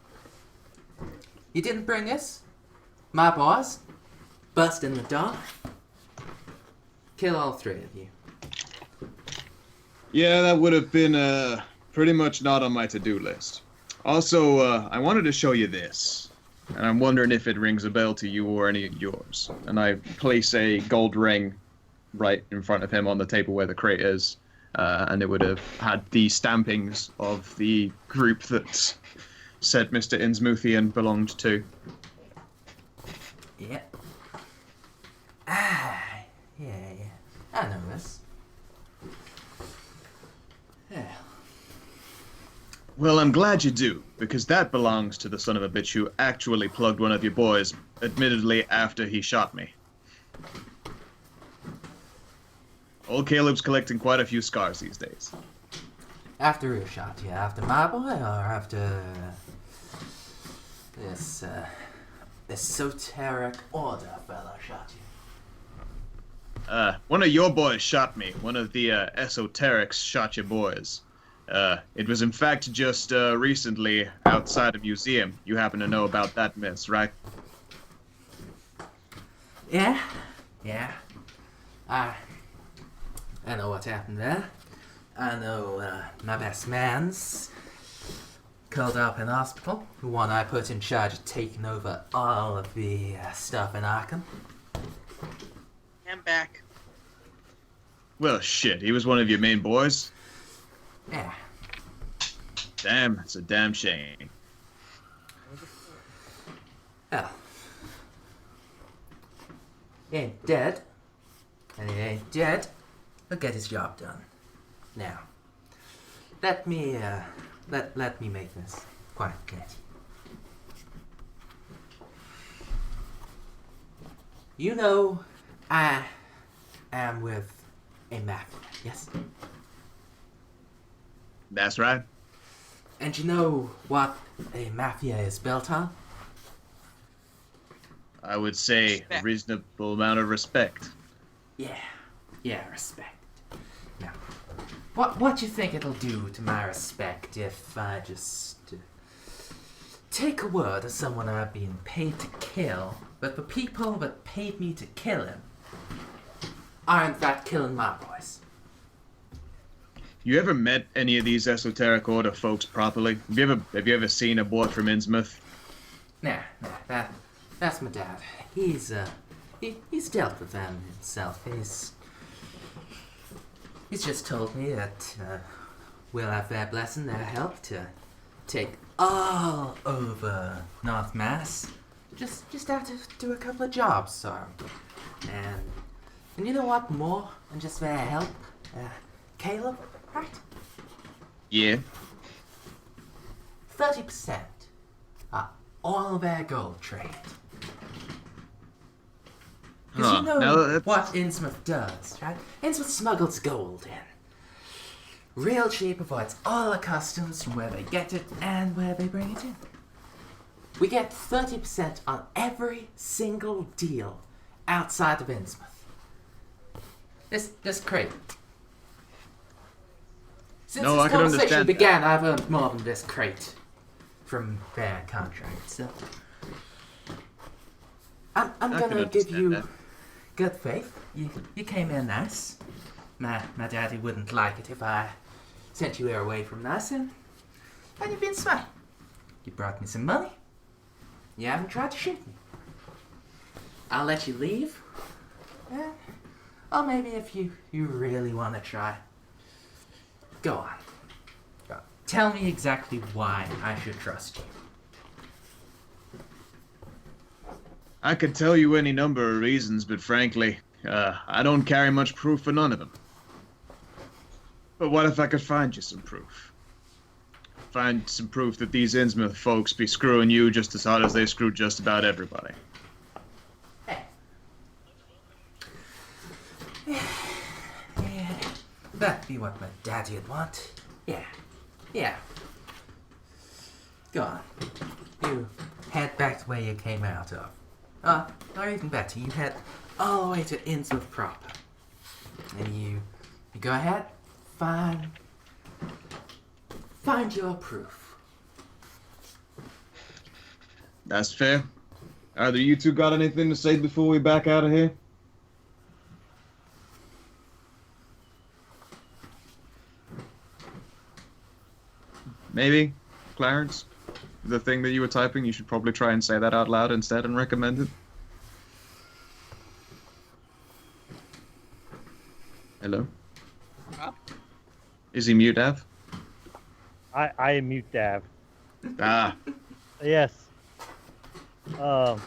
A: You didn't bring us? My boss? Bust in the dark? Kill all 3 of you.
C: Yeah, that would have been pretty much not on my to-do list. Also, I wanted to show you this, and I'm wondering if it rings a bell to you or any of yours. And I place a gold ring right in front of him on the table where the crate is. and it would have had the stampings of the group that said Mr. Innsmouthian belonged to.
A: Yep. Ah, yeah. I know this. Yeah.
C: Well, I'm glad you do, because that belongs to the son of a bitch who actually plugged one of your boys, admittedly after he shot me. Old Caleb's collecting quite a few scars these days.
A: After who shot you? After my boy or after this esoteric order fellow shot you?
C: One of your boys shot me. One of the esoterics shot your boys. It was in fact just recently outside a museum. You happen to know about that mess, right?
A: Yeah. I know what happened there. I know my best man's curled up in hospital. The one I put in charge of taking over all of the stuff in Arkham.
B: I'm back.
C: Well, shit, he was one of your main boys?
A: Yeah.
C: Damn, it's a damn shame.
A: Well, he ain't dead. And he ain't dead. He'll get his job done. Now, let me make this quite clear. You know, I am with a mafia, yes?
C: That's right.
A: And you know what a mafia is built on?
C: I would say
B: Respect.
C: a reasonable amount of respect.
A: Yeah, respect. Now, what you think it'll do to my respect if I just take a word of someone I've been paid to kill, but the people that paid me to kill him are in fact killing my boys?
C: You ever met any of these esoteric order folks properly? Have you ever seen a boy from Innsmouth?
A: Nah, that's my dad. He's dealt with them himself. He's just told me that we'll have their blessing, their help to take all over North Mass. Just have to do a couple of jobs, so. And you know what more than just their help? Caleb, right?
C: Yeah.
A: 30% are all their gold trade. Because
C: Huh,
A: you know
C: now that's-
A: what Innsmouth does, right? Innsmouth smuggles gold in. Real cheap avoids all the customs from where they get it and where they bring it in. We get 30% on every single deal outside of Innsmouth. This crate. Since
C: No,
A: this
C: I can
A: conversation
C: understand that.
A: began, I've earned more than this crate from their contract, so I'm
C: I can
A: gonna give
C: understand
A: you
C: that.
A: good faith. You came in nice. My daddy wouldn't like it if I sent you away from nice, and you've been smart. You brought me some money. You haven't tried to shoot me. I'll let you leave. Or maybe if you really want to try, go on. Tell me exactly why I should trust you.
C: I could tell you any number of reasons, but frankly, I don't carry much proof for none of them. But what if I could find you some proof? Find some proof that these Innsmouth folks be screwing you just as hard as they screw just about everybody.
A: Hey. Yeah, that'd be what my daddy'd want. Yeah. Go on. You head back to where you came out of. Or even better, you head all the way to Innsmouth proper. And you go ahead, find your proof.
C: That's fair. Either you two got anything to say before we back out of here? Maybe, Clarence? The thing that you were typing, you should probably try and say that out loud instead and recommend it. Hello?
B: Huh?
C: Is he mute, Av?
D: I am mute, Dav.
C: Ah,
D: Yes. All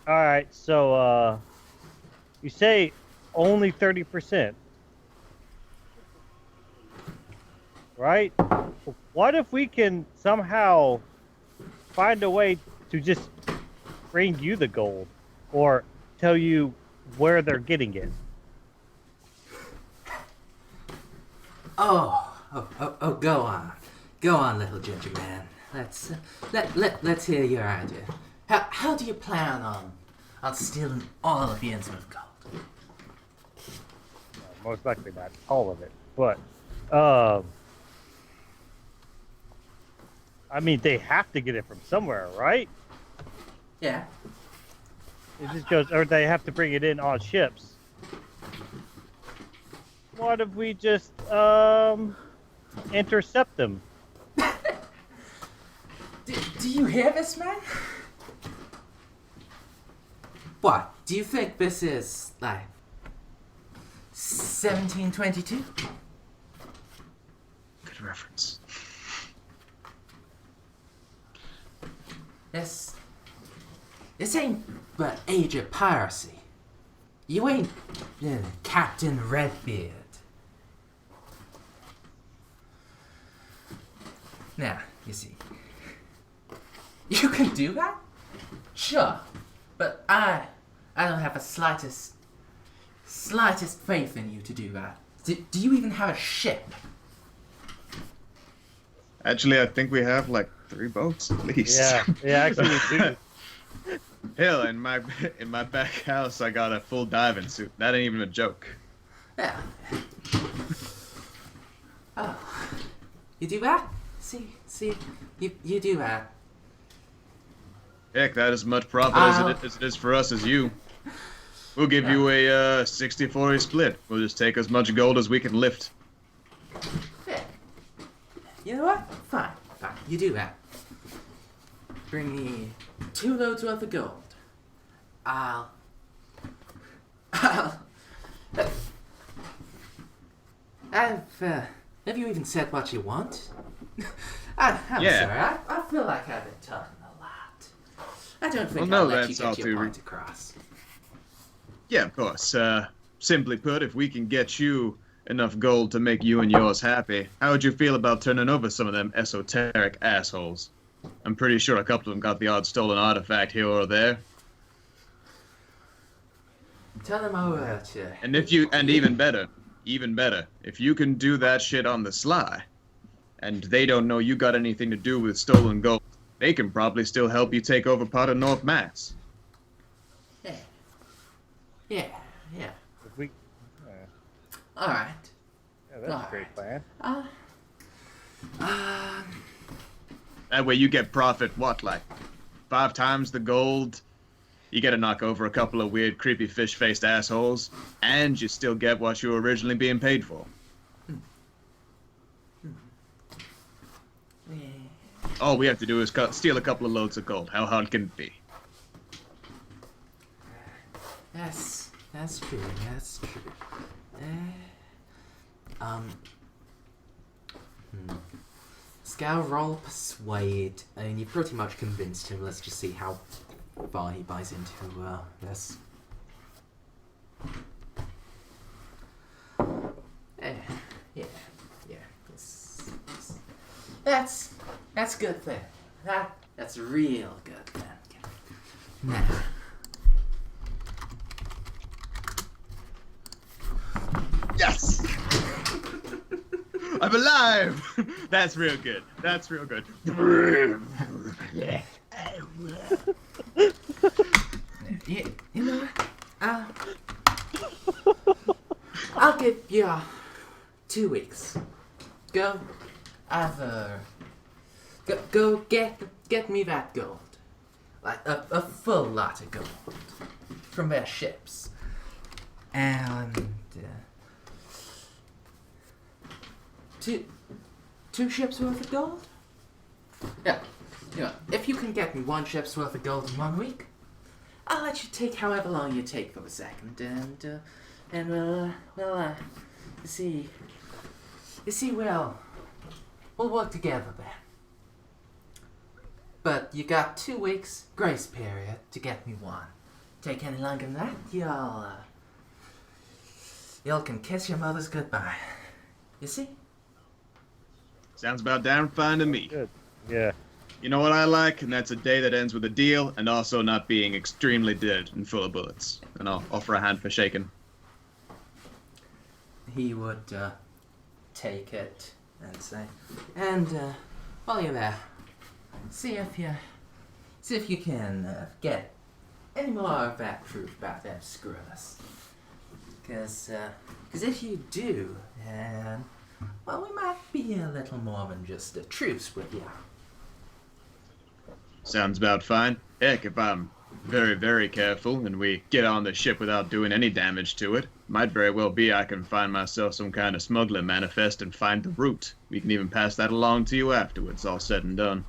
D: right. So you say only 30%, right? What if we can somehow find a way to just bring you the gold, or tell you where they're getting it?
A: Oh, go on, little ginger man. Let's hear your idea. How do you plan on stealing all of Ian's gold?
D: Most likely not all of it, but I mean, they have to get it from somewhere, right?
A: Yeah.
D: It just goes, or they have to bring it in on ships. What if we just intercept them?
A: Do you hear this, man? What? Do you think this is like 1722?
C: good reference.
A: This ain't but age of piracy. You ain't Captain Redbeard. Now, you see, you can do that? Sure, but I don't have the slightest faith in you to do that. Do you even have a ship?
C: Actually, I think we have like 3 boats at least.
D: Yeah, actually we do.
C: Hell, in my back house, I got a full diving suit. That ain't even a joke.
A: Yeah. Oh, you do that? See, you do that.
C: Heck, that is much profit as it is for us as you. We'll give you a 60-40 split. We'll just take as much gold as we can lift.
A: Yeah. You know what? Fine. You do that. Bring me 2 loads worth of gold. Have you even said what you want? I'm
C: Yeah.
A: sorry. I feel like I've been talking a lot. I don't think
C: Well,
A: I'll
C: no,
A: let you
C: that's all
A: get your
C: too
A: point across.
C: Yeah, of course. Simply put, if we can get you enough gold to make you and yours happy, how would you feel about turning over some of them esoteric assholes? I'm pretty sure a couple of them got the odd stolen artifact here or there.
A: Tell them over to...
C: And even better, if you can do that shit on the sly, and they don't know you got anything to do with stolen gold, they can probably still help you take over part of North Mass.
A: Yeah.
D: If we,
A: All right.
D: yeah, that's a great plan.
C: That way you get profit, like 5 times the gold? You get to knock over a couple of weird, creepy, fish-faced assholes, and you still get what you were originally being paid for.
A: Yeah.
C: All we have to do is steal a couple of loads of gold. How hard can it be?
A: That's true. Scour roll persuade. I mean, you pretty much convinced him. Let's just see how far he buys into this. Yeah. That's good then. That's real good then. Now.
C: Yes! I'm alive! That's real good.
A: You know what? I'll give you 2 weeks. Go get me that gold. Like a full lot of gold. From their ships. And two ships worth of gold? Yeah. You know, if you can get me 1 ship's worth of gold in 1 week, I'll let you take however long you take for the second, and we'll You see, we'll work together then. But you got 2 weeks grace period to get me one. Take any longer than that, y'all can kiss your mothers goodbye. You see?
C: Sounds about damn fine to me.
D: Good. Yeah.
C: You know what I like, and that's a day that ends with a deal, and also not being extremely dead and full of bullets. And I'll offer a hand for shaking.
A: He would take it and say, and while you're there, see if you can get any more of that truth about them screwers. Because if you do, then, well, we might be a little more than just a truce with you.
C: Sounds about fine. Heck, if I'm very, very careful and we get on the ship without doing any damage to it, might very well be I can find myself some kind of smuggler manifest and find the route. We can even pass that along to you afterwards, all said and done.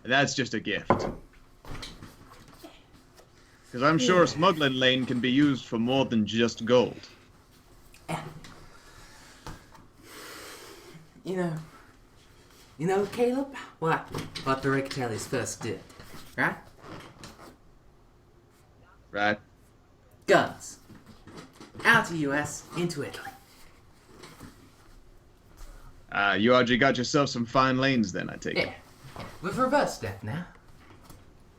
C: That's just a gift. Because I'm sure a smuggling lane can be used for more than just gold.
A: You know, Caleb, what the Ricatellis first did, right?
C: Right?
A: Guns. Out of US, into Italy.
C: You already got yourself some fine lanes then, I take it.
A: Yeah. We've reversed that now.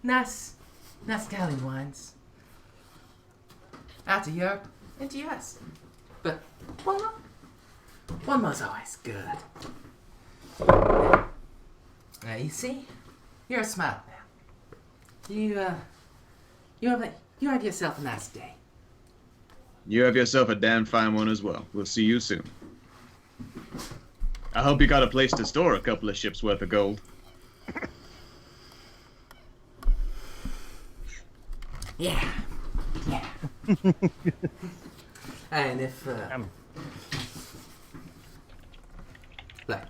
A: Nice Italian wines. Out of Europe, into US. But one more's always good. You see? You're a smart man. You have yourself a nice day.
C: You have yourself a damn fine one as well. We'll see you soon. I hope you got a place to store a couple of ships worth of gold.
A: Yeah. And if, like,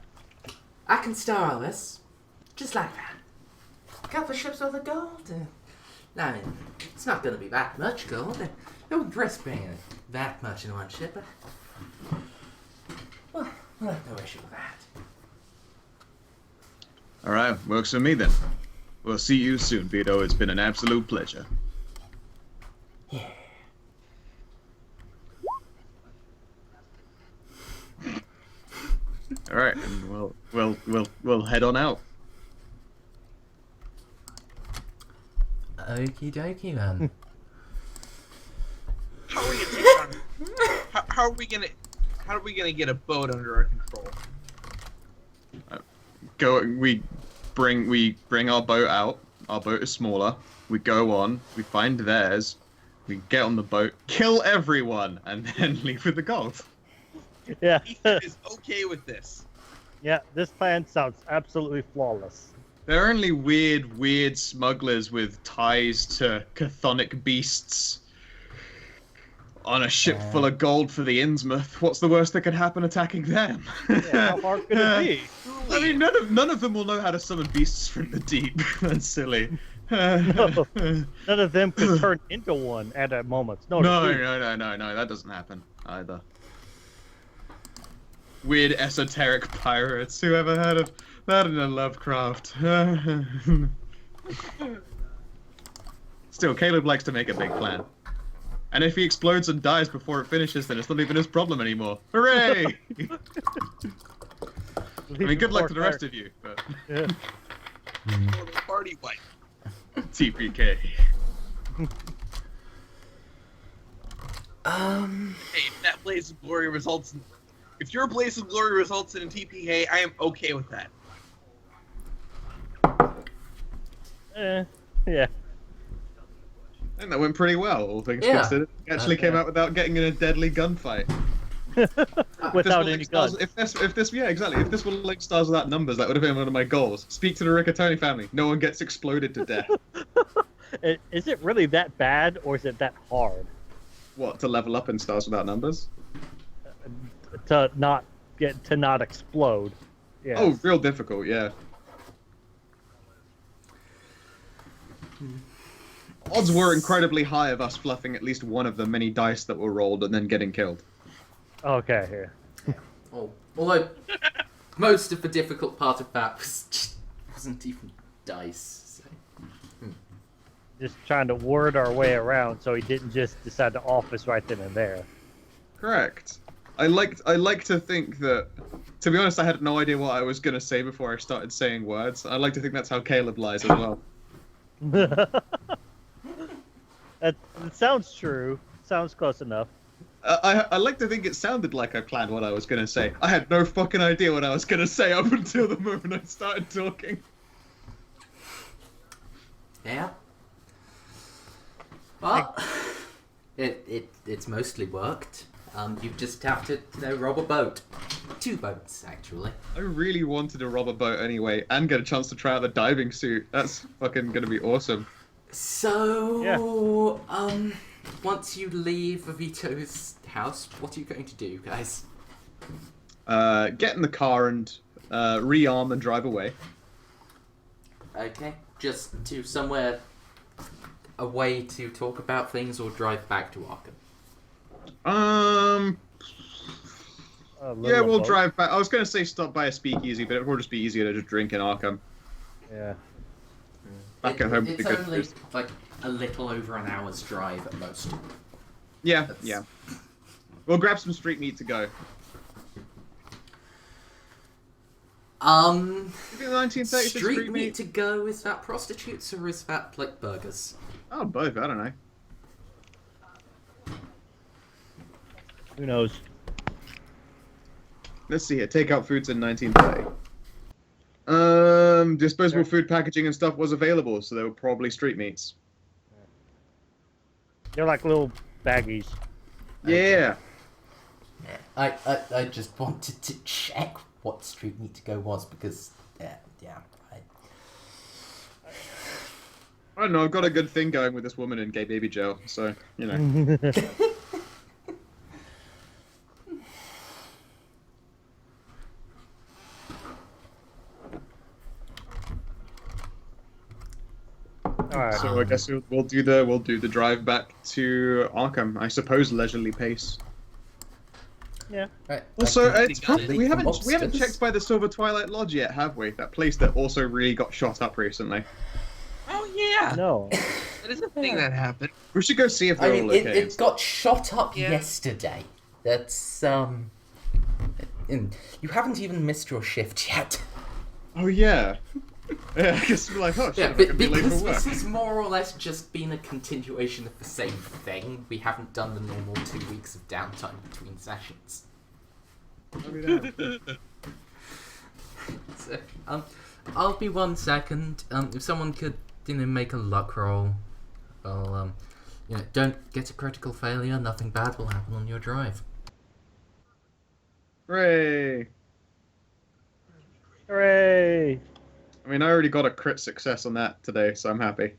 A: I can store all this, just like that. A couple of ships worth of gold, I mean, it's not gonna be that much gold. It wouldn't risk bringing that much in one ship, but, well, we'll have no issue with that.
C: Alright, works for me then. We'll see you soon, Vito. It's been an absolute pleasure.
A: Yeah.
C: Alright, and we'll head on out.
A: Okie dokie then.
B: How are we gonna take on? How are we gonna get a boat under our control?
C: We bring our boat out. Our boat is smaller. We go on. We find theirs. We get on the boat, kill everyone, and then leave with the gold.
D: Yeah.
B: Ethan is okay with this.
D: Yeah, this plan sounds absolutely flawless.
C: There are only weird smugglers with ties to chthonic beasts on a ship full of gold for the Innsmouth. What's the worst that could happen attacking them?
D: Yeah, how hard could it be?
C: I mean, none of them will know how to summon beasts from the deep. That's silly.
D: No, none of them could turn into one at a moment's notice.
C: No, that doesn't happen either. Weird esoteric pirates. Whoever heard of that in a Lovecraft? Still, Caleb likes to make a big plan. And if he explodes and dies before it finishes, then it's not even his problem anymore. Hooray! I mean, good luck to the rest of you, but...
D: Yeah.
B: For the party wipe.
C: TPK.
B: Hey, if that blaze of glory results in... If your blaze of glory results in a TPK, I am okay with that.
D: Yeah.
C: I think that went pretty well, all things
A: Yeah.
C: considered. Actually came out without getting in a deadly gunfight.
D: Without any guns.
C: If this, yeah, exactly. If this were like stars without numbers, that would have been one of my goals. Speak to the Riccatoni family. No one gets exploded to death.
D: Is it really that bad, or is it that hard
C: What, to level up in stars without numbers?
D: to not explode? Yeah.
C: Oh, real difficult, yeah. odds were incredibly high of us fluffing at least one of the many dice that were rolled and then getting killed.
D: Okay, here.
A: Although most of the difficult part of that wasn't even dice. So.
D: Just trying to word our way around so he didn't just decide to off us right then and there.
C: Correct. I like to think that, to be honest, I had no idea what I was going to say before I started saying words. I like to think that's how Caleb lies as well.
D: That sounds true. Sounds close enough.
C: I like to think it sounded like I planned what I was going to say. I had no fucking idea what I was going to say up until the moment I started talking.
A: Yeah. Well, it's mostly worked. You just have to, rob a boat. 2 boats, actually.
C: I really wanted to rob a boat anyway, and get a chance to try out the diving suit. That's fucking gonna be awesome.
A: So, once you leave Vito's house, what are you going to do, guys?
C: Get in the car and rearm and drive away.
A: Okay, just to somewhere away to talk about things, or drive back to Arkham?
C: Yeah, we'll drive back. I was gonna say stop by a speakeasy, but it will just be easier to just drink in Arkham.
D: Yeah.
C: Back at home.
A: It's only like a little over an hour's drive at most.
C: Yeah, yeah. We'll grab some street meat to go. Maybe the 1936
A: street meat to go, is that prostitutes or is that like burgers?
C: Oh, both. I don't know.
D: Who knows?
C: Let's see here. Takeout foods in 1930. Disposable food packaging and stuff was available, so they were probably street meats.
D: They're like little baggies.
C: Yeah.
A: I just wanted to check what street meat to go was because
C: I don't know. I've got a good thing going with this woman in gay baby jail, so you know.
D: Alright.
C: So I guess we'll do the drive back to Arkham. I suppose leisurely pace.
D: Yeah.
A: Right.
C: Also,
B: I
C: it's
B: think
C: we haven't
A: Mobsters.
C: checked by the Silver Twilight Lodge yet, have we? That place that also really got shot up recently.
B: Oh yeah,
D: No.
B: that is a thing that happened.
C: We should go see if
A: I
C: they're
A: mean,
C: all okay.
A: it got shot up
B: Yeah.
A: yesterday. That's you haven't even missed your shift yet.
C: Oh yeah. Yeah, I guess we're like, oh shit,
A: Yeah,
C: we could be late
A: because
C: for work.
A: this has more or less just been a continuation of the same thing. We haven't done the normal 2 weeks of downtime between sessions. So, I'll be 1 second. If someone could, make a luck roll. Well, don't get a critical failure. Nothing bad will happen on your drive.
C: Hooray!
D: Hooray!
C: I mean, I already got a crit success on that today, so I'm happy.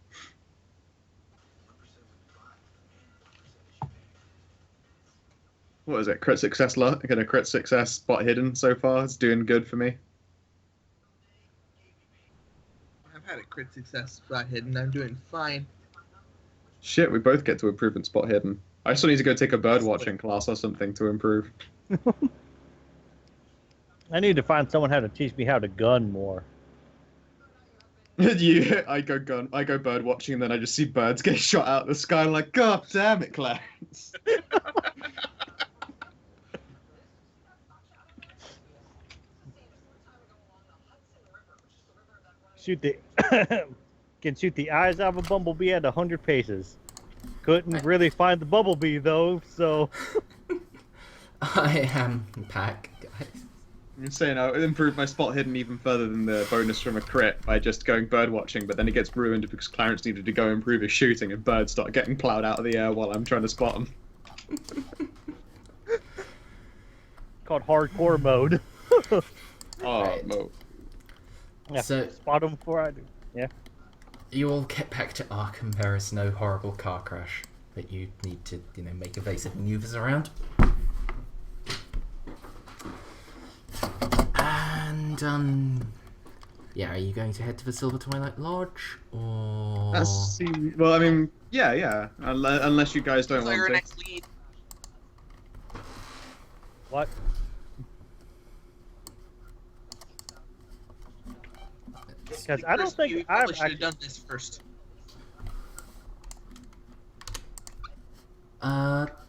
C: What is it? Crit success luck? I got a crit success spot hidden so far. It's doing good for me.
B: I've had a crit success spot hidden. I'm doing fine.
C: Shit, we both get to improvement spot hidden. I still need to go take a bird watching class or something to improve.
D: I need to find someone how to teach me how to gun more.
C: I go bird watching, and then I just see birds get shot out of the sky. I'm like, God damn it, Clarence.
D: Can shoot the eyes out of a bumblebee at 100 paces. Couldn't really find the bumblebee though, so.
A: I am back, guys.
C: I'm saying I improved my spot hidden even further than the bonus from a crit by just going bird watching, but then it gets ruined because Clarence needed to go improve his shooting and birds start getting plowed out of the air while I'm trying to spot them.
D: Called hardcore mode.
C: Oh,
A: Right.
C: Mo.
D: Yeah,
A: So-
D: spot them before I do. Yeah.
A: You all get back to Arkham. There is no horrible car crash that you need to, make evasive maneuvers around. And yeah, are you going to head to the Silver Twilight Lodge, or...
C: Well, I mean, yeah. Unless you guys don't
B: So
C: want
B: your
C: to.
B: next lead.
D: What? Because I don't think
B: we
D: I've
B: probably should have
D: actually...
B: done this first.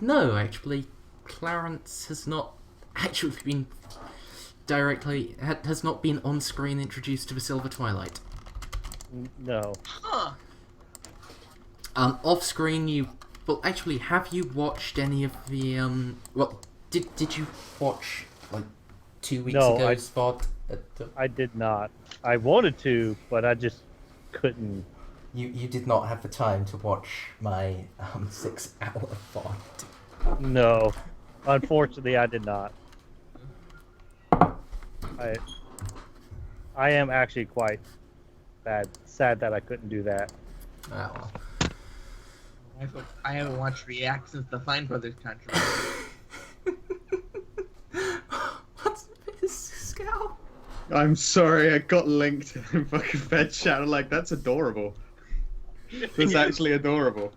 A: No, actually, Clarence has not actually been has not been on screen introduced to the Silver Twilight.
D: No.
B: Huh.
A: Off screen, well, actually, have you watched any of the well, did you watch like 2 weeks
D: No,
A: ago
D: I-
A: spot at the...
D: I did not. I wanted to, but I just couldn't.
A: You did not have the time to watch my 6-hour VOD.
D: No. Unfortunately, I did not. I am actually quite sad that I couldn't do that.
A: Oh.
B: I haven't watched React since the Fine Brothers controversy.
A: What's this, Scout?
C: I'm sorry, I got linked in fucking Fed chat. I'm like, that's adorable. That's actually adorable.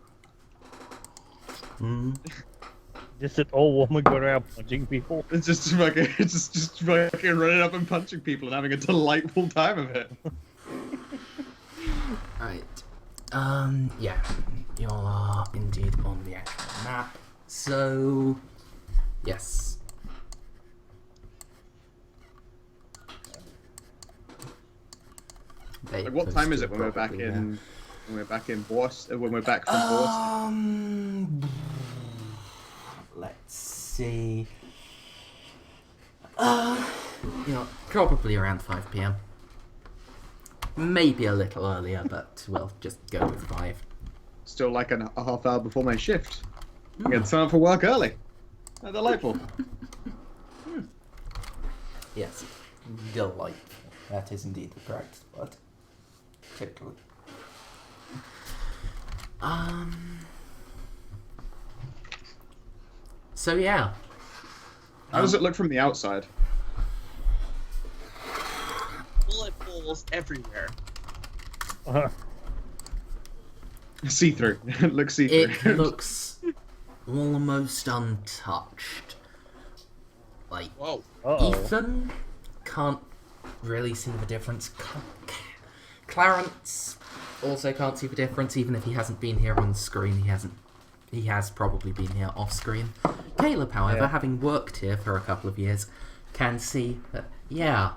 D: Just an old woman going around punching people.
C: It's just fucking running up and punching people and having a delightful time of it.
A: Right. Yeah. You are indeed on the actual map. So, yes.
C: Like, what time is it when we're back in? When we're back in Boston? When we're back from Boston?
A: Let's see. Probably around 5 p.m. Maybe a little earlier, but we'll just go with 5.
C: Still like a half hour before my shift. I get to sign up for work early. How delightful.
A: Yes, delightful. That is indeed the correct word. Totally. So yeah.
C: How does it look from the outside?
B: Bullet holes everywhere.
C: See-through. It looks see-through.
A: It looks almost untouched. Like,
B: Whoa.
A: Ethan can't really see the difference. Clarence also can't see the difference, even if he hasn't been here on screen. He has probably been here off screen. Caleb, however,
D: Yeah.
A: having worked here for a couple of years, can see that, yeah,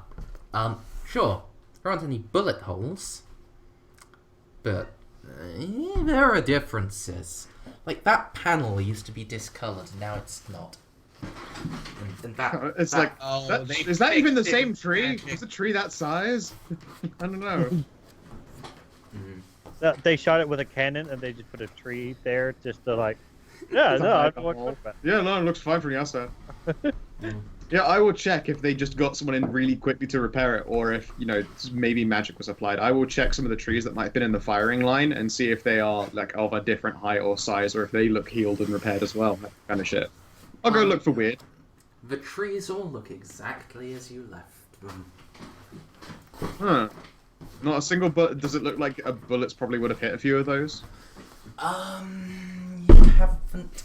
A: sure, there aren't any bullet holes, but there are differences. Like, that panel used to be discoloured, now it's not. And that,
C: It's
A: that-
C: like,
B: Oh, they
C: is that even the
B: fixed it
C: same
B: with
C: tree?
B: magic.
C: Is the tree that size? I don't know.
D: They shot it with a cannon and they just put a tree there just to like. Yeah, no, I don't know what you're talking about.
C: Yeah, no, it looks fine from the outside.
A: Mm.
C: Yeah, I will check if they just got someone in really quickly to repair it, or if, maybe magic was applied. I will check some of the trees that might have been in the firing line and see if they are, like, of a different height or size, or if they look healed and repaired as well. That kind of shit. I'll go look for weird.
A: The trees all look exactly as you left them.
C: Huh. Not a single bullet. Does it look like bullets probably would have hit a few of those?
A: You haven't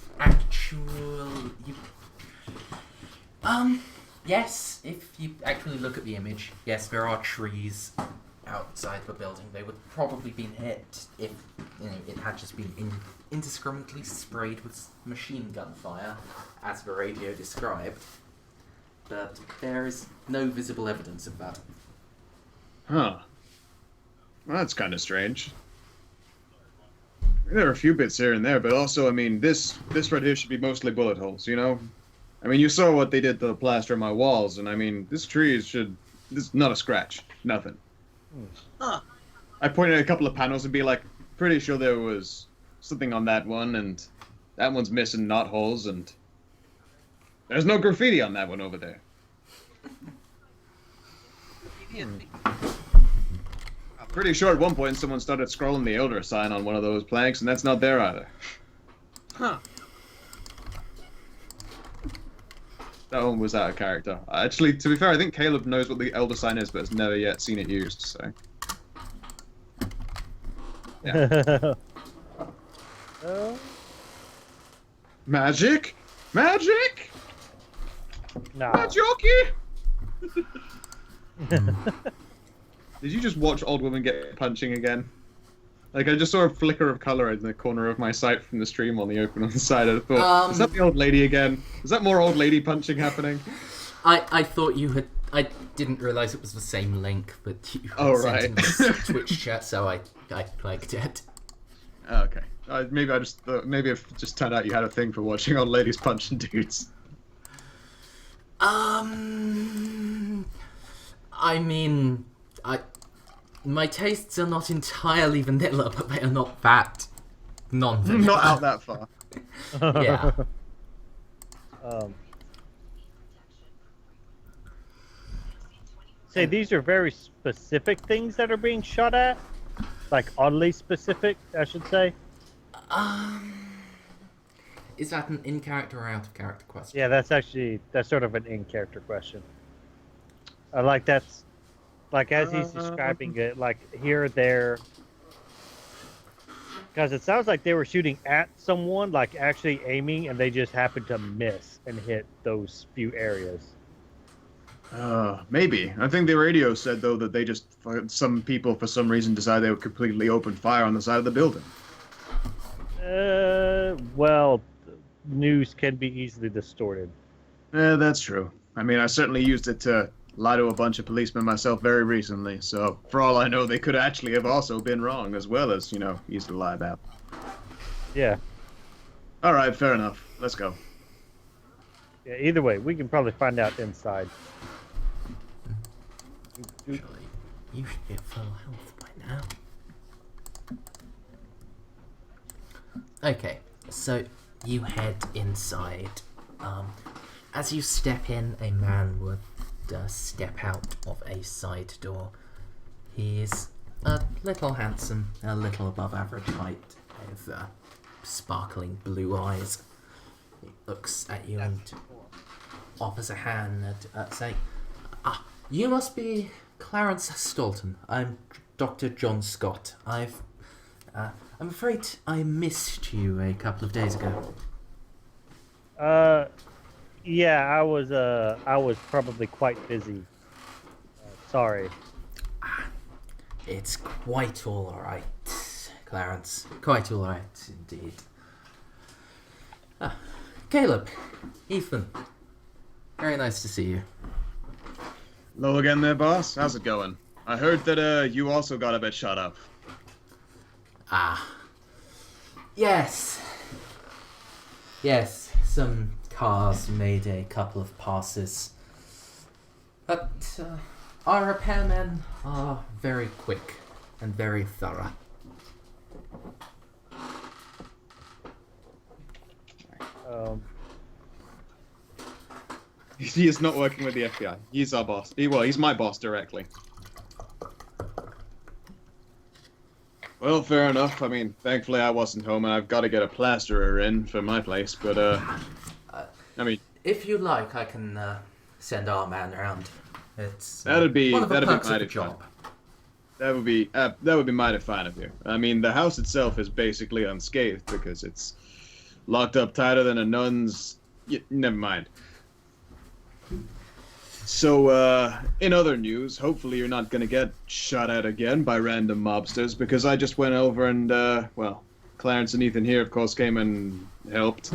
A: yes, if you actually look at the image, yes, there are trees outside the building. They would probably been hit if, it had just been indiscriminately sprayed with machine gun fire, as the radio described. But there is no visible evidence of that.
C: Huh. Well, that's kind of strange. There are a few bits here and there, but also, I mean, this right here should be mostly bullet holes, you know? I mean, you saw what they did to the plaster on my walls, and I mean, this tree this is not a scratch. Nothing.
B: Huh.
C: I pointed at a couple of panels and be like, pretty sure there was something on that one, and that one's missing knot holes, and there's no graffiti on that one over there. Pretty sure at one point someone started scrolling the Elder sign on one of those planks, and that's not there either.
B: Huh.
C: That one was out of character. Actually, to be fair, I think Caleb knows what the Elder Sign is, but has never yet seen it used, so... Yeah. Magic? Magic?
D: Nah.
C: Magic! Did you just watch old woman get punching again? Like, I just saw a flicker of color in the corner of my sight from the stream on the side. I thought, is that the old lady again? Is that more old lady punching happening?
A: I thought you had. I didn't realize it was the same link, but you
C: Oh,
A: sent
C: right.
A: in this Twitch chat, so I clicked it.
C: Oh, okay. Maybe I just thought, maybe it just turned out you had a thing for watching old ladies punching dudes.
A: I mean, my tastes are not entirely vanilla, but they are not that non-vanilla.
C: Not out that far.
A: Yeah.
D: Say these are very specific things that are being shot at, like oddly specific, I should say.
A: Is that an in-character or out-of-character question?
D: Yeah, that's sort of an in-character question. That's like as he's describing it, like here, there. Because it sounds like they were shooting at someone, like actually aiming, and they just happened to miss and hit those few areas.
C: Maybe. I think the radio said, though, that they just, some people, for some reason, decided they would completely open fire on the side of the building.
D: Well, news can be easily distorted.
C: That's true. I mean, I certainly used it to lie to a bunch of policemen myself very recently, so for all I know, they could actually have also been wrong, as well as, easy to lie about.
D: Yeah.
C: Alright, fair enough. Let's go.
D: Yeah, either way, we can probably find out inside.
A: Surely, you should be at full health by now. Okay, so you head inside. As you step in, a man would step out of a side door. He's a little handsome, a little above average height, with sparkling blue eyes. He looks at you and offers a hand, saying, "You must be Clarence Stolton. I'm Dr. John Scott. I'm afraid I missed you a couple of days ago."
D: Yeah, I was probably quite busy. Sorry.
A: It's quite all right, Clarence. Quite all right indeed. Caleb, Ethan, very nice to see you.
C: Hello again there, boss. How's it going? I heard that you also got a bit shut up.
A: Yes. Yes, some cars made a couple of passes. But our repairmen are very quick and very thorough.
C: He is not working with the FBI. He's our boss. He's my boss directly. Well, fair enough. I mean, thankfully I wasn't home and I've got to get a plasterer in for my place, but, I mean...
A: If you like, I can send our man around. It's
C: that'd be
A: one of the perks of
C: mighty
A: the job.
C: That would be mighty fine of you. I mean, the house itself is basically unscathed because it's locked up tighter than a nun's... never mind. So, in other news, hopefully you're not gonna get shot at again by random mobsters, because I just went over and, well, Clarence and Ethan here, of course, came and helped.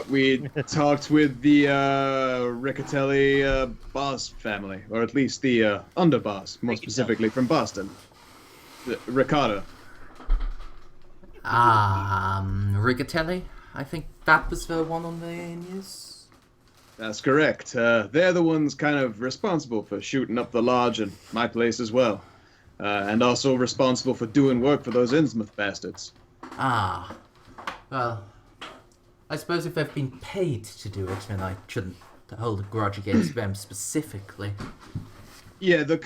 C: We talked with the, Riccatelli, boss family, or at least the, underboss, more specifically from Boston. Ricardo.
A: Riccatelli? I think that was the one on the news.
C: That's correct. They're the ones kind of responsible for shooting up the lodge and my place as well. And also responsible for doing work for those Innsmouth bastards.
A: Well, I suppose if they've been paid to do it, then I shouldn't hold a grudge against them specifically.
C: Yeah, the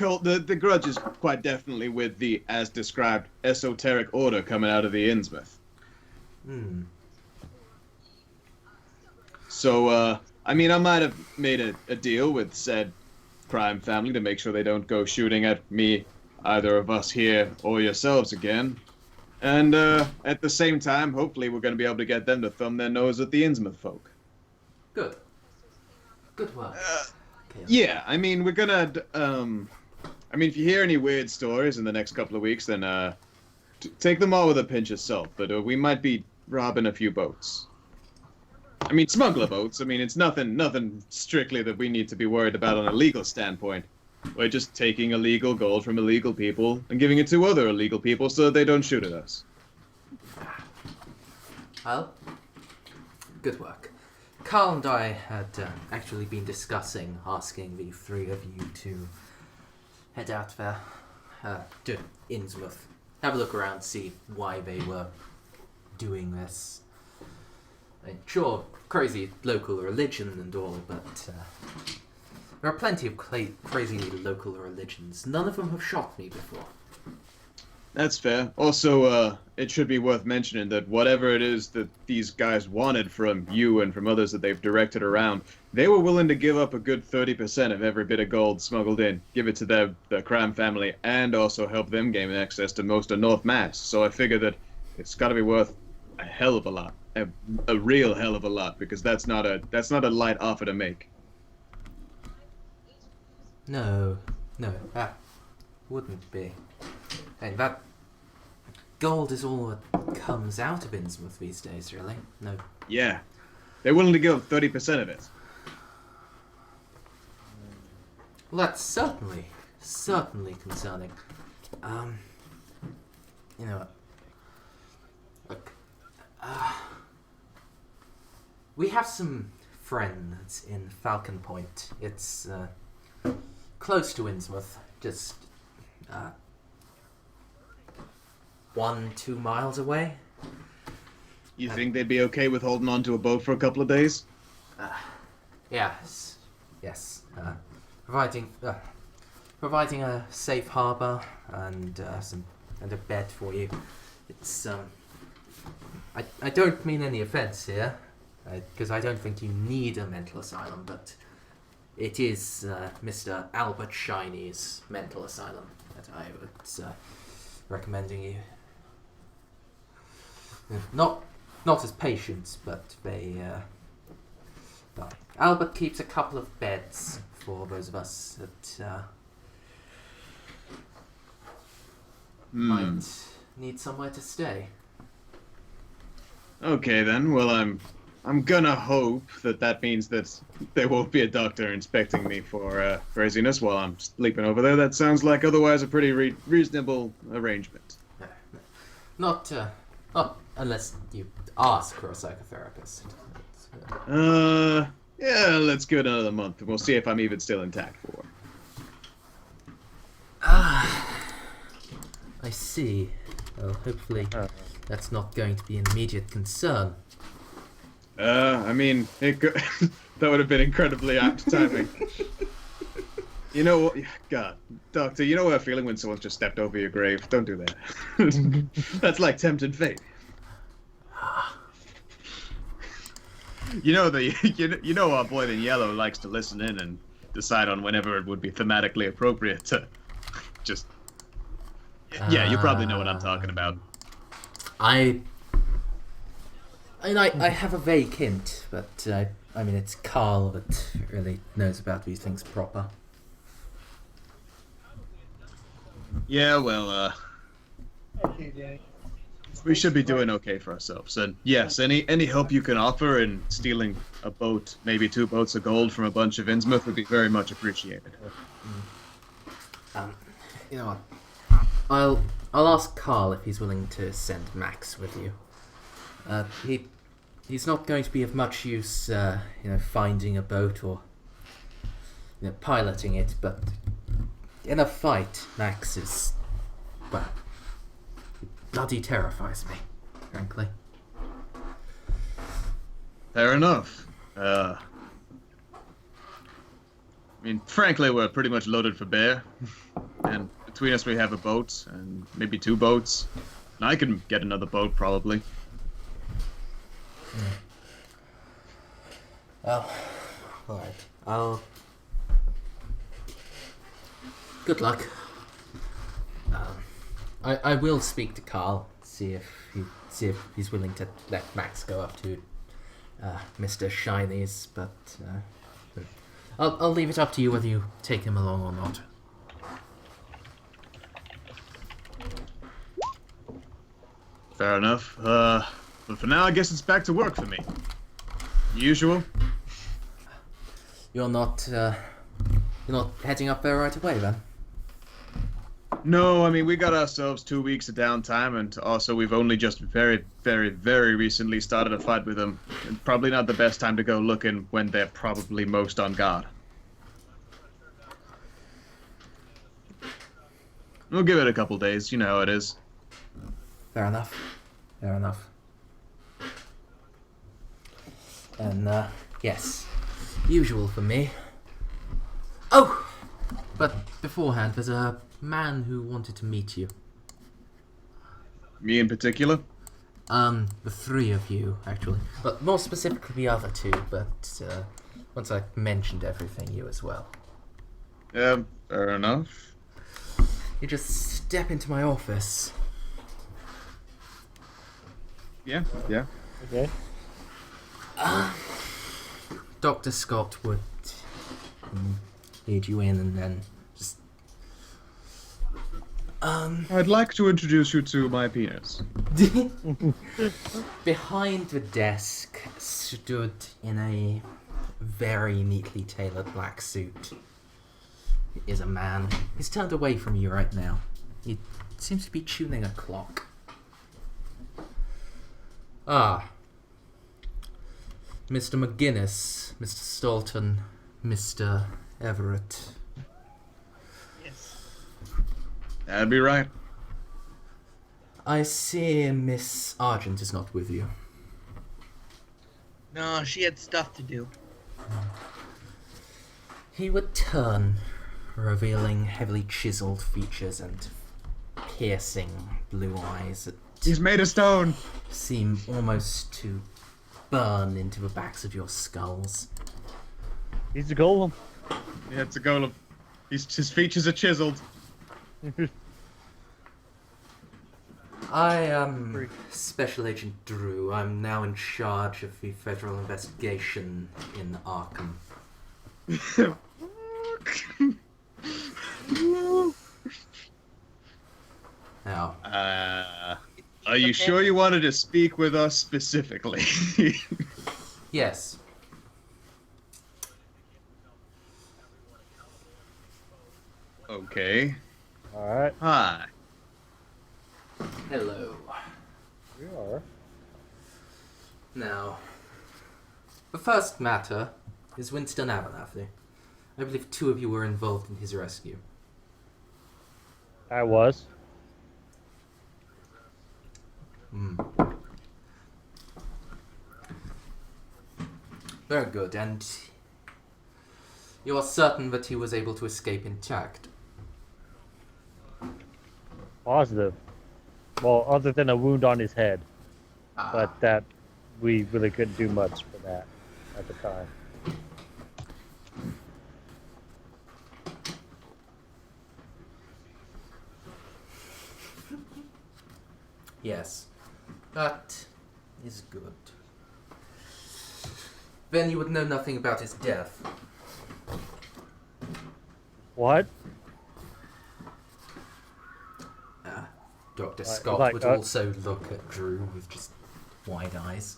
C: grudge is quite definitely with the, as described, esoteric order coming out of the Innsmouth. So, I mean, I might have made a deal with said crime family to make sure they don't go shooting at me, either of us here or yourselves again. And at the same time, hopefully we're going to be able to get them to thumb their nose at the Innsmouth folk.
A: Good. Good work. Caleb.
C: Yeah, I mean, we're gonna, I mean, if you hear any weird stories in the next couple of weeks, then, take them all with a pinch of salt, but we might be robbing a few boats. I mean, smuggler boats. I mean, it's nothing strictly that we need to be worried about on a legal standpoint. We're just taking illegal gold from illegal people and giving it to other illegal people so that they don't shoot at us.
A: Well, good work. Carl and I had actually been discussing asking the three of you to head out there to Innsmouth. Have a look around, see why they were doing this. I mean, sure, crazy local religion and all, but there are plenty of crazy local religions. None of them have shocked me before.
C: That's fair. Also, it should be worth mentioning that whatever it is that these guys wanted from you and from others that they've directed around, they were willing to give up a good 30% of every bit of gold smuggled in, give it to the crime family, and also help them gain access to most of North Mass. So I figure that it's got to be worth a hell of a lot, a real hell of a lot, because that's not a light offer to make.
A: No, that wouldn't be. Hey, that gold is all that comes out of Innsmouth these days, really. No.
C: Yeah, they're willing to give up 30% of it.
A: Well, that's certainly concerning. You know, look, we have some friends in Falcon Point. It's close to Innsmouth, just 1-2 miles away.
C: You think they'd be okay with holding on to a boat for a couple of days?
A: Yes. Providing a safe harbor and a bed for you. It's I don't mean any offense here, because I don't think you need a mental asylum, but it is Mr. Albert Shiny's mental asylum that I was recommending you. Not as patients, but they. Well, Albert keeps a couple of beds for those of us that might need somewhere to stay.
C: Okay then. Well, I'm gonna hope that means that there won't be a doctor inspecting me for craziness while I'm sleeping over there. That sounds like otherwise a pretty reasonable arrangement.
A: Not unless you ask for a psychotherapist.
C: Yeah, let's give it another month and we'll see if I'm even still intact for.
A: I see. Well, hopefully that's not going to be an immediate concern.
C: I mean, that would have been incredibly apt timing. You know what? God, Doctor, you know what I'm feeling when someone's just stepped over your grave? Don't do that. That's like tempting fate. You know our boy in yellow likes to listen in and decide on whenever it would be thematically appropriate to just... Yeah, you probably know what I'm talking about.
A: I have a vague hint, but I mean it's Carl that really knows about these things proper.
C: Yeah, well, we should be doing okay for ourselves. And yes, any help you can offer in stealing a boat, maybe 2 boats of gold from a bunch of Innsmouth would be very much appreciated.
A: You know what? I'll ask Carl if he's willing to send Max with you. He's not going to be of much use, finding a boat or piloting it, but in a fight, Max is, well, he bloody terrifies me, frankly.
C: Fair enough. I mean, frankly, we're pretty much loaded for bear, and between us we have a boat, and maybe 2 boats, and I can get another boat, probably.
A: Well, Alright. I'll... Good luck. I will speak to Carl, see if he's willing to let Max go up to Mr. Shiny's, but I'll leave it up to you whether you take him along or not.
C: Fair enough. But for now, I guess it's back to work for me. Usual.
A: You're not heading up there right away, then?
C: No, I mean, we got ourselves 2 weeks of downtime, and also we've only just very, very, very recently started a fight with them. And probably not the best time to go looking when they're probably most on guard. We'll give it a couple days, you know how it is.
A: Fair enough. Fair enough. And, yes. Usual for me. Oh! But beforehand, there's a man who wanted to meet you.
C: Me in particular?
A: The three of you, actually. But more specifically the other two, but, once I mentioned everything, you as well.
C: Yeah, fair enough.
A: You just step into my office.
C: Yeah.
D: Okay.
A: Dr. Scott would lead you in and then just...
C: I'd like to introduce you to my penis.
A: Behind the desk stood in a very neatly tailored black suit is a man. He's turned away from you right now. He seems to be tuning a clock. Ah. Mr. McGinnis, Mr. Stolton, Mr. Everett.
B: Yes.
C: That'd be right.
A: I see Miss Argent is not with you.
B: No, she had stuff to do.
A: He would turn, revealing heavily chiseled features and piercing blue eyes that
C: He's made of stone.
A: seem almost to burn into the backs of your skulls.
D: He's a golem.
C: Yeah, it's a golem. His features are chiseled.
A: I am Special Agent Drew. I'm now in charge of the federal investigation in Arkham. Now,
C: Are you sure you wanted to speak with us specifically?
A: yes.
C: Okay.
D: All right.
C: Hi.
A: Hello.
D: We are.
A: Now, the first matter is Winston Abernathy. I believe two of you were involved in his rescue.
D: I was.
A: Very good, and you are certain that he was able to escape intact?
D: Positive. Well, other than a wound on his head.
A: Ah,
D: But that, we really couldn't do much for that at the time.
A: yes. That is good. Then you would know nothing about his death.
D: What?
A: Dr.
D: Like-
A: Scott
D: like,
A: would also look at Drew with just wide eyes.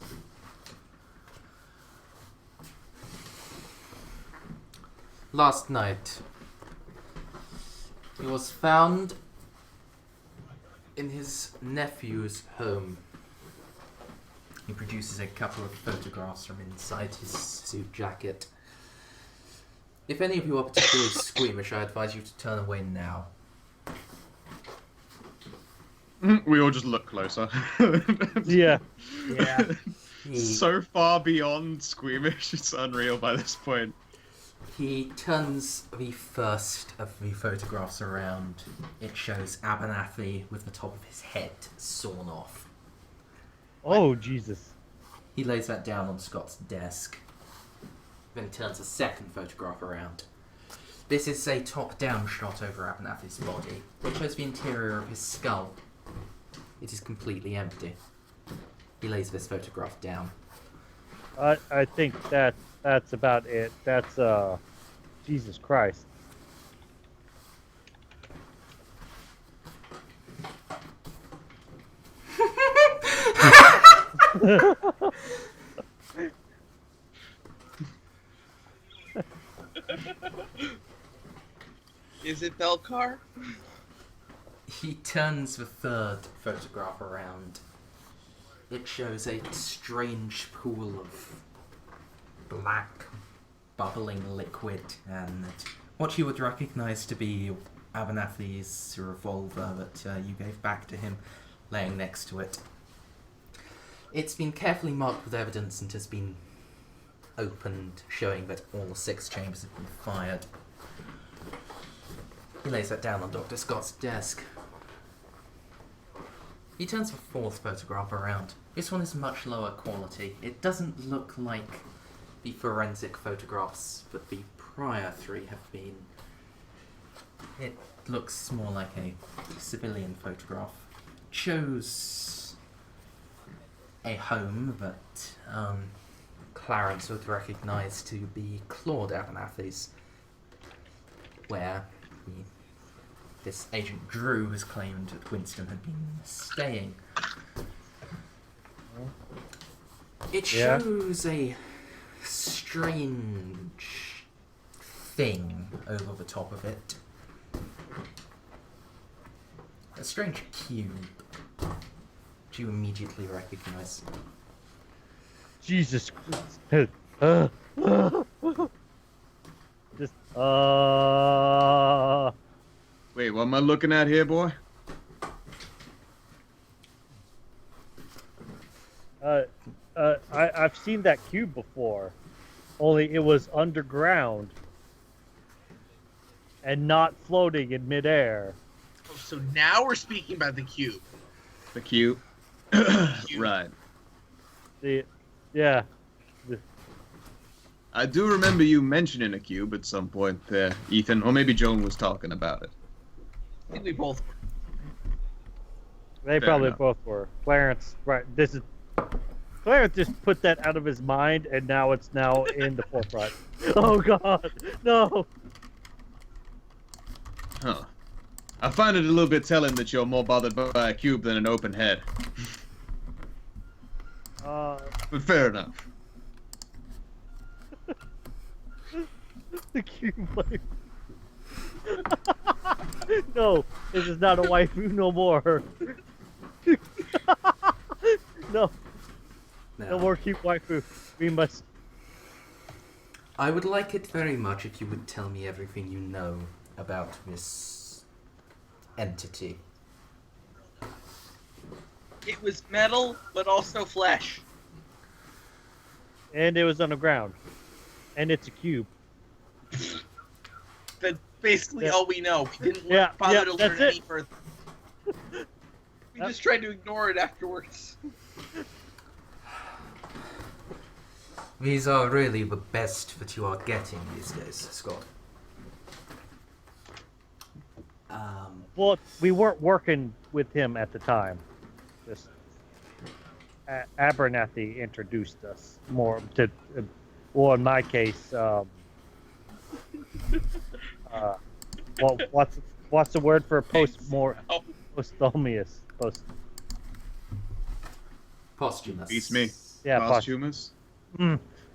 A: Last night, he was found in his nephew's home. He produces a couple of photographs from inside his suit jacket. If any of you are particularly squeamish, I advise you to turn away now.
C: We all just look closer.
D: Yeah.
B: Yeah.
C: So far beyond squeamish, it's unreal by this point.
A: He turns the first of the photographs around. It shows Abernathy with the top of his head sawn off.
D: Oh, Jesus.
A: He lays that down on Scott's desk. then turns a second photograph around. This is a top-down shot over Abernathy's body, which shows the interior of his skull. It is completely empty. He lays this photograph down.
D: I think that's about it. That's Jesus Christ.
B: Is it Belcar?
A: He turns the third photograph around. It shows a strange pool of black, bubbling liquid, and what you would recognize to be Abernathy's revolver that you gave back to him, laying next to it. It's been carefully marked with evidence and has been opened, showing that all 6 chambers have been fired. He lays that down on Dr. Scott's desk. He turns the 4th photograph around. This one is much lower quality. It doesn't look like the forensic photographs that the prior 3 have been. It looks more like a civilian photograph. It shows a home that Clarence would recognise to be Claude Abernathy's, where this Agent Drew has claimed that Winston had been staying. It shows a strange thing over the top of it. A strange cube, which you immediately recognise.
D: Jesus Christ. Just,
C: Wait, what am I looking at here, boy?
D: I've seen that cube before, only it was underground and not floating in midair.
B: Oh, so now we're speaking about the cube.
C: The cube. Right.
D: Yeah.
C: I do remember you mentioning a cube at some point there, Ethan, or maybe Joan was talking about it.
B: I think we both were.
D: They
C: Fair
D: probably
C: enough.
D: both were. Clarence, right? Clarence just put that out of his mind, and now it's now in the forefront. Oh God, no!
C: Huh. I find it a little bit telling that you're more bothered by a cube than an open head. But fair enough.
D: The cube wife. No, this is not a waifu no more. No more cute waifu. We must.
A: I would like it very much if you would tell me everything you know about this entity.
B: It was metal, but also flesh.
D: And it was underground. And it's a cube.
B: That's basically all we know. We didn't
D: Yeah,
B: bother to
D: that's
B: learn any
D: it.
B: further. We just tried to ignore it afterwards.
A: These are really the best that you are getting these days, Scott.
D: Well, we weren't working with him at the time. Just Abernathy introduced us more to, or in my case, what's the word for posthumous?
A: Posthumous.
C: Beats me.
D: Yeah,
C: Posthumous.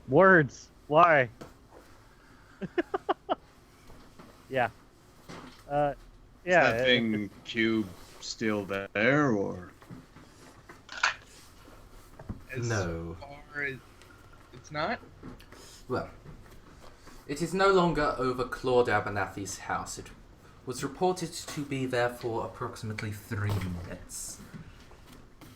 D: Words. Why? Yeah.
C: Is
D: Yeah.
C: that thing cube still there, or?
A: No.
B: Far as it's not?
A: Well, it is no longer over Claude Abernathy's house. It was reported to be there for approximately 3 minutes,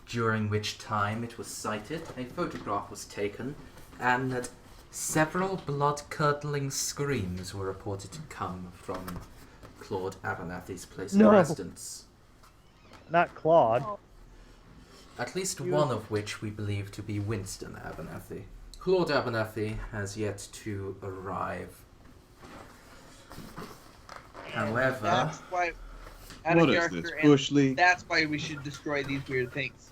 A: during which time it was sighted, a photograph was taken, and that several blood-curdling screams were reported to come from Claude Abernathy's place of
D: No.
A: residence.
D: Not Claude.
A: At least one of which we believe to be Winston Abernathy, Claude Abernathy has yet to arrive. However,
B: That's why. Out
C: What
B: of
C: is
B: character,
C: this,
B: and
C: Bush League?
B: that's why we should destroy these weird things.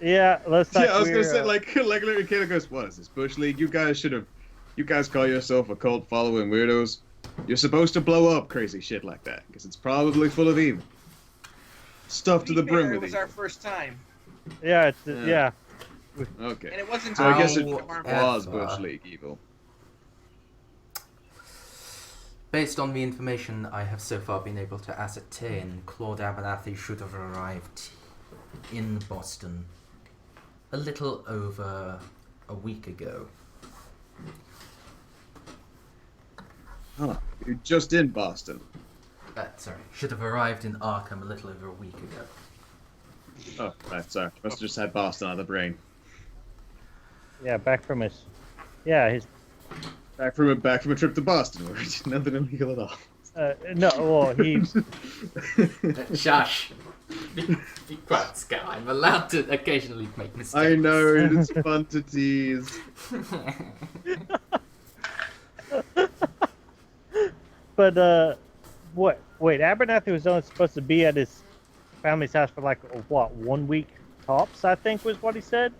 D: Yeah, let's like
C: Yeah, I was gonna
D: we're,
C: say, like literally, Caleb goes, "What is this, Bush League? You guys call yourself a cult following weirdos. You're supposed to blow up crazy shit like that, because it's probably full of evil. Stuff to
B: be
C: the brim
B: fair,
C: with
B: it was
C: evil."
B: our first time,
D: yeah, it's,
C: Yeah.
D: yeah.
C: Okay.
B: and it wasn't.
C: So I guess it
B: intentionally harmful.
C: was
A: However-
C: Bush League evil.
A: based on the information I have so far been able to ascertain, Claude Abernathy should have arrived in Boston a little over a week ago.
C: Huh. You're just in Boston.
A: Sorry, should have arrived in Arkham a little over a week ago.
C: Oh, right, sorry. Must have just had Boston on the brain.
D: Yeah, back from his. Yeah, his.
C: Back from a trip to Boston where he did nothing illegal at all.
D: No, well, he.
A: Shush! Be quiet, Scout. I'm allowed to occasionally make mistakes.
C: I know, it's fun to tease.
D: But what? Wait, Abernathy was only supposed to be at his family's house for like what 1 week tops? I think was what he said.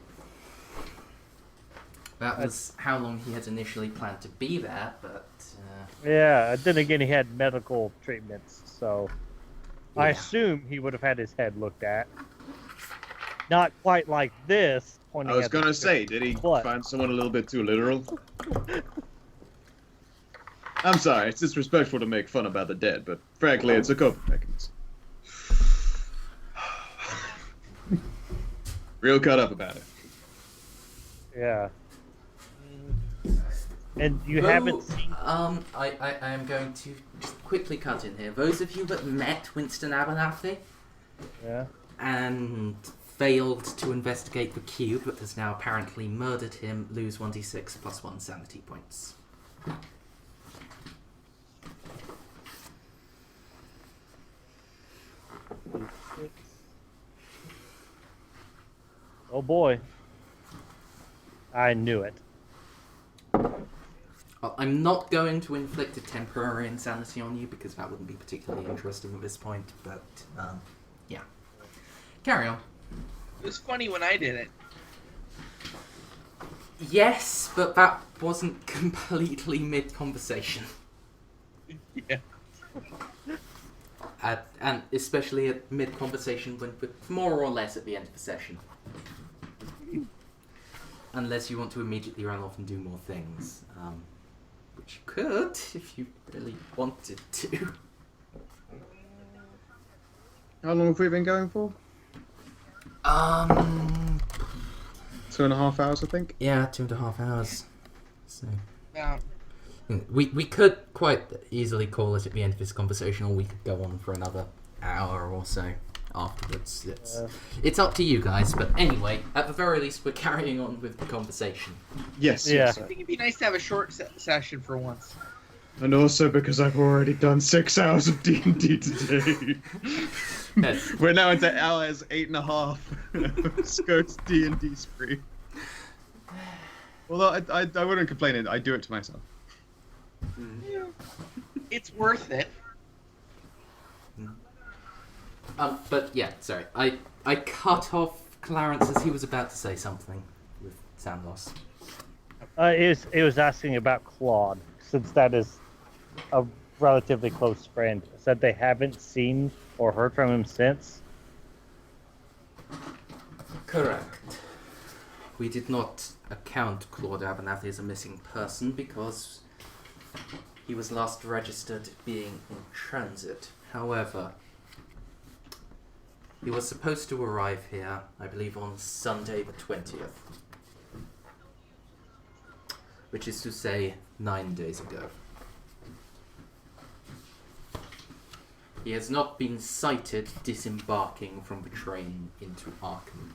A: That was how long he had initially planned to be there, but
D: Yeah. Then again, he had medical treatments, so I
A: Yeah.
D: assume he would have had his head looked at. Not quite like this. Pointing
C: I was
D: at the-
C: gonna say, did he
D: What?
C: find someone a little bit too literal? I'm sorry, it's disrespectful to make fun about the dead, but frankly, it's a coping mechanism. Real cut up about it.
D: Yeah. And you
A: Though,
D: haven't seen.
A: I am going to just quickly cut in here. Those of you that met Winston Abernathy
D: Yeah.
A: and failed to investigate the cube but has now apparently murdered him lose 1d6 plus 1 sanity points.
D: Oh boy. I knew it.
A: Well, I'm not going to inflict a temporary insanity on you because that wouldn't be particularly interesting at this point, but yeah. Carry on.
B: It was funny when I did it.
A: Yes, but that wasn't completely mid-conversation.
B: Yeah.
A: And especially at mid-conversation when we're more or less at the end of the session. Unless you want to immediately run off and do more things. Which you could, if you really wanted to.
C: How long have we been going for? 2.5 hours, I think.
A: Yeah, 2.5 hours. So
B: Now,
A: we could quite easily call it at the end of this conversation, or we could go on for another hour or so afterwards. It's up to you guys, but anyway, at the very least, we're carrying on with the conversation.
C: Yes,
D: Yeah.
C: yes.
B: I think it'd be nice to have a short session for once.
C: And also because I've already done 6 hours of D&D today.
A: Yes.
C: We're now into hours 8.5. Scott's D&D spree. Although I wouldn't complain. I do it to myself.
B: It's worth it.
A: But yeah, sorry. I cut off Clarence as he was about to say something with sound loss.
D: It was asking about Claude, since that is a relatively close friend. Said they haven't seen or heard from him since.
A: Correct. We did not account Claude Abernathy as a missing person because he was last registered being in transit. However, he was supposed to arrive here, I believe, on Sunday the 20th. Which is to say, 9 days ago. He has not been sighted disembarking from the train into Arkham.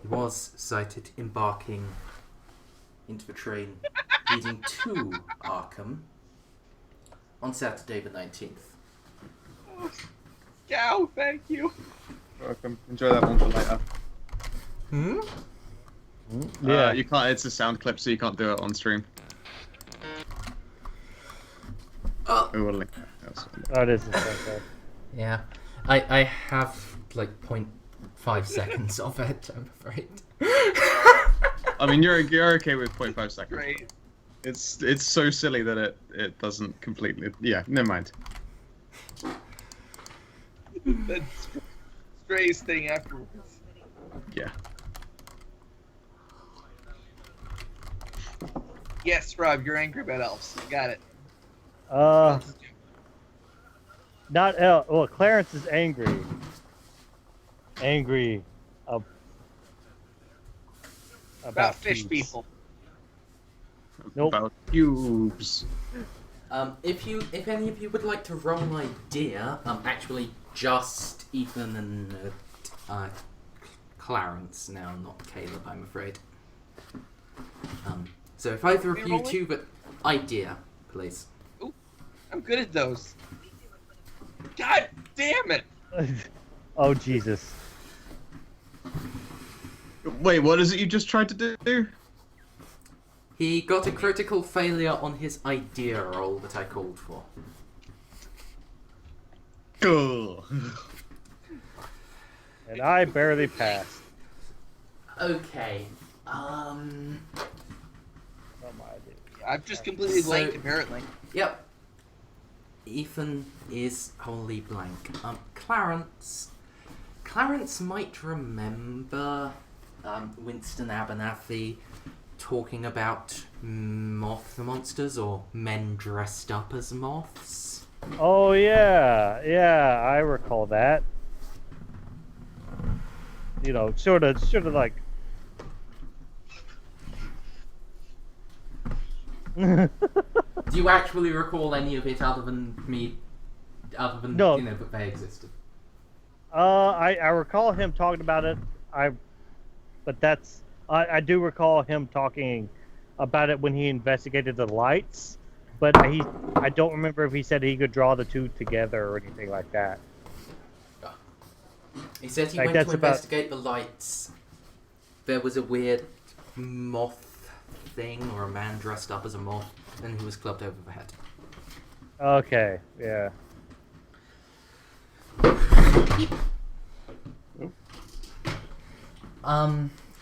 A: He was sighted embarking into the train leading to Arkham on Saturday the 19th.
B: Cow, thank you.
C: Welcome. Enjoy that one for later.
A: Hmm?
D: Yeah.
C: You can't. It's a sound clip, so you can't do it on stream.
A: Oh.
C: We will link that.
D: Oh, it is the same thing.
A: Yeah, I have like 0.5 seconds of it, I'm afraid.
C: I mean, you're okay with 0.5 seconds.
B: Right.
C: It's so silly that it doesn't completely. Yeah, never mind.
B: That's Stray's thing afterwards.
C: Yeah.
B: Yes, Rob, you're angry about elves. Got it.
D: Not well. Clarence is angry. Angry
B: About fish
D: cubes.
B: people.
D: Nope.
C: About cubes.
A: If any of you would like to roll an idea, actually just Ethan and Clarence now, not Caleb, I'm afraid. So if either of you
B: rolling?
A: two, but idea, please.
B: I'm good at those. God damn it!
D: Oh Jesus!
C: Wait, what is it you just tried to do?
A: He got a critical failure on his idea roll that I called for.
C: Cool.
D: And I barely passed.
A: Okay.
D: Oh my idea.
B: I've just completely
A: So-
B: blanked, apparently.
A: Yep. Ethan is wholly blank. Clarence might remember Winston Abernathy talking about moth monsters or men dressed up as moths.
D: Oh yeah, I recall that. You know, sort of like.
A: Do you actually recall any of it other than
D: No.
A: you know that they existed?
D: I recall him talking about it. But that's I do recall him talking about it when he investigated the lights. But I don't remember if he said he could draw the two together or anything like that.
A: He said he
D: Like,
A: went to
D: that's about-
A: investigate the lights. There was a weird moth thing, or a man dressed up as a moth, and he was clubbed over the head.
D: Okay, yeah.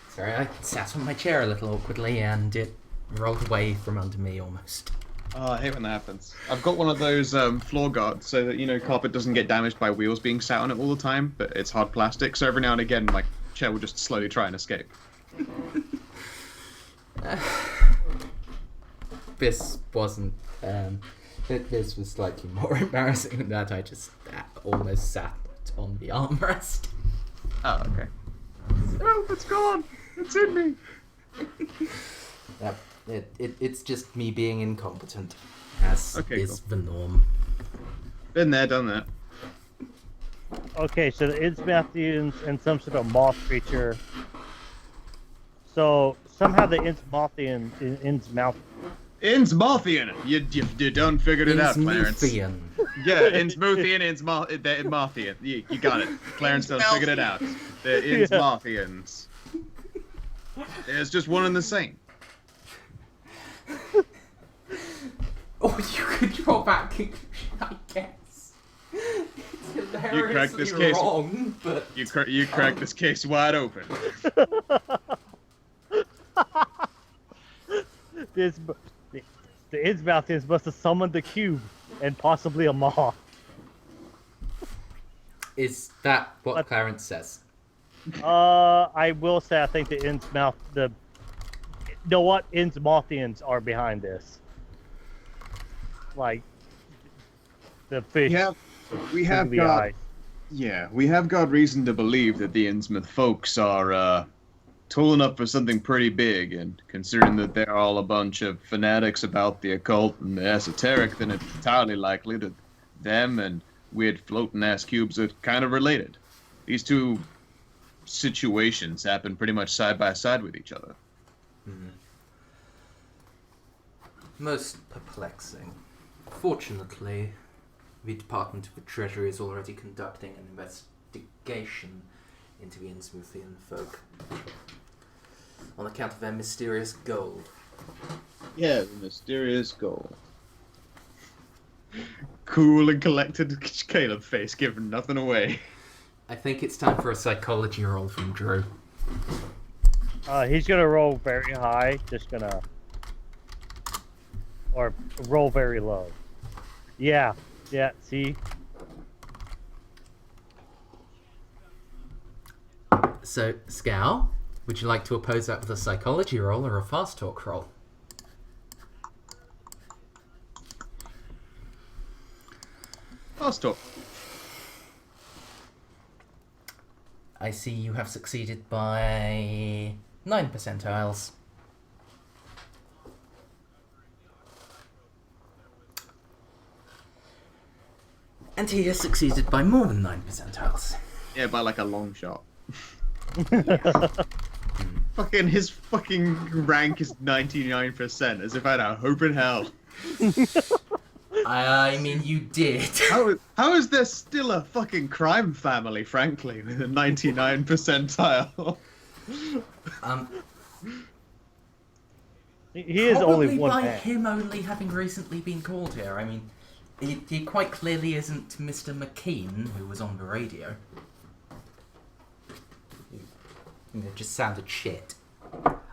A: Sorry, I sat on my chair a little awkwardly, and it rolled away from under me almost.
C: Oh, I hate when that happens. I've got one of those floor guards so that, carpet doesn't get damaged by wheels being sat on it all the time, but it's hard plastic, so every now and again my chair will just slowly try and escape.
A: This wasn't. This was slightly more embarrassing than that. I just almost sat on the armrest.
C: Oh, okay. Oh, it's gone! It's in me!
A: Yep. It's just me being incompetent, as
C: Okay,
A: is the norm.
C: Been there, done that.
D: Okay, so the Innsmouthians and some sort of moth creature. So somehow the Innsmouthian.
C: Innsmouthian! You done figured it out, Clarence.
A: Innsmouthian.
C: Yeah, Innsmouthian, Innsmouthian. You got it. Clarence done figured it out. The Innsmouthians. It's just one and the same.
A: Or you could draw back conclusion, I guess. It's hilariously
C: cracked this case.
A: wrong, but...
C: You cracked this case wide open.
D: The Innsmouthians must have summoned the cube and possibly a moth.
A: Is that what
D: But-
A: Clarence says?
D: I will say I think the Innsmouthians are behind this. Like the fish.
C: We have
D: googly
C: got
D: eyes.
C: we have got reason to believe that the Innsmouth folks are tooling up for something pretty big, and considering that they're all a bunch of fanatics about the occult and the esoteric, then it's entirely likely that them and weird floating ass cubes are kind of related. These two situations happen pretty much side by side with each other.
A: Most perplexing. Fortunately, the Department of the Treasury is already conducting an investigation into the Innsmouthian folk. on account of their mysterious gold.
C: Yeah, the mysterious gold. Cool and collected Caleb face, giving nothing away.
A: I think it's time for a psychology roll from Drew.
D: He's gonna roll very high. Or roll very low. Yeah. See.
A: So, Scow, would you like to oppose that with a psychology roll or a fast talk roll?
C: Fast talk.
A: I see you have succeeded by 9 percentiles. And he has succeeded by more than 9 percentiles.
C: Yeah, by like a long shot. Fucking his fucking rank is 99%, as if I had a hope in hell.
A: I mean, you did.
C: How is there still a fucking crime family, frankly, with a 99 percentile?
D: He is only one
A: by
D: man.
A: him only having recently been called here. I mean, he quite clearly isn't Mr. McKean, who was on the radio. It just sounded shit.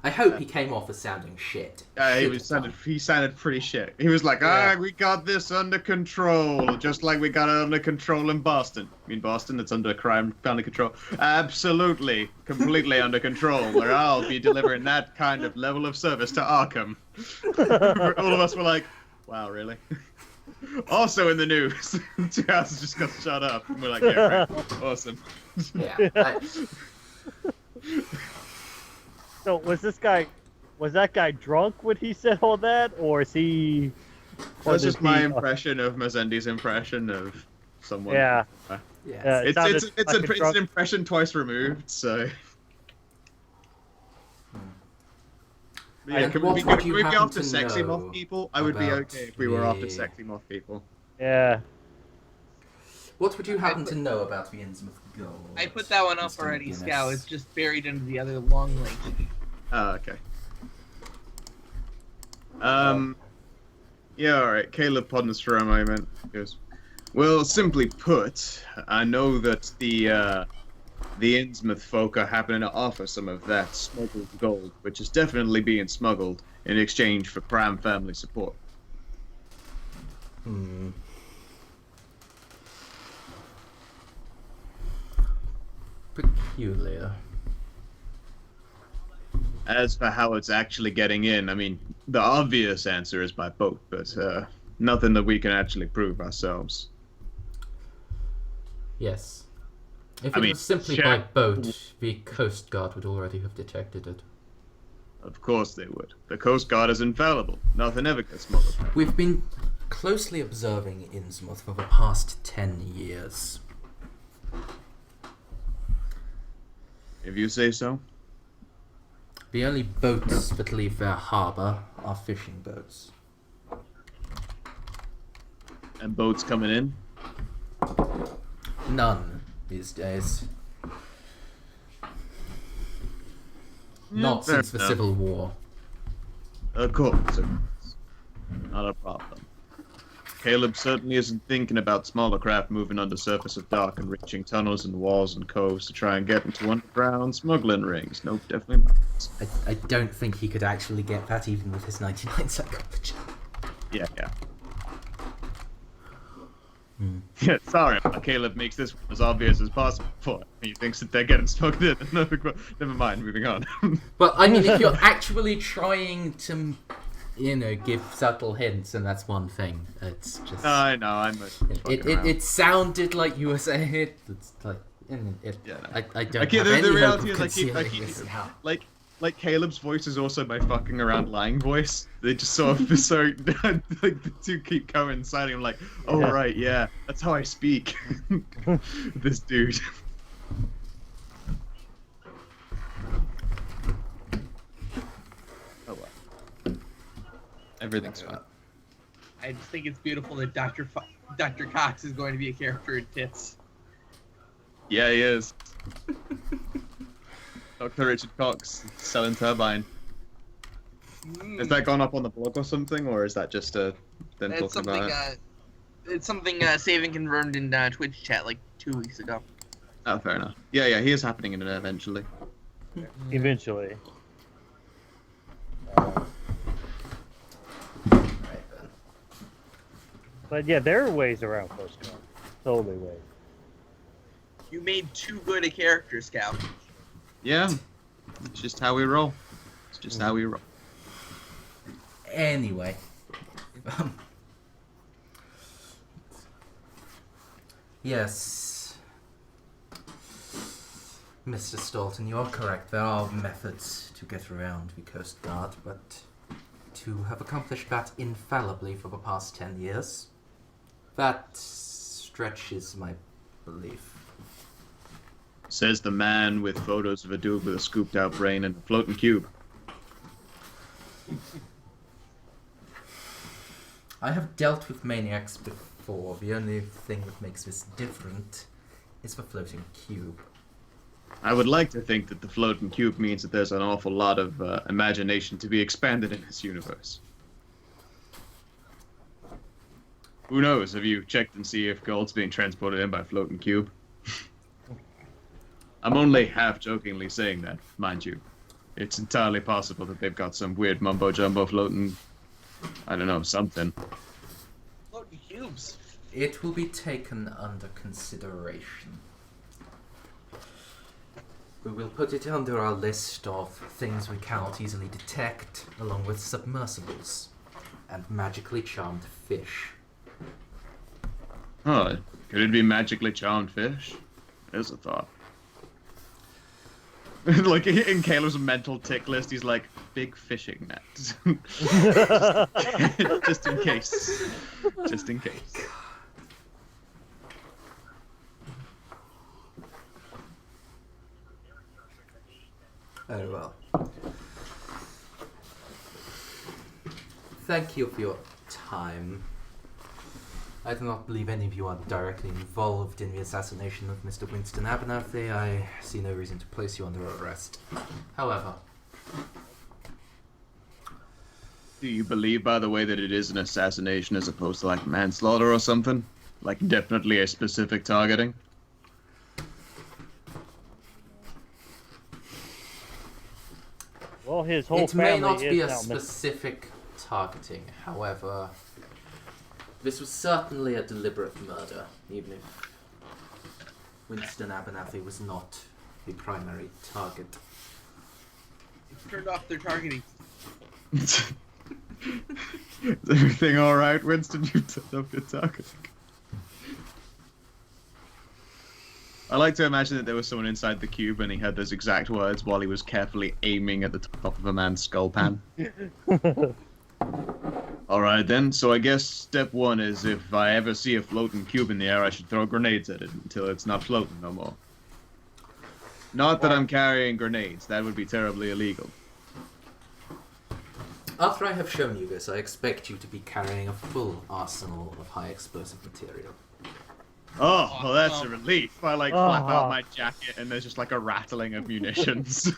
A: I hope he came off as sounding shit.
C: He sounded pretty shit. He was like, we got this under control, just like we got it under control in Boston. I mean, Boston, it's under crime under control. Absolutely, completely under control, where I'll be delivering that kind of level of service to Arkham. All of us were like, wow, really? Also in the news, 2 houses just got shut up. And we're like, yeah, right. Awesome.
A: Yeah.
D: So was that guy drunk when he said all that, or is he?
C: That's just my impression of Mazendi's impression of someone.
D: Yeah.
A: Yeah.
C: It's an impression twice removed, so. Yeah, can we be after sexy moth people? I would be okay if we were after sexy moth people.
D: Yeah.
A: What would you happen to know about the Innsmouth Gold?
B: I put that one up
A: Mr.
B: already,
A: Guinness?
B: Scout. It's just buried into the other long link.
C: Oh, okay. Yeah, alright. Caleb ponders for a moment. He goes, well, simply put, I know that the Innsmouth folk are happening to offer some of that smuggled gold, which is definitely being smuggled in exchange for crime family support.
A: Peculiar.
C: As for how it's actually getting in, I mean, the obvious answer is by boat, but nothing that we can actually prove ourselves.
A: Yes. If it was simply by boat, the Coast Guard would already have detected it.
C: Of course they would. The Coast Guard is infallible. Nothing ever gets smuggled.
A: We've been closely observing Innsmouth for the past 10 years.
C: If you say so.
A: The only boats that leave their harbour are fishing boats.
C: And boats coming in?
A: None these days. Not
C: fair
A: since the
C: enough.
A: Civil War.
C: Of course. Not a problem. Caleb certainly isn't thinking about smaller craft moving under surface of dark and reaching tunnels and walls and coves to try and get into underground smuggling rings. Nope, definitely not.
A: I don't think he could actually get that even with his 99 psychology.
C: Yeah. Yeah, sorry, Caleb makes this one as obvious as possible for him. He thinks that they're getting smuggled in. Never mind, moving on.
A: Well, I mean, if you're actually trying to, give subtle hints, and that's one thing. It's just...
C: I know, I'm
A: It sounded like you were saying it. It's like...
C: Yeah, no.
A: I don't
C: Okay,
A: have
C: the
A: any
C: reality
A: hope of
C: is I keep
A: concealing this now.
C: like Caleb's voice is also my fucking around lying voice. They just sort of so like the two keep coinciding. I'm like, oh
D: Yeah.
C: right, yeah, that's how I speak. This dude. Oh well. Everything's fine.
B: I just think it's beautiful that Dr. Cox is going to be a character in Tits.
C: Yeah, he is. Dr. Richard Cox selling turbine. Has that gone up on the blog or something, or is that just them
B: It's
C: talking
B: something.
C: about it?
B: It's something Saving confirmed in Twitch chat like 2 weeks ago.
C: Oh, fair enough. Yeah, he is happening in it eventually.
D: Eventually.
A: Right then.
D: But yeah, there are ways around close combat. Totally ways.
B: You made too good a character, Scout.
C: Yeah, it's just how we roll. It's just how we roll.
A: Anyway. Yes. Mr. Stolten, you are correct. There are methods to get around the Coast Guard, but to have accomplished that infallibly for the past 10 years, that stretches my belief.
C: Says the man with photos of a dude with a scooped out brain and a floating cube.
A: I have dealt with maniacs before. The only thing that makes this different is the floating cube.
C: I would like to think that the floating cube means that there's an awful lot of imagination to be expanded in this universe. Who knows? Have you checked and see if gold's being transported in by floating cube? I'm only half jokingly saying that, mind you. It's entirely possible that they've got some weird mumbo jumbo floating, I don't know, something.
B: Floating cubes.
A: It will be taken under consideration. We will put it under our list of things we cannot easily detect, along with submersibles and magically charmed fish.
C: Oh, could it be magically charmed fish? There's a thought. Like in Caleb's mental tick list, he's like, big fishing net. Just in case. Just in case.
A: Very well. Thank you for your time. I do not believe any of you are directly involved in the assassination of Mr. Winston Abernathy. I see no reason to place you under arrest. However...
C: Do you believe, by the way, that it is an assassination as opposed to like manslaughter or something? Like definitely a specific targeting?
D: Well, his whole
A: It
D: family
A: may not be
D: is
A: a
D: now missing.
A: specific targeting, however... This was certainly a deliberate murder, even if Winston Abernathy was not the primary target.
B: It's turned off their targeting.
C: Is everything alright, Winston? You turned off your targeting. I like to imagine that there was someone inside the cube and he heard those exact words while he was carefully aiming at the top of a man's skull pan. Alright then, so I guess step one is if I ever see a floating cube in the air, I should throw grenades at it until it's not floating no more. Not that I'm carrying grenades, that would be terribly illegal.
A: After I have shown you this, I expect you to be carrying a full arsenal of high explosive material.
C: Oh, well that's a relief. I like flap out my jacket and there's just like a rattling of munitions.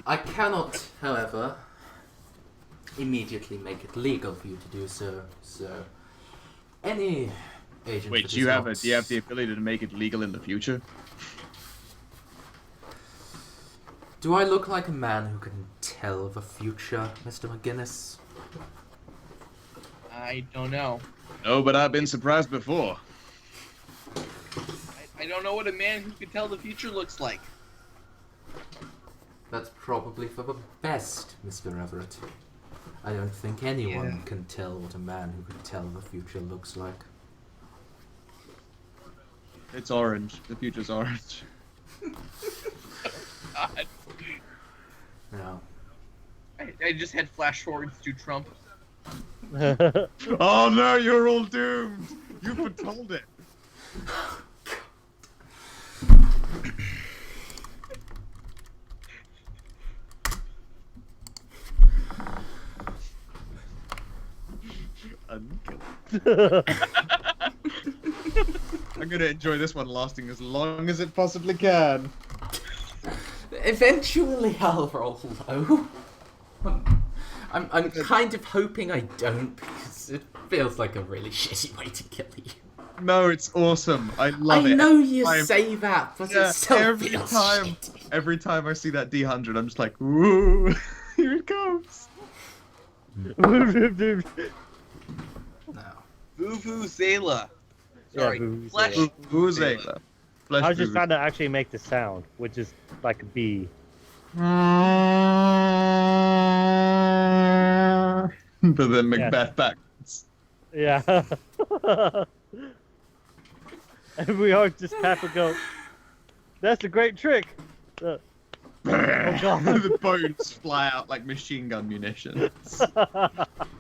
A: I cannot, however, immediately make it legal for you to do so, so any agent
C: Wait,
A: that
C: do you
A: is
C: have
A: not-
C: do you have the ability to make it legal in the future?
A: Do I look like a man who can tell the future, Mr. McGinnis?
B: I don't know.
C: No, but I've been surprised before.
B: I don't know what a man who can tell the future looks like.
A: That's probably for the best, Mr. Everett. I don't think anyone
B: Yeah.
A: can tell what a man who can tell the future looks like.
C: It's orange. The future's orange.
B: God.
A: No.
B: I just had flash forwards to Trump.
C: Oh no, you're all doomed! You foretold it! Unkillable. I'm gonna enjoy this one lasting as long as it possibly can.
A: Eventually I'll roll low. I'm kind of hoping I don't, because it feels like a really shitty way to kill you.
C: No, it's awesome. I love it.
A: I know you
C: Every time-
A: say that, but
C: Yeah,
A: it still
C: every
A: feels
C: time.
A: shitty.
C: Every time I see that D100, I'm just like, woo, here it comes.
A: No.
B: Vuvuzela. Sorry,
D: vuvuzela.
B: flesh.
C: Vuvuzela. Flesh
D: I was just
C: vuvuzela.
D: trying to actually make the sound, which is like a bee.
C: But then Macbeth backwards.
D: Yeah. And we all just have to go, that's a great trick. Oh, God.
C: The bones fly out like machine gun munitions.
B: Oh,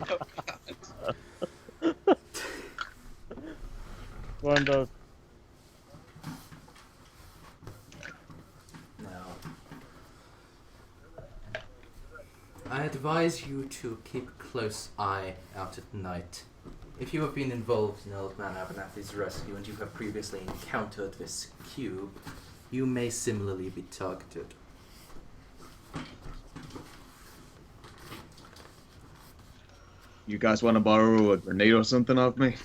B: God.
D: One of those.
A: No. I advise you to keep a close eye out at night. If you have been involved in Old Man Abernathy's rescue and you have previously encountered this cube, you may similarly be targeted.
C: You guys want to borrow a grenade or something off me?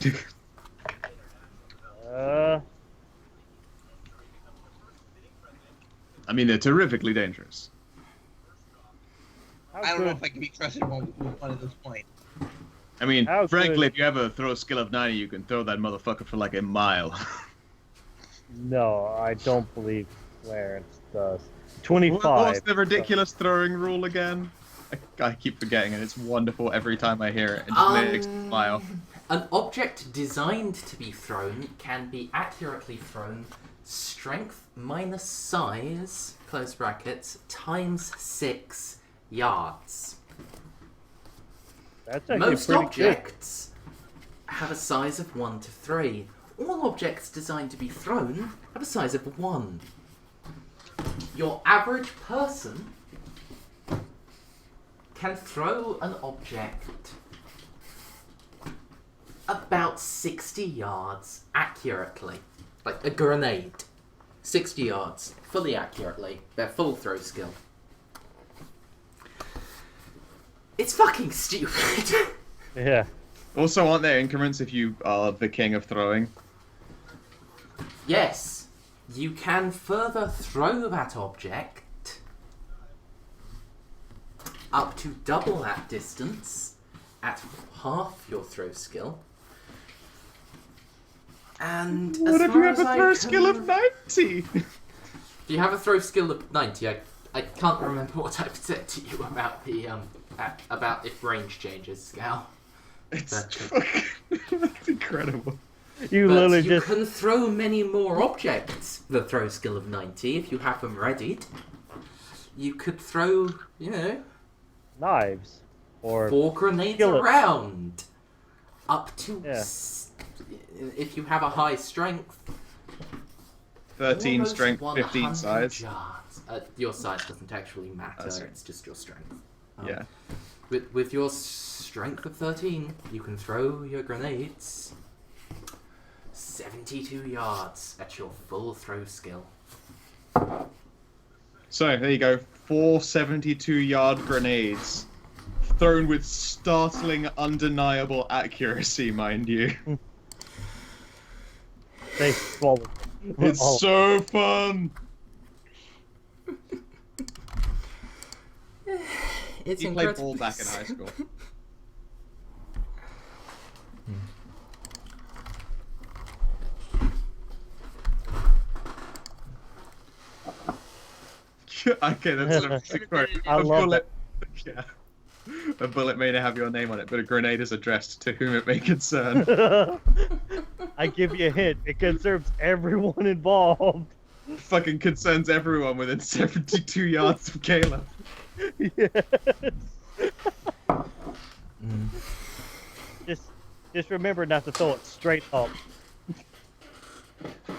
C: I mean, they're terrifically dangerous.
D: How
B: I don't know
D: good-
B: if I can be trusted with one at this point.
C: I mean,
D: How
C: frankly,
D: good-
C: if you have a throw skill of 90, you can throw that motherfucker for like a mile.
D: No, I don't believe Clarence does.
C: What
D: 25.
C: was the ridiculous throwing rule again? I keep forgetting it. It's wonderful every time I hear it. It just makes me smile.
A: An object designed to be thrown can be accurately thrown strength minus size, close brackets, times 6 yards.
D: That's actually
A: Most
D: pretty
A: objects have a size of 1 to 3. All objects designed to be thrown have a size of 1. Your average person can throw an object about 60 yards accurately. Like a grenade. 60 yards, fully accurately. Their full throw skill. It's fucking stupid.
D: good. Yeah.
C: Also, aren't there increments if you are the king of throwing?
A: Yes, you can further throw that object up to double that distance at half your throw skill. And
C: What
A: as
C: if you
A: far
C: have
A: as
C: a
A: I
C: throw
A: can-
C: skill of 90?
A: Do you have a throw skill of 90? I can't remember what I've said to you about the about if range changes, Scal.
C: It's
A: That's
C: fucking... That's incredible.
D: You
A: But
D: literally
A: you
D: just.
A: can throw many more objects. The throw skill of 90, if you have them readied. You could throw, you know,
D: Knives. Or.
A: 4 grenades
D: skillets.
A: around. Up to,
D: Yeah.
A: if you have a high strength,
C: 13
A: almost
C: strength, 15
A: 100
C: size.
A: yards. Your size doesn't actually matter,
C: Sorry.
A: it's just your strength.
C: Yeah.
A: With your strength of 13, you can throw your grenades 72 yards at your full throw skill.
C: So, there you go. 4 72-yard grenades. Thrown with startling, undeniable accuracy, mind you.
D: They swallow.
C: It's
D: Oh,
C: so fun!
A: It's
C: You played
A: incredible.
C: ball back in high school. Okay, that's an amazing quote.
D: I
C: A
D: love
C: bullet, yeah. A bullet may not have your name on it, but a grenade is addressed to whom it may concern.
D: I give you a hint. It concerns everyone involved.
C: Fucking concerns everyone within 72 yards of Caleb.
D: Yes.
A: Mm.
D: Just remember not to throw it straight up.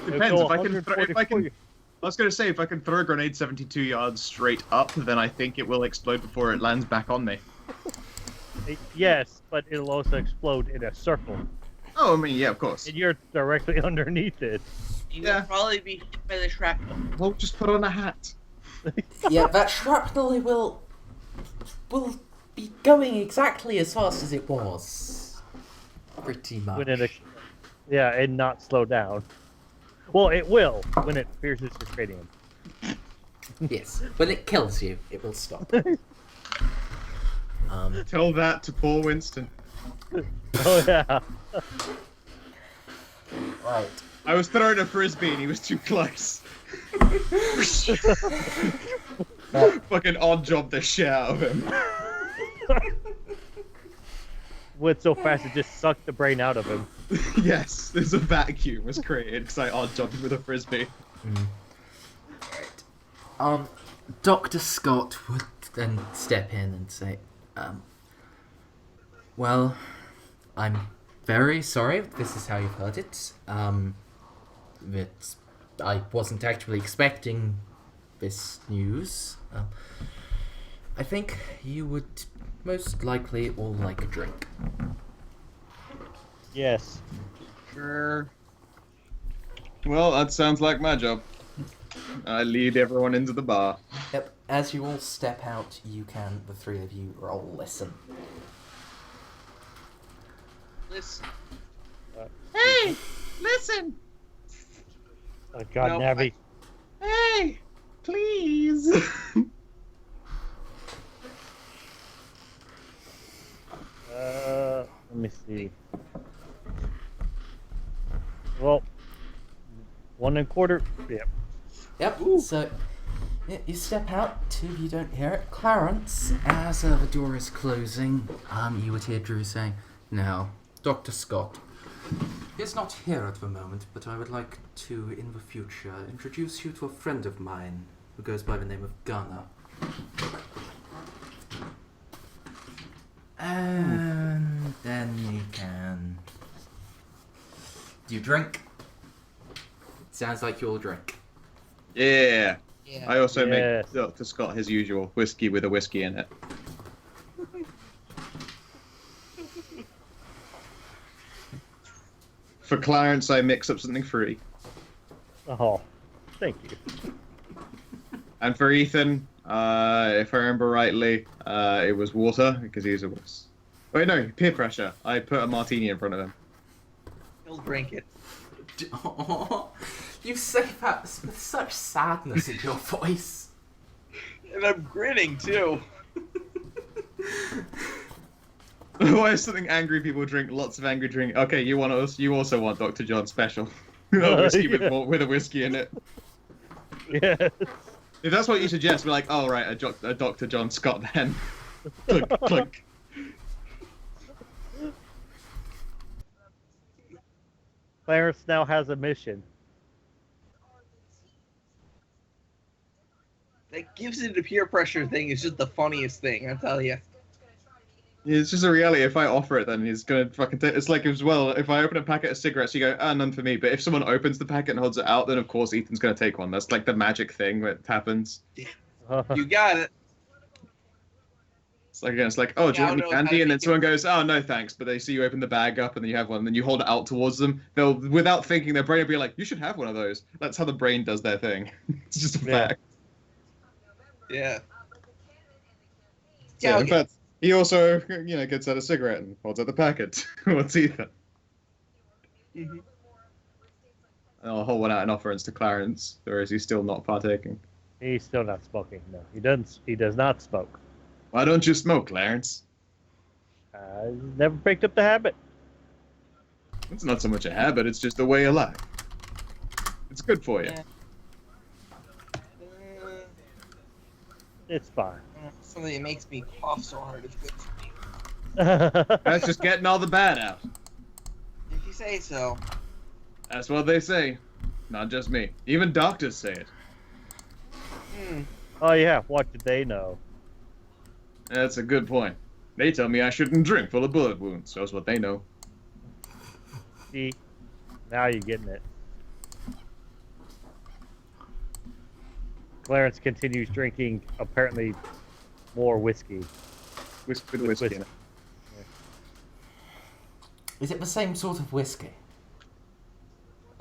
C: Depends.
D: It'll
C: If
D: go
C: I can, I
D: 144.
C: was gonna say if I can throw a grenade 72 yards straight up, then I think it will explode before it lands back on me.
D: Yes, but it'll also explode in a circle,
C: Oh, I mean, yeah, of course.
D: and you're directly underneath it.
B: You'll
C: Yeah.
B: probably be hit by the shrapnel.
C: Well, just put on a hat.
A: Yeah, that shrapnel will be going exactly as fast as it was. Pretty much.
D: When it, yeah, and not slow down. Well, it will when it pierces your cranium.
A: Yes, when it kills you, it will stop.
C: Tell that to poor Winston.
D: Oh yeah.
A: Right.
C: I was throwing a frisbee and he was too close. Fucking odd job the shit out of him.
D: Went so fast it just sucked the brain out of him.
C: Yes, there's a vacuum was created because I odd jobbed him with a frisbee.
A: Dr. Scott would then step in and say, well, I'm very sorry if this is how you've heard it. I wasn't actually expecting this news. I think you would most likely all like a drink.
D: Yes.
B: Sure.
C: Well, that sounds like my job. I lead everyone into the bar.
A: Yep, as you all step out, the three of you, roll listen.
B: Listen.
C: Hey, listen.
D: Oh God,
B: No,
D: Navi.
C: Hey, please.
D: Let me see. Well, 1 1/4. Yep.
A: Yep, so you step out, two of you don't hear it. Clarence, as the door is closing, you would hear Drew saying, now, Dr. Scott. He's not here at the moment, but I would like to, in the future, introduce you to a friend of mine who goes by the name of Gunnar. And then you can... Do you drink? Sounds like you'll drink.
C: Yeah.
B: Yeah.
C: I also
D: Yes.
C: make Dr. Scott his usual whiskey with a whiskey in it. For Clarence, I mix up something free.
D: Oh, thank you.
C: And for Ethan, if I remember rightly, it was water because he's a wuss. Wait, no, peer pressure. I put a martini in front of him.
B: He'll drink it.
A: You say that with such sadness in your voice.
B: And I'm grinning too.
C: Why is something angry people drink? Lots of angry drink. Okay, you also want Dr. John special. Whiskey
D: Yeah.
C: with a whiskey in it.
D: Yes.
C: If that's what you suggest, we're like, oh right, a Dr. John Scott then. Clunk, clunk.
D: Clarence now has a mission.
B: That gives it a peer pressure thing is just the funniest thing, I tell you.
C: Yeah, it's just a reality. If I offer it, then he's gonna fucking take. It's like as well. If I open a packet of cigarettes, you go, none for me. But if someone opens the packet and holds it out, then of course Ethan's gonna take one. That's like the magic thing that happens.
B: You got it.
C: It's like, oh, do you
B: Yeah,
C: want
B: I
C: any
B: don't know how
C: candy?
B: to
C: And then
B: make it-
C: someone goes, oh, no, thanks. But they see you open the bag up, and then you have one, and then you hold it out towards them. They'll, without thinking, their brain will be like, you should have one of those. That's how the brain does their thing. It's just a
D: Yeah.
C: fact.
B: Yeah.
C: So,
B: Yeah,
C: in fact, he also, gets out a cigarette and holds out the packet. What's Ethan?
B: Mhm.
C: And I'll hold one out and offer it to Clarence, or is he still not partaking?
D: He's still not smoking. No, he doesn't. He does not smoke.
C: Why don't you smoke, Clarence?
D: Never picked up the habit.
C: It's not so much a habit, it's just a way of life. It's good for you.
B: Yeah.
D: It's fine.
B: Something that makes me cough so hard is good for me.
C: That's just getting all the bad out.
B: If you say so.
C: That's what they say. Not just me. Even doctors say it.
D: Oh yeah, what did they know?
C: That's a good point. They tell me I shouldn't drink full of bullet wounds. So that's what they know.
D: See, now you're getting it. Clarence continues drinking apparently more whiskey.
C: Whiskey
D: With
C: whiskey
D: whiskey.
C: in it.
A: Is it the same sort of whiskey?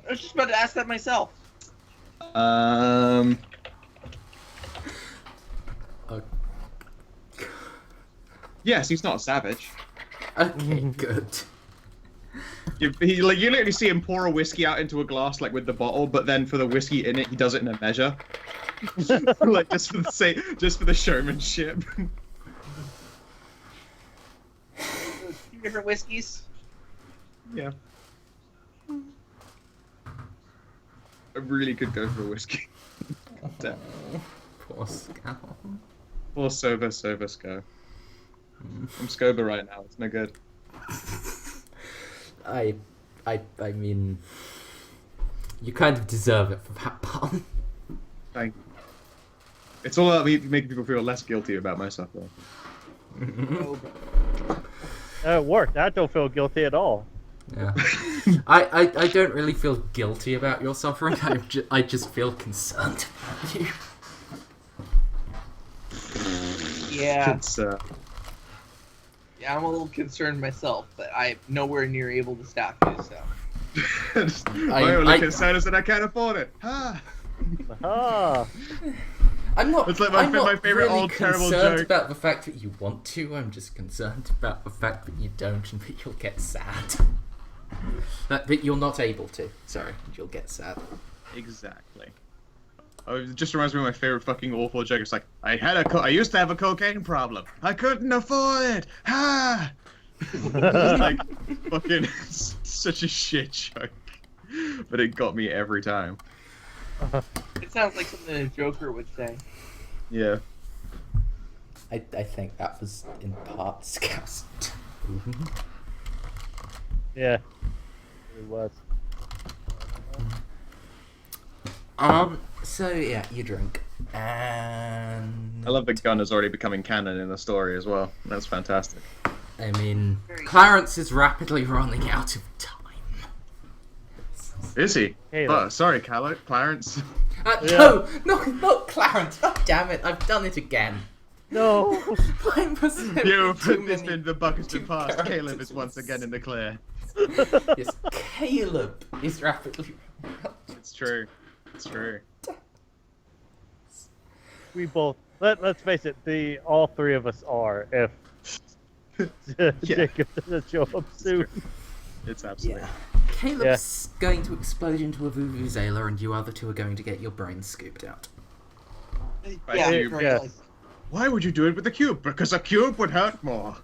B: I was just about to ask that myself.
C: Yes, he's not a savage.
A: Okay, good.
C: You literally see him pour a whiskey out into a glass, like with the bottle, but then for the whiskey in it, he does it in a measure. Like just for the showmanship.
B: 2 different whiskeys.
C: Yeah. I really could go for a whiskey. Damn.
A: Poor Scal.
C: Or sober go. I'm scoba right now. It's no good.
A: I mean, you kind of deserve it for that pun.
C: Thank you. It's all about me making people feel less guilty about myself, though.
B: Oh,
D: It worked. I don't feel guilty at all.
A: Yeah. I don't really feel guilty about your suffering. I just feel concerned about you.
B: yeah.
C: It's
B: Yeah, I'm a little concerned myself, but I'm nowhere near able to stop you, so.
C: my only concern is that I can't afford it. Ah.
D: Ah.
A: I'm not.
C: It's like
A: I'm not
C: my favorite
A: really
C: old terrible
A: concerned
C: joke.
A: about the fact that you want to. I'm just concerned about the fact that you don't and that you'll get sad. That you're not able to. Sorry, you'll get sad.
C: Exactly. Oh, it just reminds me of my favorite fucking awful joke. It's like, I used to have a cocaine problem. I couldn't afford it. Ha! Like, fucking such a shit joke. But it got me every time.
B: It sounds like something a Joker would say.
C: Yeah.
A: I think that was in part sarcastic.
D: Yeah. It was.
A: So yeah, you drink, and
C: I love that gun is already becoming canon in the story as well. That's fantastic.
A: I mean,
B: Very-
A: Clarence is rapidly running out of time.
C: Is he?
D: Hey,
C: Oh, sorry, Clarence.
A: No, not Clarence. God damn it! I've done it again.
D: No.
A: Why was there
C: You've
A: too
C: it's
A: many-
C: been the buck has been
A: two
C: passed. Caleb
A: characters
C: is once again in the clear.
A: Yes, Caleb is rapidly running out.
C: It's true. It's true.
D: We both. Let's face it. All three of us are. If Jacob doesn't show up soon.
C: It's absolutely.
A: Yeah. Caleb's going to explode into a vuvuzela, and you other two are going to get your brains scooped out.
C: Right,
B: Yeah,
C: you-
B: very
D: yes.
B: like-
C: Why would you do it with a cube? Because a cube would hurt more.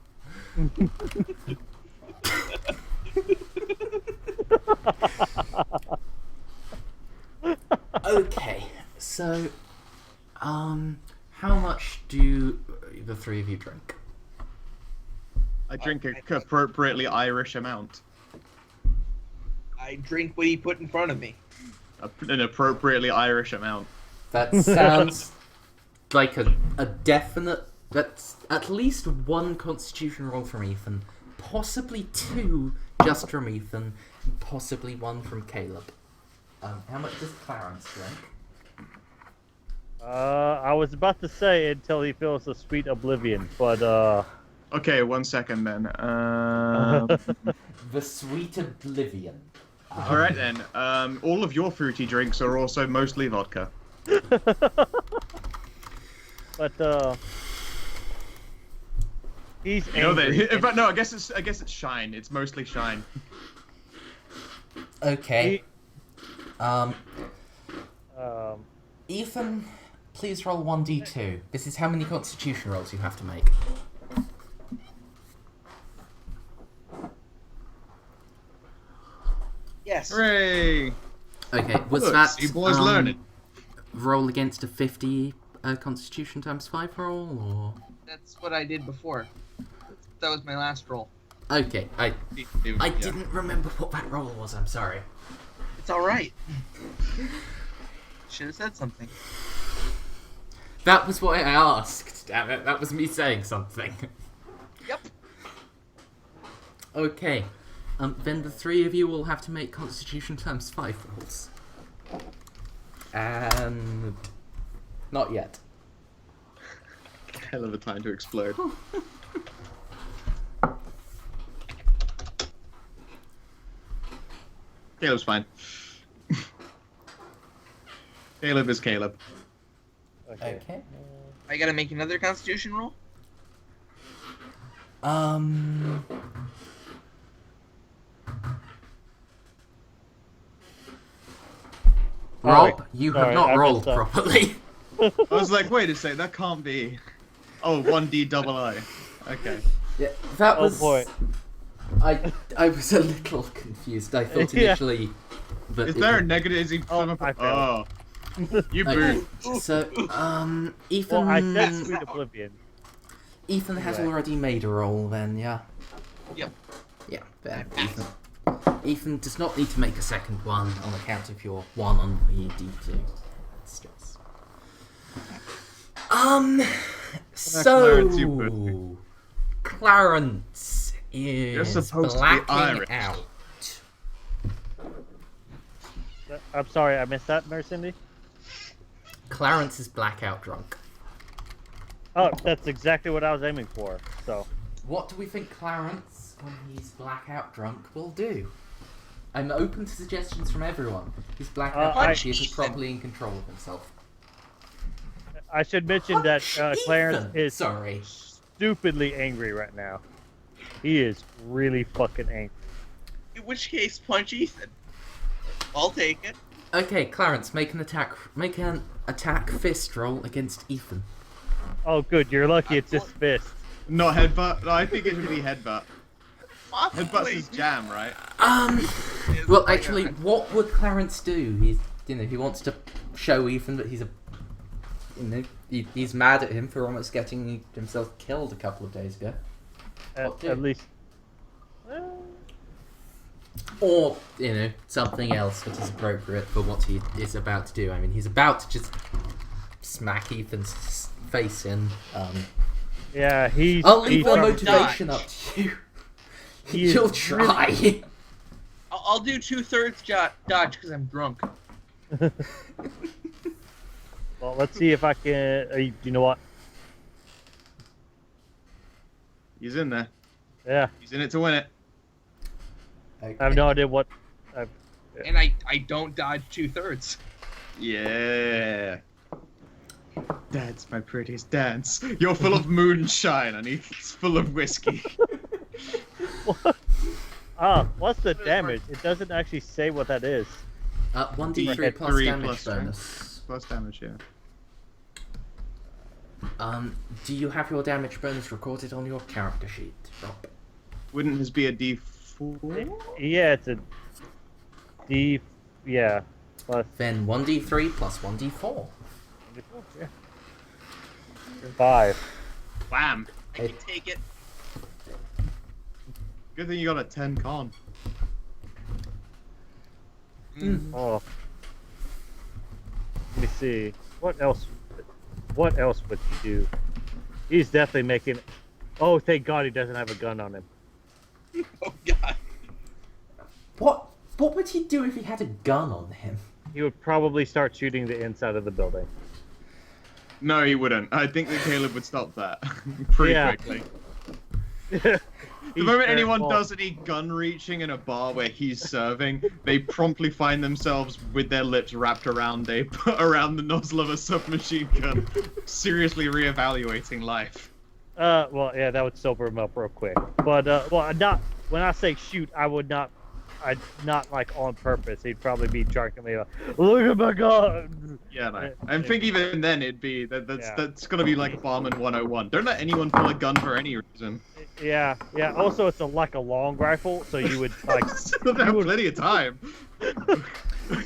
A: Okay, so, how much do the three of you drink?
C: I drink a appropriately Irish amount.
B: I drink what he put in front of me.
C: An appropriately Irish amount.
A: That sounds like a definite. That's at least one Constitution roll from Ethan, possibly two just from Ethan, and possibly one from Caleb. How much does Clarence drink?
D: I was about to say until he feels a sweet oblivion, but
C: Okay, 1 second then.
A: The sweet oblivion.
C: All right then. All of your fruity drinks are also mostly vodka.
D: but he's
C: You know
D: angry.
C: that? In fact, no. I guess it's shine. It's mostly shine.
A: Okay.
D: Um,
A: Ethan, please roll 1d2. This is how many Constitution rolls you have to make.
B: Yes.
C: Hooray!
A: Okay, was
C: Look,
A: that
C: see boys learning.
A: roll against a 50 Constitution times 5 roll, or?
B: That's what I did before. That was my last roll.
A: Okay, I
C: Yeah.
A: didn't remember what that roll was. I'm sorry.
B: It's alright. Should have said something.
A: That was what I asked. Damn it, that was me saying something.
B: Yep.
A: Okay, then the three of you will have to make Constitution times 5 rolls. And not yet.
C: Hell of a time to explode. Caleb's fine. Caleb is Caleb.
D: okay.
A: Okay.
B: I gotta make another Constitution roll.
A: Um.
D: Sorry.
A: Rob, you
D: Sorry,
A: have not
D: I
A: rolled
D: messed up.
A: properly.
C: I was like, wait a sec, that can't be. Oh, 1D double I. Okay.
A: Yeah, that
D: Oh,
A: was.
D: boy.
A: I was a little confused. I thought
D: Yeah.
A: initially that
C: Is
A: it
C: there a
A: would-
C: negative? Is he?
D: Oh, I failed.
C: Oh, you
A: Okay,
C: boot.
A: so Ethan.
D: Well, I said Sweet Oblivion.
A: Ethan has
D: Right.
A: already made a roll. Then, yeah.
B: Yep.
A: Yeah, there. Ethan does not need to make a second one on account of your one on the D2. It's just.
C: Clarence, you pussy.
A: So Clarence is
C: supposed to be
A: blacking
C: Irish.
A: out.
D: I'm sorry, I missed that, Mary Cindy.
A: Clarence is blackout drunk.
D: Oh, that's exactly what I was aiming for. So,
A: What do we think Clarence, when he's blackout drunk, will do? I'm open to suggestions from everyone. He's blackout drunk. He isn't properly in control of himself.
D: I should mention that Clarence
A: Ethan!
D: is
A: Sorry.
D: stupidly angry right now. He is really fucking angry.
B: In which case, punch Ethan. I'll take it.
A: Okay, Clarence, make an attack fist roll against Ethan.
D: Oh, good. You're lucky it's just fist.
C: Not headbutt. No, I think it should be headbutt. Headbutt's
B: Possibly.
C: his jam, right?
A: Well, actually, what would Clarence do? He wants to show Ethan that he's he's mad at him for almost getting himself killed a couple of days ago.
D: At least.
A: Or, something else that is appropriate for what he is about to do. I mean, he's about to just smack Ethan's face in.
D: Yeah, he's.
A: I'll leave the
D: he's
A: motivation up to you.
D: He is
A: You'll try.
B: I'll do 2/3 dodge because I'm drunk.
D: Well, let's see if I can. You know what?
C: He's in there.
D: Yeah,
C: He's in it to win it.
D: I have no idea what.
B: And I don't dodge 2/3.
C: Yeah. Dance, my prettiest dance. You're full of moonshine, and he's full of whiskey.
D: What's the damage? It doesn't actually say what that is.
A: 1d3 plus
C: Three
A: damage
C: plus
A: bonus.
C: Plus damage, yeah.
A: Do you have your damage bonus recorded on your character sheet, Rob?
C: Wouldn't this be a D4?
D: Yeah, it's a D. Yeah, plus.
A: Then 1d3 plus 1d4.
D: Yeah. 5.
C: Wham!
B: I can take it.
C: Good thing you got a 10 con.
D: Oh. Let me see. What else? What else would he do? He's definitely making. Oh, thank God he doesn't have a gun on him.
B: Oh god.
A: What would he do if he had a gun on him?
D: He would probably start shooting the inside of the building.
C: No, he wouldn't. I think that Caleb would stop that pretty
D: Yeah.
C: quickly.
D: The
C: The moment anyone does any gun reaching in a bar where he's serving, they promptly find themselves with their lips wrapped around around the nozzle of a submachine gun, seriously reevaluating life.
D: Well, yeah, that would sober him up real quick. But, well, not when I say shoot, I'd not like on purpose. He'd probably be drunkenly like, look at my gun.
C: Yeah, no. I think even then it'd be
D: Yeah.
C: that's gonna be like Barman 101. Don't let anyone pull a gun for any reason.
D: Yeah, yeah. Also, it's like a long rifle, so you would like.
C: They'll have plenty of time.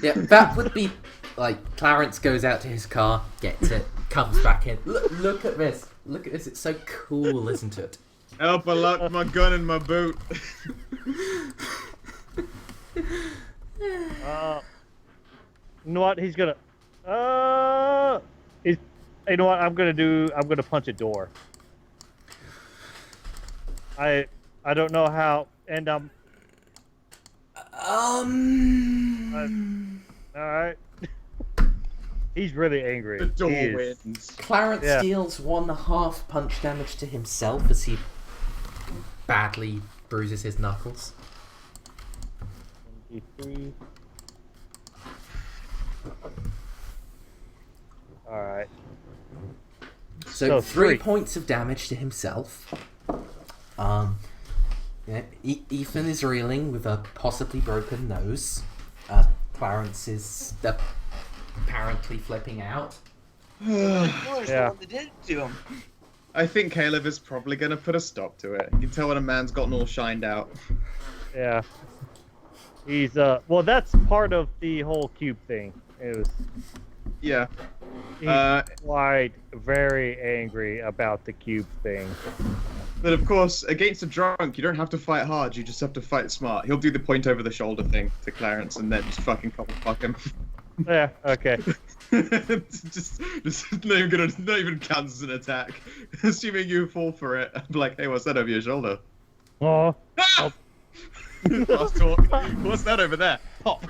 A: Yeah, that would be like Clarence goes out to his car, gets it, comes back in. Look at this. Look at this. It's so cool, isn't it?
C: Help! I locked my gun in my boot.
D: You know what? He's gonna. You know what? I'm gonna punch a door. I don't know how, and all right. He's really angry.
C: The door
D: He is.
C: wins.
A: Clarence
D: Yeah.
A: deals 1.5 punch damage to himself as he badly bruises his knuckles.
D: 1d3. All right.
A: So
D: So
A: 3
D: three.
A: points of damage to himself. Yeah, Ethan is reeling with a possibly broken nose. Clarence is apparently flipping out.
B: Killer's the
D: Yeah.
B: one that did it to him.
C: I think Caleb is probably going to put a stop to it. You can tell when a man's gotten all shined out.
D: Yeah. He's well, that's part of the whole cube thing. It was
C: Yeah.
D: he's quite very angry about the cube thing.
C: But of course, against a drunk, you don't have to fight hard, you just have to fight smart. He'll do the point over the shoulder thing to Clarence and then just fucking fuck him.
D: Yeah. Okay.
C: just not even counts as an attack. Assuming you fall for it, I'm like, hey, what's that over your shoulder?
D: Oh.
C: Last talk. What's that over there? Pop.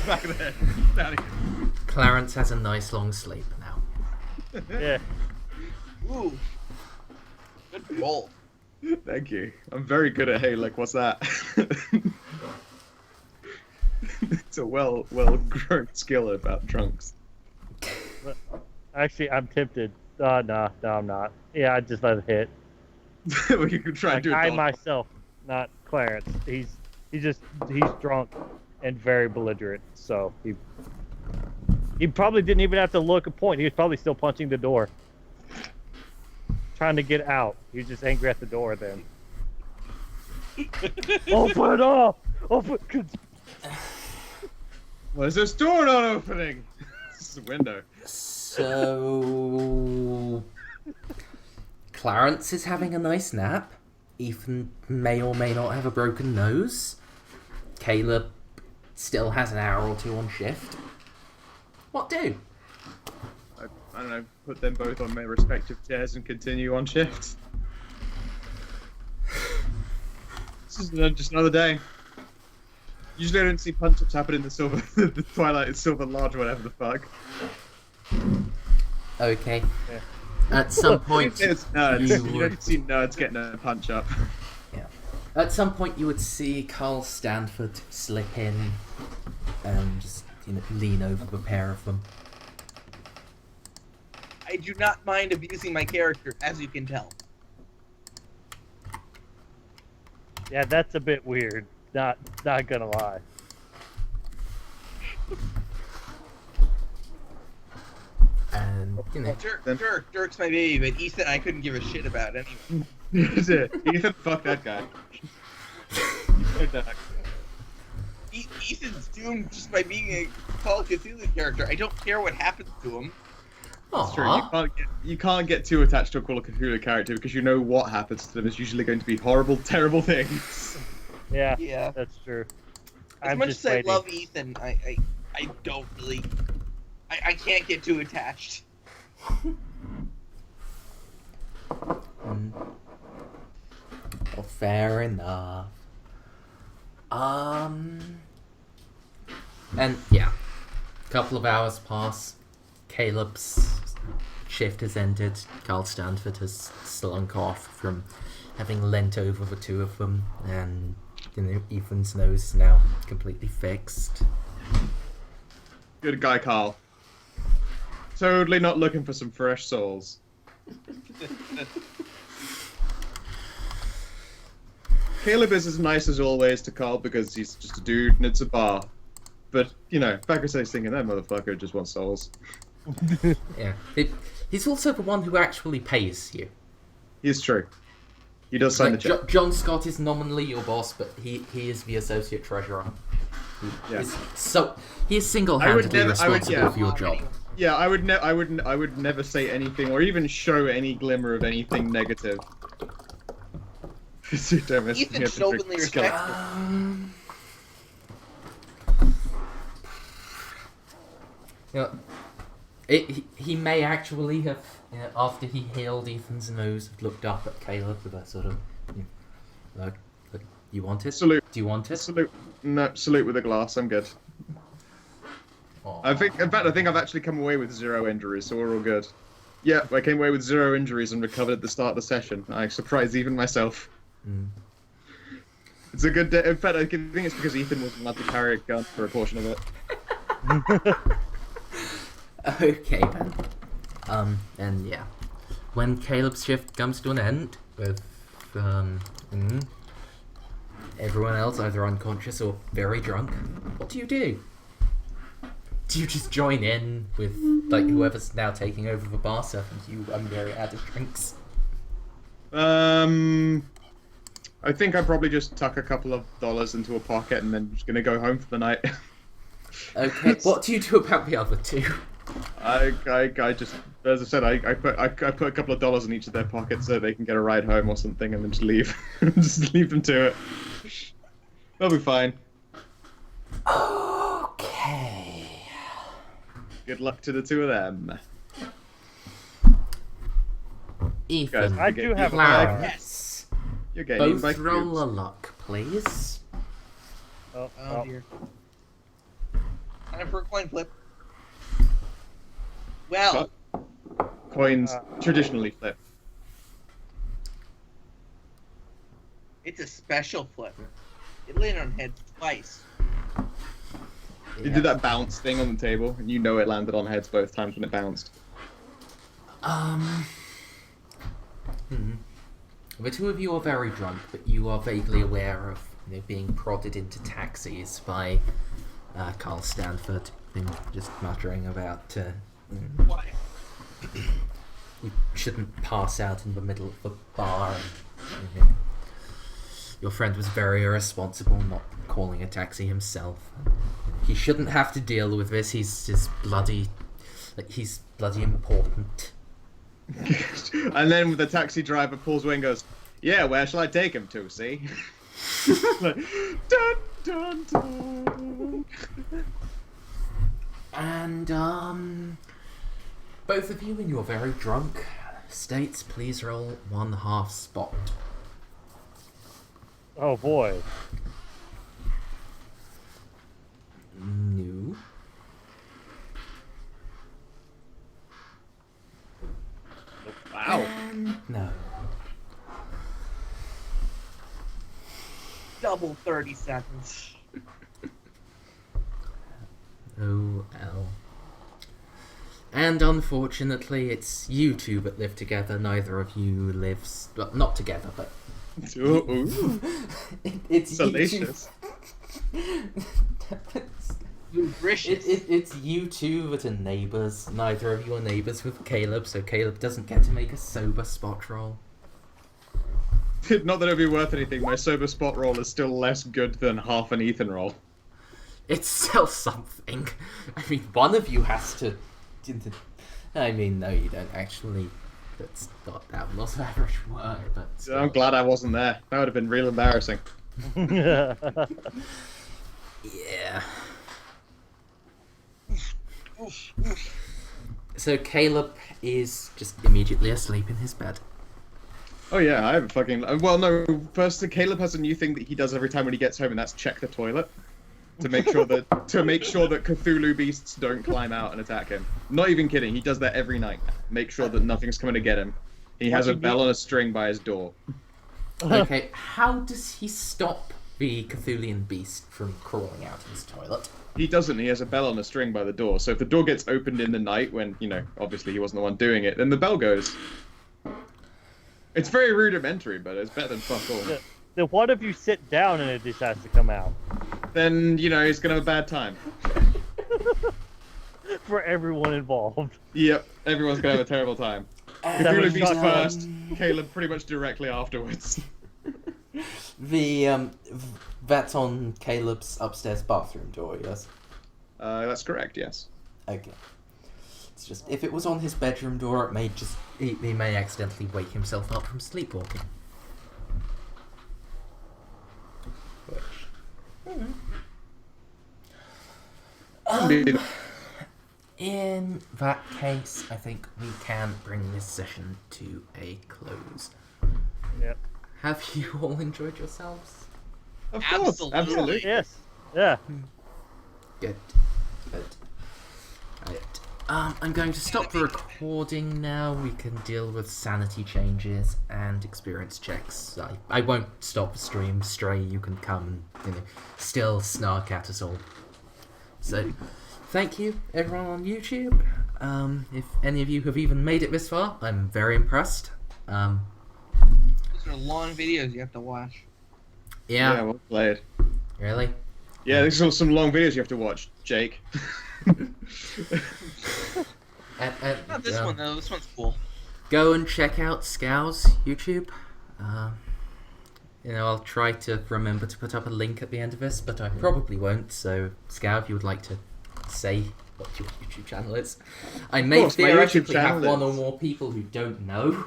C: Back there. Down here.
A: Clarence has a nice long sleep now.
D: Yeah.
B: Ooh. Good roll.
C: Thank you. I'm very good at hey, like, what's that? It's a well-grown skill about drunks.
D: Actually, I'm tempted. No, I'm not. Yeah, I just let it hit.
C: We can try and
D: Like,
C: do
D: I
C: it.
D: myself, not Clarence. He's drunk and very belligerent. So he probably didn't even have to look a point. He was probably still punching the door, trying to get out. He was just angry at the door then. Open up! Open.
C: What is this door not opening? This is a window.
A: So Clarence is having a nice nap. Ethan may or may not have a broken nose. Caleb still has an hour or two on shift. What do?
C: I don't know, put them both on their respective chairs and continue on shift. This is just another day. Usually I don't see punch-ups happen in the the Twilight Silver Lodge, whatever the fuck.
A: Okay.
D: Yeah.
A: At some point,
C: It's nerds.
A: you
C: You
A: would,
C: don't see nerds getting a punch-up.
A: yeah. At some point, you would see Carl Stanford slip in and just lean over the pair of them.
B: I do not mind abusing my character, as you can tell.
D: Yeah, that's a bit weird. Not gonna lie.
A: And
B: Dirk's my baby, but Ethan I couldn't give a shit about anyway.
C: That's it. Ethan, fuck that guy.
B: Ethan's doomed just by being a Call of Cthulhu character. I don't care what happens to him.
C: That's true.
A: Aw.
C: You can't get too attached to a Call of Cthulhu character because you know what happens to them is usually going to be horrible, terrible things.
D: Yeah,
B: Yeah.
D: that's true.
B: As
D: I'm
B: much
D: just
B: as
D: waiting.
B: I love Ethan, I don't really. I can't get too attached.
A: Well, fair enough. And yeah, a couple of hours pass. Caleb's shift has ended. Carl Stanford has slunk off from having leant over the two of them, and Ethan's nose is now completely fixed.
C: Good guy, Carl. Totally not looking for some fresh souls. Caleb is as nice as always to Carl because he's just a dude and it's a bar. But, Bagger's thinking that motherfucker just wants souls.
A: Yeah, he's also the one who actually pays you.
C: He's true. He does sign the check.
A: John Scott is nominally your boss, but he is the associate treasurer.
C: Yeah.
A: He is single-handedly
C: I would
A: responsible for your job.
C: Yeah, I would never say anything or even show any glimmer of anything negative.
B: Ethan's openly respectful.
A: He may actually have, after he healed Ethan's nose, have looked up at Caleb with that sort of, look, you want it?
C: Salute.
A: Do you want it?
C: Salute. No, salute with a glass. I'm good.
A: Aw.
C: I think I've actually come away with 0 injuries, so we're all good. Yeah, I came away with 0 injuries and recovered at the start of the session. I surprised even myself.
A: Mm.
C: It's a good day. In fact, I think it's because Ethan wasn't allowed to carry a gun for a portion of it.
A: Okay then. And yeah, when Caleb's shift comes to an end with Mm. Everyone else either unconscious or very drunk. What do you do? Do you just join in with like whoever's now taking over the bar serving you myriad of drinks?
C: I think I'd probably just tuck a couple of dollars into a pocket and then just gonna go home for the night.
A: Okay, what do you do about the other two?
C: I just, as I said, I put a couple of dollars in each of their pockets so they can get a ride home or something, and then just leave, just leave them to it. They'll be fine.
A: Okay.
C: Good luck to the two of them.
A: Ethan,
C: Guys,
D: I do have a
A: Clarence,
C: You're getting
A: both
C: by
A: roll
C: cubes.
A: a luck, please.
D: Oh,
B: Oh dear. Time for a coin flip. Well,
C: Coins traditionally flip.
B: it's a special flip. It landed on heads twice.
C: You did that bounce thing on the table, and you know it landed on heads both times when it bounced.
A: The two of you are very drunk, but you are vaguely aware of being prodded into taxis by Carl Stanford, just muttering about
B: Why?
A: you shouldn't pass out in the middle of the bar. And, your friend was very irresponsible, not calling a taxi himself. He shouldn't have to deal with this. He's bloody important.
C: And then the taxi driver pulls away and goes, "Yeah, where shall I take him to, see?" Like, dun, dun, dun.
A: And both of you, when you're very drunk, states, please roll 1/2 spot.
D: Oh boy.
A: No.
C: Wow.
A: And no.
B: Double 30 seconds.
A: OL. And unfortunately, it's you two that live together. Neither of you lives, well, not together, but
C: Ooh.
A: it's
C: Salacious.
B: Lubricious.
A: It's you two that are neighbours. Neither of you are neighbours with Caleb, so Caleb doesn't get to make a sober spot roll.
C: Not that it'd be worth anything. My sober spot roll is still less good than half an Ethan roll.
A: It's still something. I mean, one of you has to. I mean, no, you don't actually. That's not that was average work, but. Still.
C: I'm glad I wasn't there. That would have been real embarrassing.
A: Yeah. So Caleb is just immediately asleep in his bed.
C: Oh yeah, I have a fucking. Well, no. First, Caleb has a new thing that he does every time when he gets home, and that's check the toilet to make sure that Cthulhu beasts don't climb out and attack him. Not even kidding. He does that every night. Make sure that nothing's coming to get him. He has a bell and a string by his door.
A: Okay, how does he stop the Cthulian beast from crawling out of his toilet?
C: He doesn't. He has a bell and a string by the door. So if the door gets opened in the night, when obviously he wasn't the one doing it, then the bell goes. It's very rudimentary, but it's better than fuck all.
D: Then what if you sit down and it just has to come out?
C: Then, he's gonna have a bad time.
D: For everyone involved.
C: Yep, everyone's gonna have a terrible time. Cthulhu beast first, Caleb pretty much directly afterwards.
A: That's on Caleb's upstairs bathroom door, yes?
C: That's correct, yes.
A: Okay. It's just, if it was on his bedroom door, it may just, he may accidentally wake himself up from sleepwalking. In that case, I think we can bring this session to a close.
D: Yep.
A: Have you all enjoyed yourselves?
C: Of course, absolutely.
D: Yes. Yeah.
A: Good. Good. Right. I'm going to stop the recording now. We can deal with sanity changes and experience checks. I won't stop the stream. Stray, you can come and still snark at us all. So, thank you, everyone on YouTube. If any of you have even made it this far, I'm very impressed.
B: Those are long videos you have to watch.
A: Yeah,
C: well played.
A: really.
C: Yeah, these are some long videos you have to watch, Jake.
B: Not this one though. This one's cool.
A: Go and check out Scow's YouTube. I'll try to remember to put up a link at the end of this, but I probably won't. So, Scow, if you would like to say what your YouTube channel is, I may
C: course, my YouTube
A: theoretically have
C: channel
A: one or
C: is-
A: more people who don't know.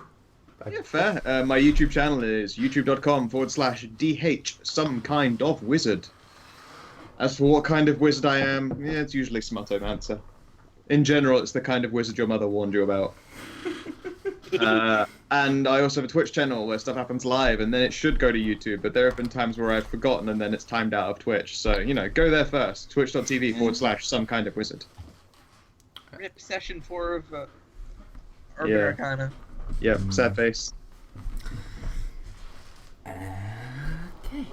C: Yeah, fair. My YouTube channel is youtube.com/DH some kind of wizard. As for what kind of wizard I am, yeah, it's usually Smuttomancer. In general, it's the kind of wizard your mother warned you about. And I also have a Twitch channel where stuff happens live, and then it should go to YouTube, but there have been times where I've forgotten and then it's timed out of Twitch. So, go there first. Twitch.tv/some kind of wizard.
B: Rip session 4 of Urban
C: Yeah.
B: Arcana.
C: Yep, sad face.
A: Okay.